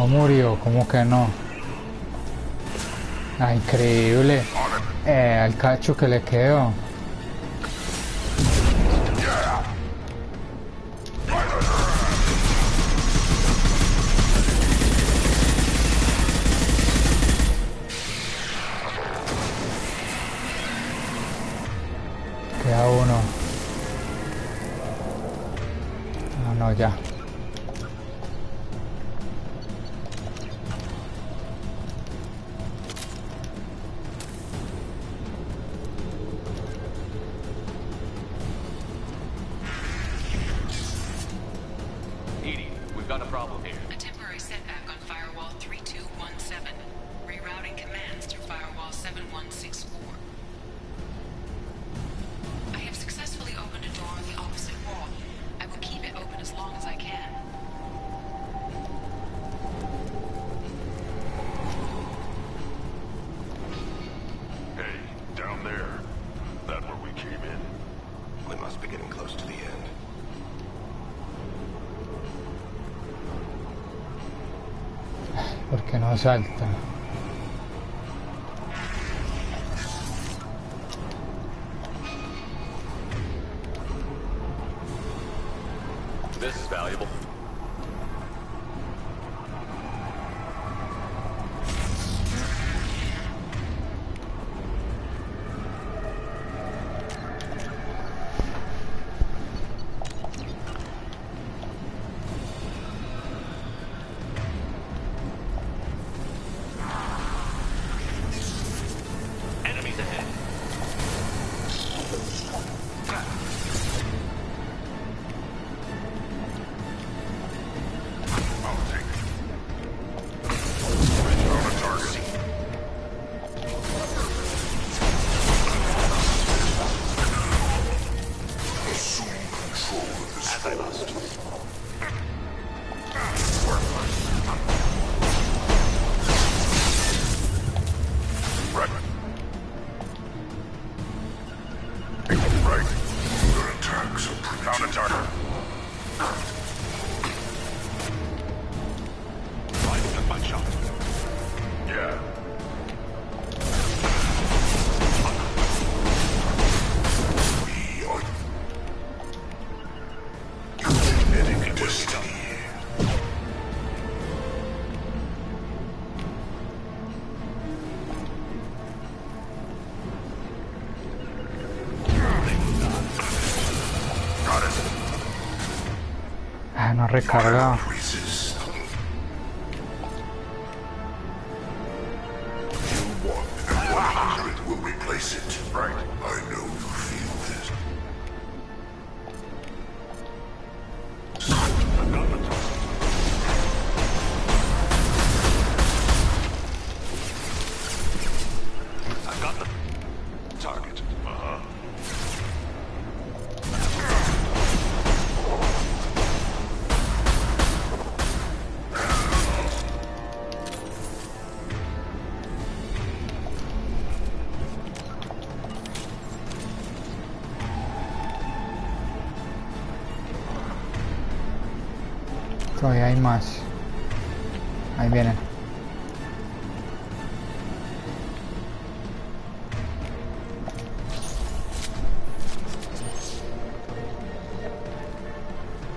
No murió, ¿cómo que no? Ah, increíble. Al cacho que le quedó. Queda uno. No, ya. Edie, we've got a problem here. A temporary setback on Firewall 3217. Rerouting commands through Firewall 7164. I have successfully opened a door on the opposite wall. I will keep it open as long as I can. Hey, down there. That where we came in? We must be getting close to the end. ¿Por qué no salta? This is valuable. Enemies ahead. I'll take it. Bridge on a target. Assume control of this. As I must. Right. Right. Your attacks are primitive. Found a target. Lining up my shot. Yeah. We are genetic destiny. Got it. Ah, no recarga. Resist. You want, and 100 will replace it. Right. I know you feel this. I've got the target. I've got the target. Uh-huh. Todavía hay más. Ahí vienen.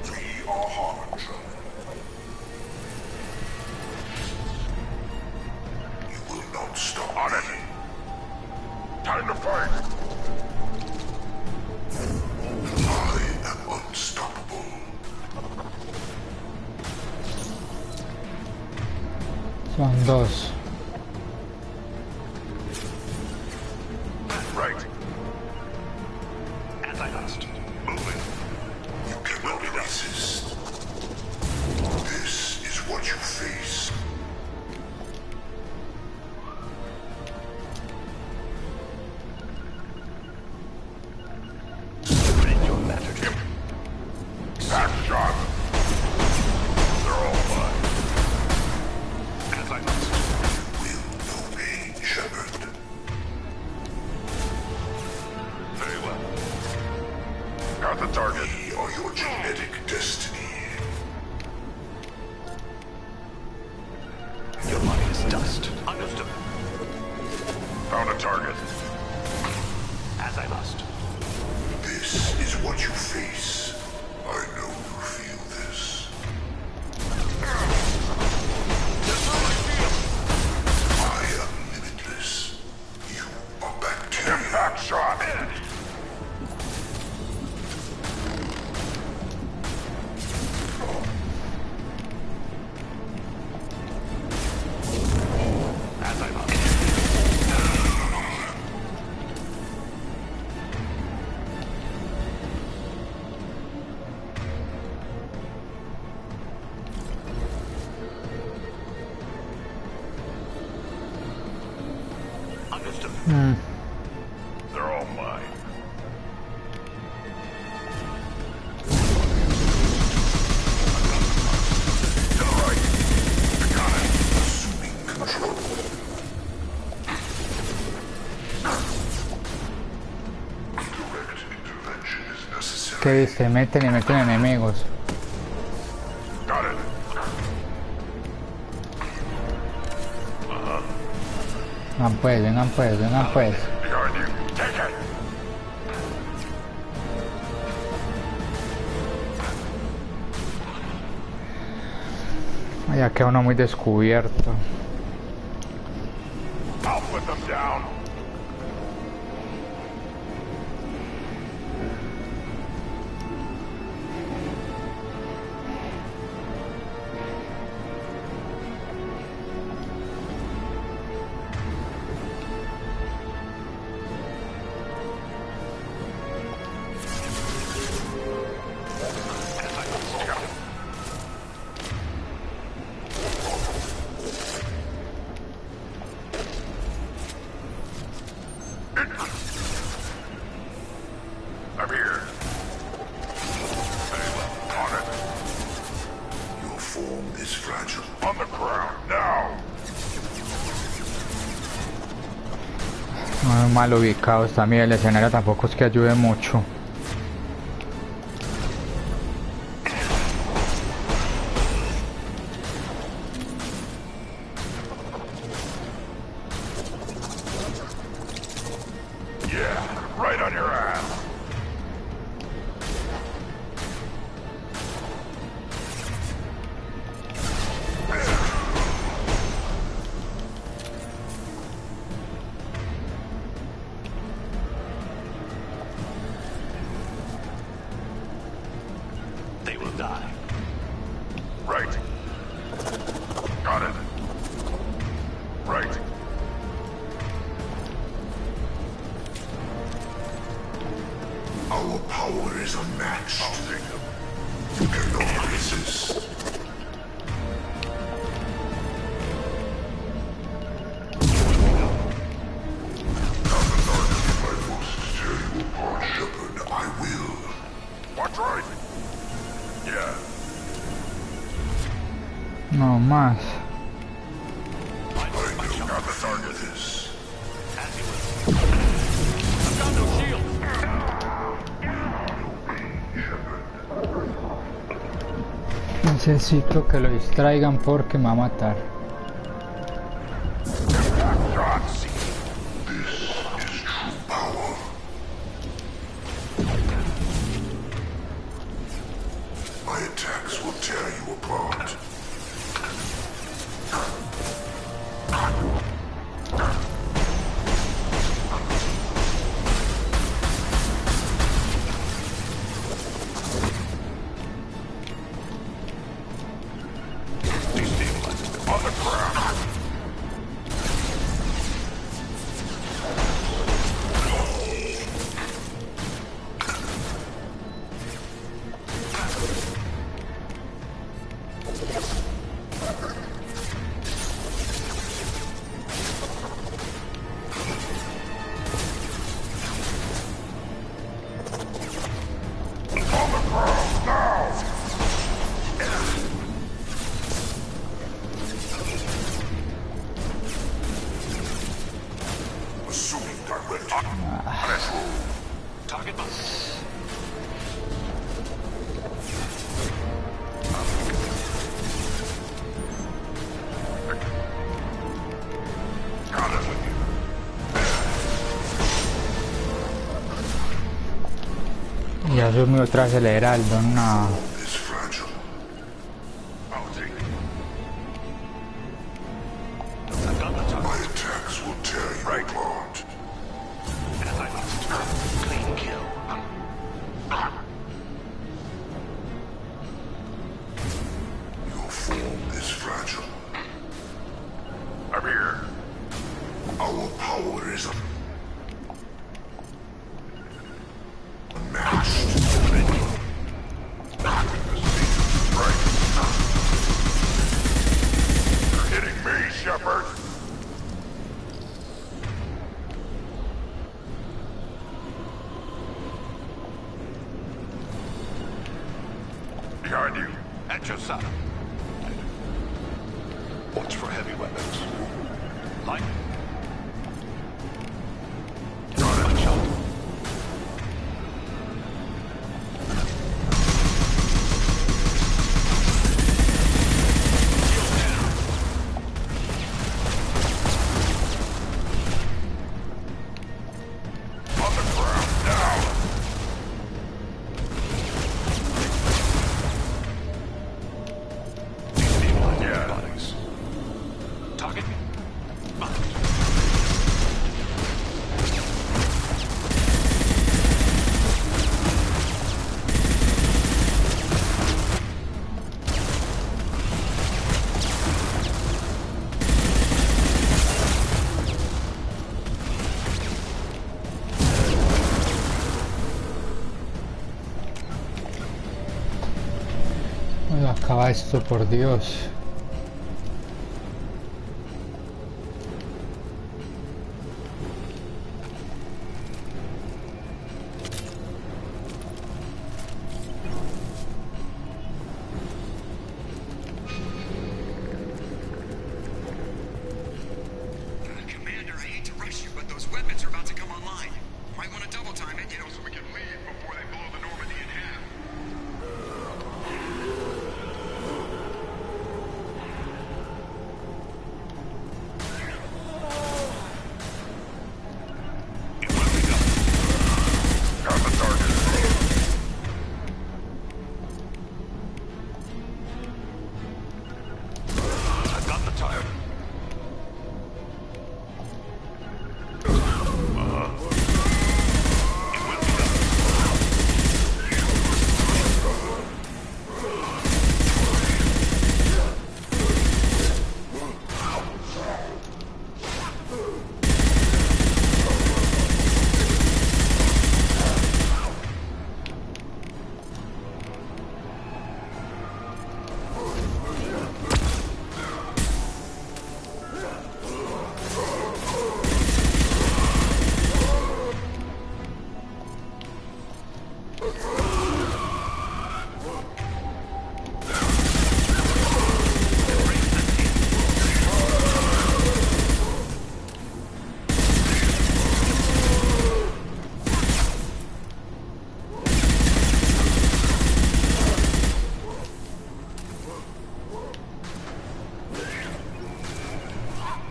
We are Harbinger. You will not stop on it. Time to fight. I am unstoppable. Son dos. Right. As I must. Moving. You cannot resist. This is what you face. Read your letter. Back shot. They're all mine. As I must. You will obey, Shepard. Very well. Got the target. We are your genetic destiny. Found a target. As I must. This is what you face. I know you feel this. I am limitless. You are bacteria. Impact shot. As I must. Understood. They're all mine. To the right. I got it. Assuming control. Direct intervention is necessary. Que se meten y meten enemigos. Got it. Vengan pues, vengan pues. Behind you. Take it. Ya queda uno muy descubierto. I'll put them down. I'm here. On it. Your form is fragile. On the ground, now. Mal ubicados también, el escenario tampoco es que ayude mucho. Yeah, right on your ass. They will die. Right. Got it. Right. Our power is unmatched. I'll take them. You cannot resist. If I must tear you apart, Shepard, I will. Watch right. Yeah. No más. I got the target. This. As you will. I've got no shield. Necesito que lo distraigan porque me va a matar. Impact shots. This is true power. My attacks will tear you apart. On the Y asume otra acelerando, no. It's fragile. I'll take it. My attacks will tear you apart. And I must clean kill. Your form is fragile. I'm here. Our power is unmatched. You're hitting me, Shepard. Behind you. At your side. Watch for heavy weapons. Light. Got it. Shot. On the ground, now. Yeah. Bodies. Target. Marked. Bueno, acaba esto, por Dios. Commander, I hate to rush you, but those weapons are about to come online. Might want to double time it, So we can leave before they blow the Normandy in half. Got the target. I've got the target.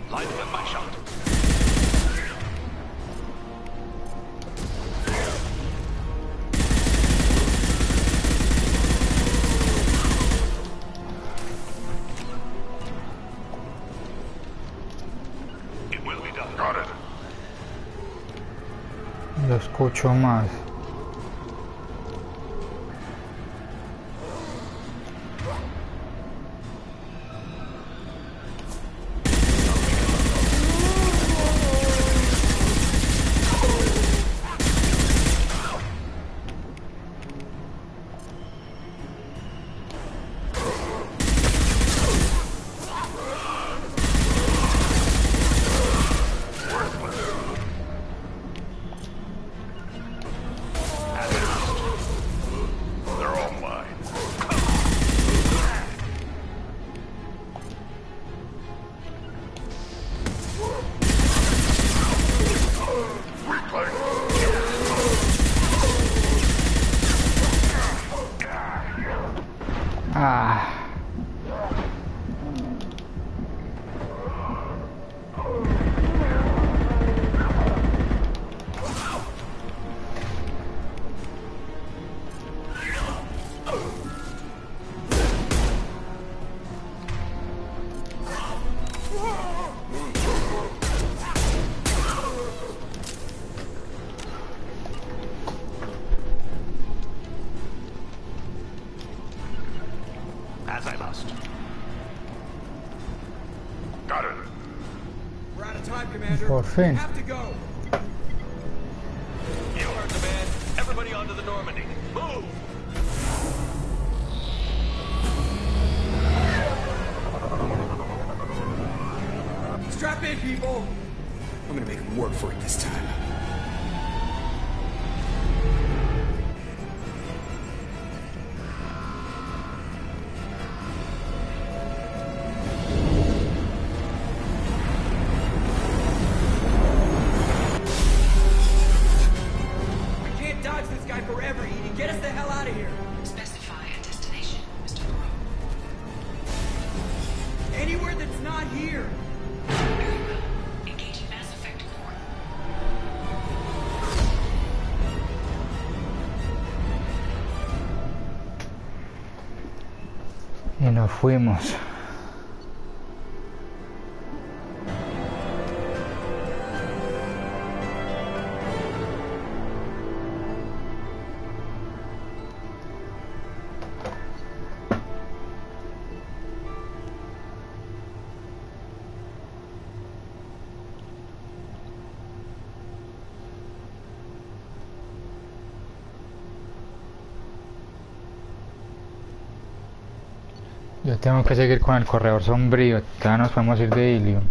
Light up my shot. It will be done. Got it. Lo escucho más. They're all mine. Weak leg. Ah. as I must. Got it. We're out of time, Commander. Por fin. We have to go. You heard the man. Everybody onto the Normandy. Move! Strap in, people. I'm gonna make them work for it this time. Y nos fuimos. Yo tengo que seguir con el corredor sombrío, ya nos podemos ir de Ilium.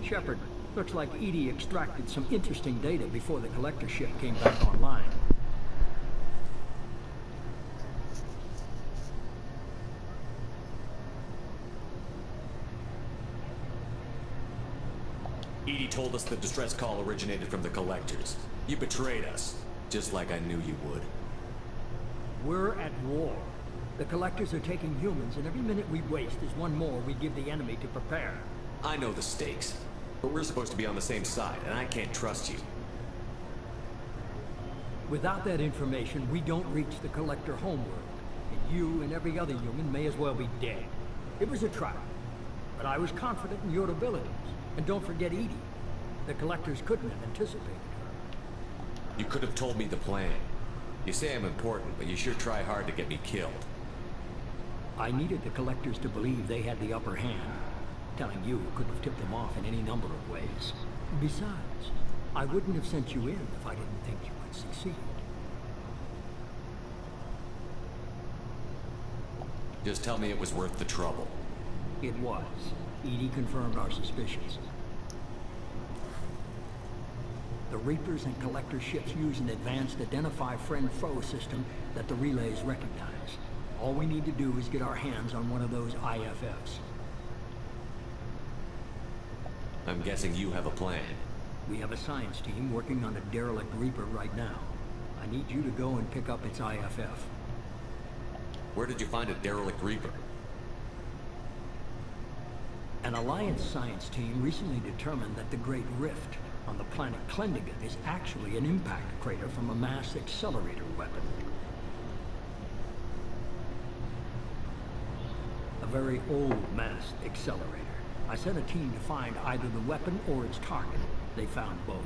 Shepard, looks like EDI extracted some interesting data before the collector ship came back online. EDI told us the distress call originated from the collectors. You betrayed us, just like I knew you would. We're at war. The collectors are taking humans, and every minute we waste is one more we give the enemy to prepare. I know the stakes, but we're supposed to be on the same side, and I can't trust you. Without that information, we don't reach the collector homeworld, and you and every other human may as well be dead. It was a trap, but I was confident in your abilities. And don't forget EDI. The collectors couldn't have anticipated her. You could have told me the plan. You say I'm important, but you sure try hard to get me killed. I needed the collectors to believe they had the upper hand. Telling you could have tipped them off in any number of ways. Besides, I wouldn't have sent you in if I didn't think you would succeed. Just tell me it was worth the trouble. It was. EDI confirmed our suspicions. The Reapers and Collector ships use an advanced identify friend-foe system that the relays recognize. All we need to do is get our hands on one of those IFFs. I'm guessing you have a plan. We have a science team working on a derelict Reaper right now. I need you to go and pick up its IFF. Where did you find a derelict Reaper? An Alliance science team recently determined that the Great Rift on the planet Klendagon is actually an impact crater from a mass accelerator weapon. A very old mass accelerator. I sent a team to find either the weapon or its target. They found both.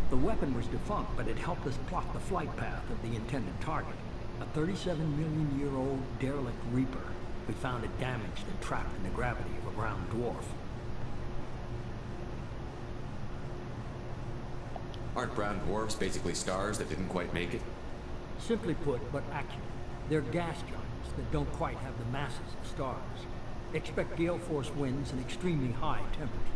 The weapon was defunct, but it helped us plot the flight path of the intended target. A 37-million-year-old derelict Reaper. We found it damaged and trapped in the gravity of a brown dwarf. Aren't brown dwarfs basically stars that didn't quite make it? Simply put, but accurate. They're gas giants that don't quite have the masses of stars. Expect gale force winds and extremely high temperatures.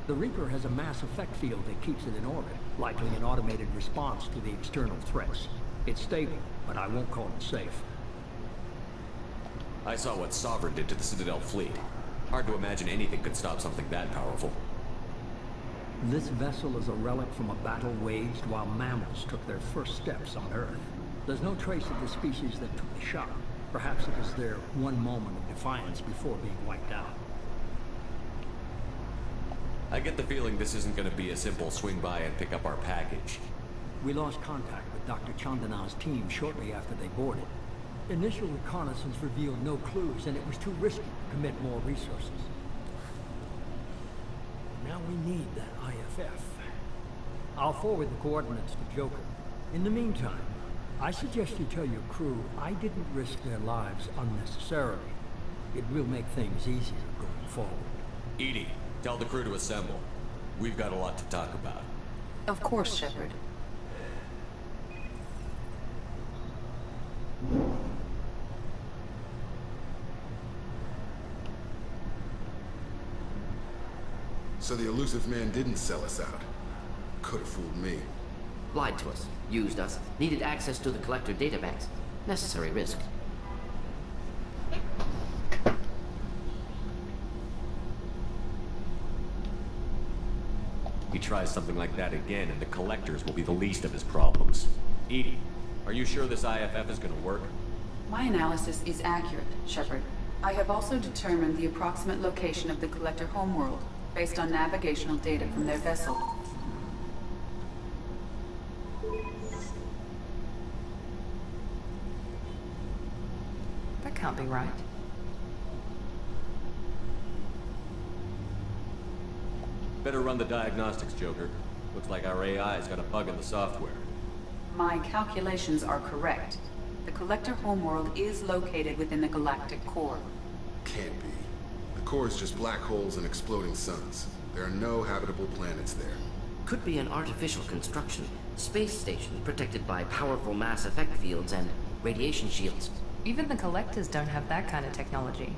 The Reaper has a mass effect field that keeps it in orbit, likely an automated response to the external threats. It's stable, but I won't call it safe. I saw what Sovereign did to the Citadel fleet. Hard to imagine anything could stop something that powerful. This vessel is a relic from a battle waged while mammals took their first steps on Earth. There's no trace of the species that took the shot. Perhaps it was their one moment of defiance before being wiped out. I get the feeling this isn't going to be a simple swing by and pick up our package. We lost contact with Dr. Chandana's team shortly after they boarded. Initial reconnaissance revealed no clues, and it was too risky to commit more resources. Now we need that IFF. I'll forward the coordinates to Joker. In the meantime, I suggest you tell your crew I didn't risk their lives unnecessarily. It will make things easier going forward. EDI, tell the crew to assemble. We've got a lot to talk about. Of course, Shepard. So the elusive man didn't sell us out. Could have fooled me. Lied to us, used us, needed access to the Collector databanks. Necessary risk. He tries something like that again, and the Collectors will be the least of his problems. EDI, are you sure this IFF is going to work? My analysis is accurate, Shepard. I have also determined the approximate location of the Collector homeworld, based on navigational data from their vessel. That can't be right. Better run the diagnostics, Joker. Looks like our AI's got a bug in the software. My calculations are correct. The Collector homeworld is located within the galactic core. Can't be. The core is just black holes and exploding suns. There are no habitable planets there. Could be an artificial construction. Space station protected by powerful mass effect fields and radiation shields. Even the Collectors don't have that kind of technology.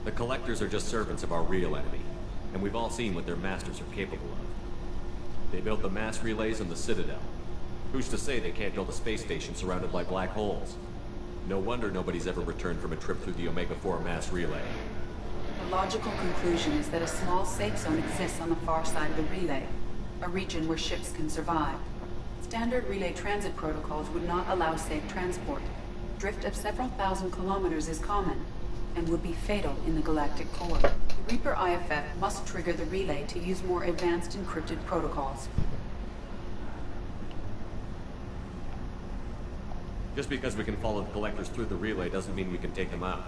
The Collectors are just servants of our real enemy, and we've all seen what their masters are capable of. They built the mass relays in the Citadel. Who's to say they can't build a space station surrounded by black holes? No wonder nobody's ever returned from a trip through the Omega-4 mass relay. The logical conclusion is that a small safe zone exists on the far side of the relay, a region where ships can survive. Standard relay transit protocols would not allow safe transport. Drift of several thousand kilometers is common, and would be fatal in the galactic core. The Reaper IFF must trigger the relay to use more advanced encrypted protocols. Just because we can follow the Collectors through the relay doesn't mean we can take them out.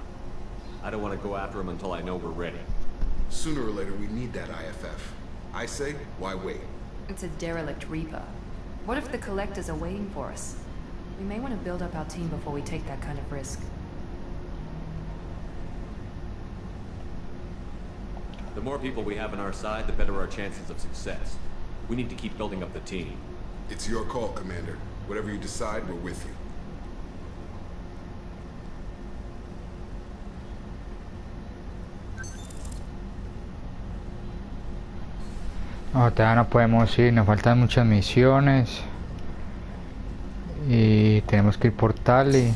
I don't want to go after them until I know we're ready. Sooner or later, we need that IFF. I say, why wait? It's a derelict Reaper. What if the Collectors are waiting for us? We may want to build up our team before we take that kind of risk. The more people we have on our side, the better our chances of success. We need to keep building up the team. It's your call, Commander. Whatever you decide, we're with you. No, todavía no podemos ir, nos faltan muchas misiones y tenemos que ir por Tali.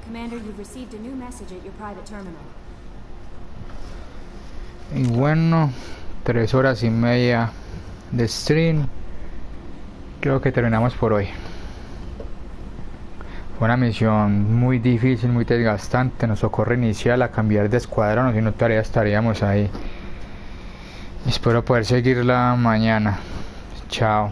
Commander, you've received a new message at your private terminal. Y bueno, 3 horas y media de stream. Creo que terminamos por hoy. Fue una misión muy difícil, muy desgastante. Nos tocó reiniciar, a cambiar de escuadrón, si no todavía estaríamos ahí. Espero poder seguirla mañana. Chao.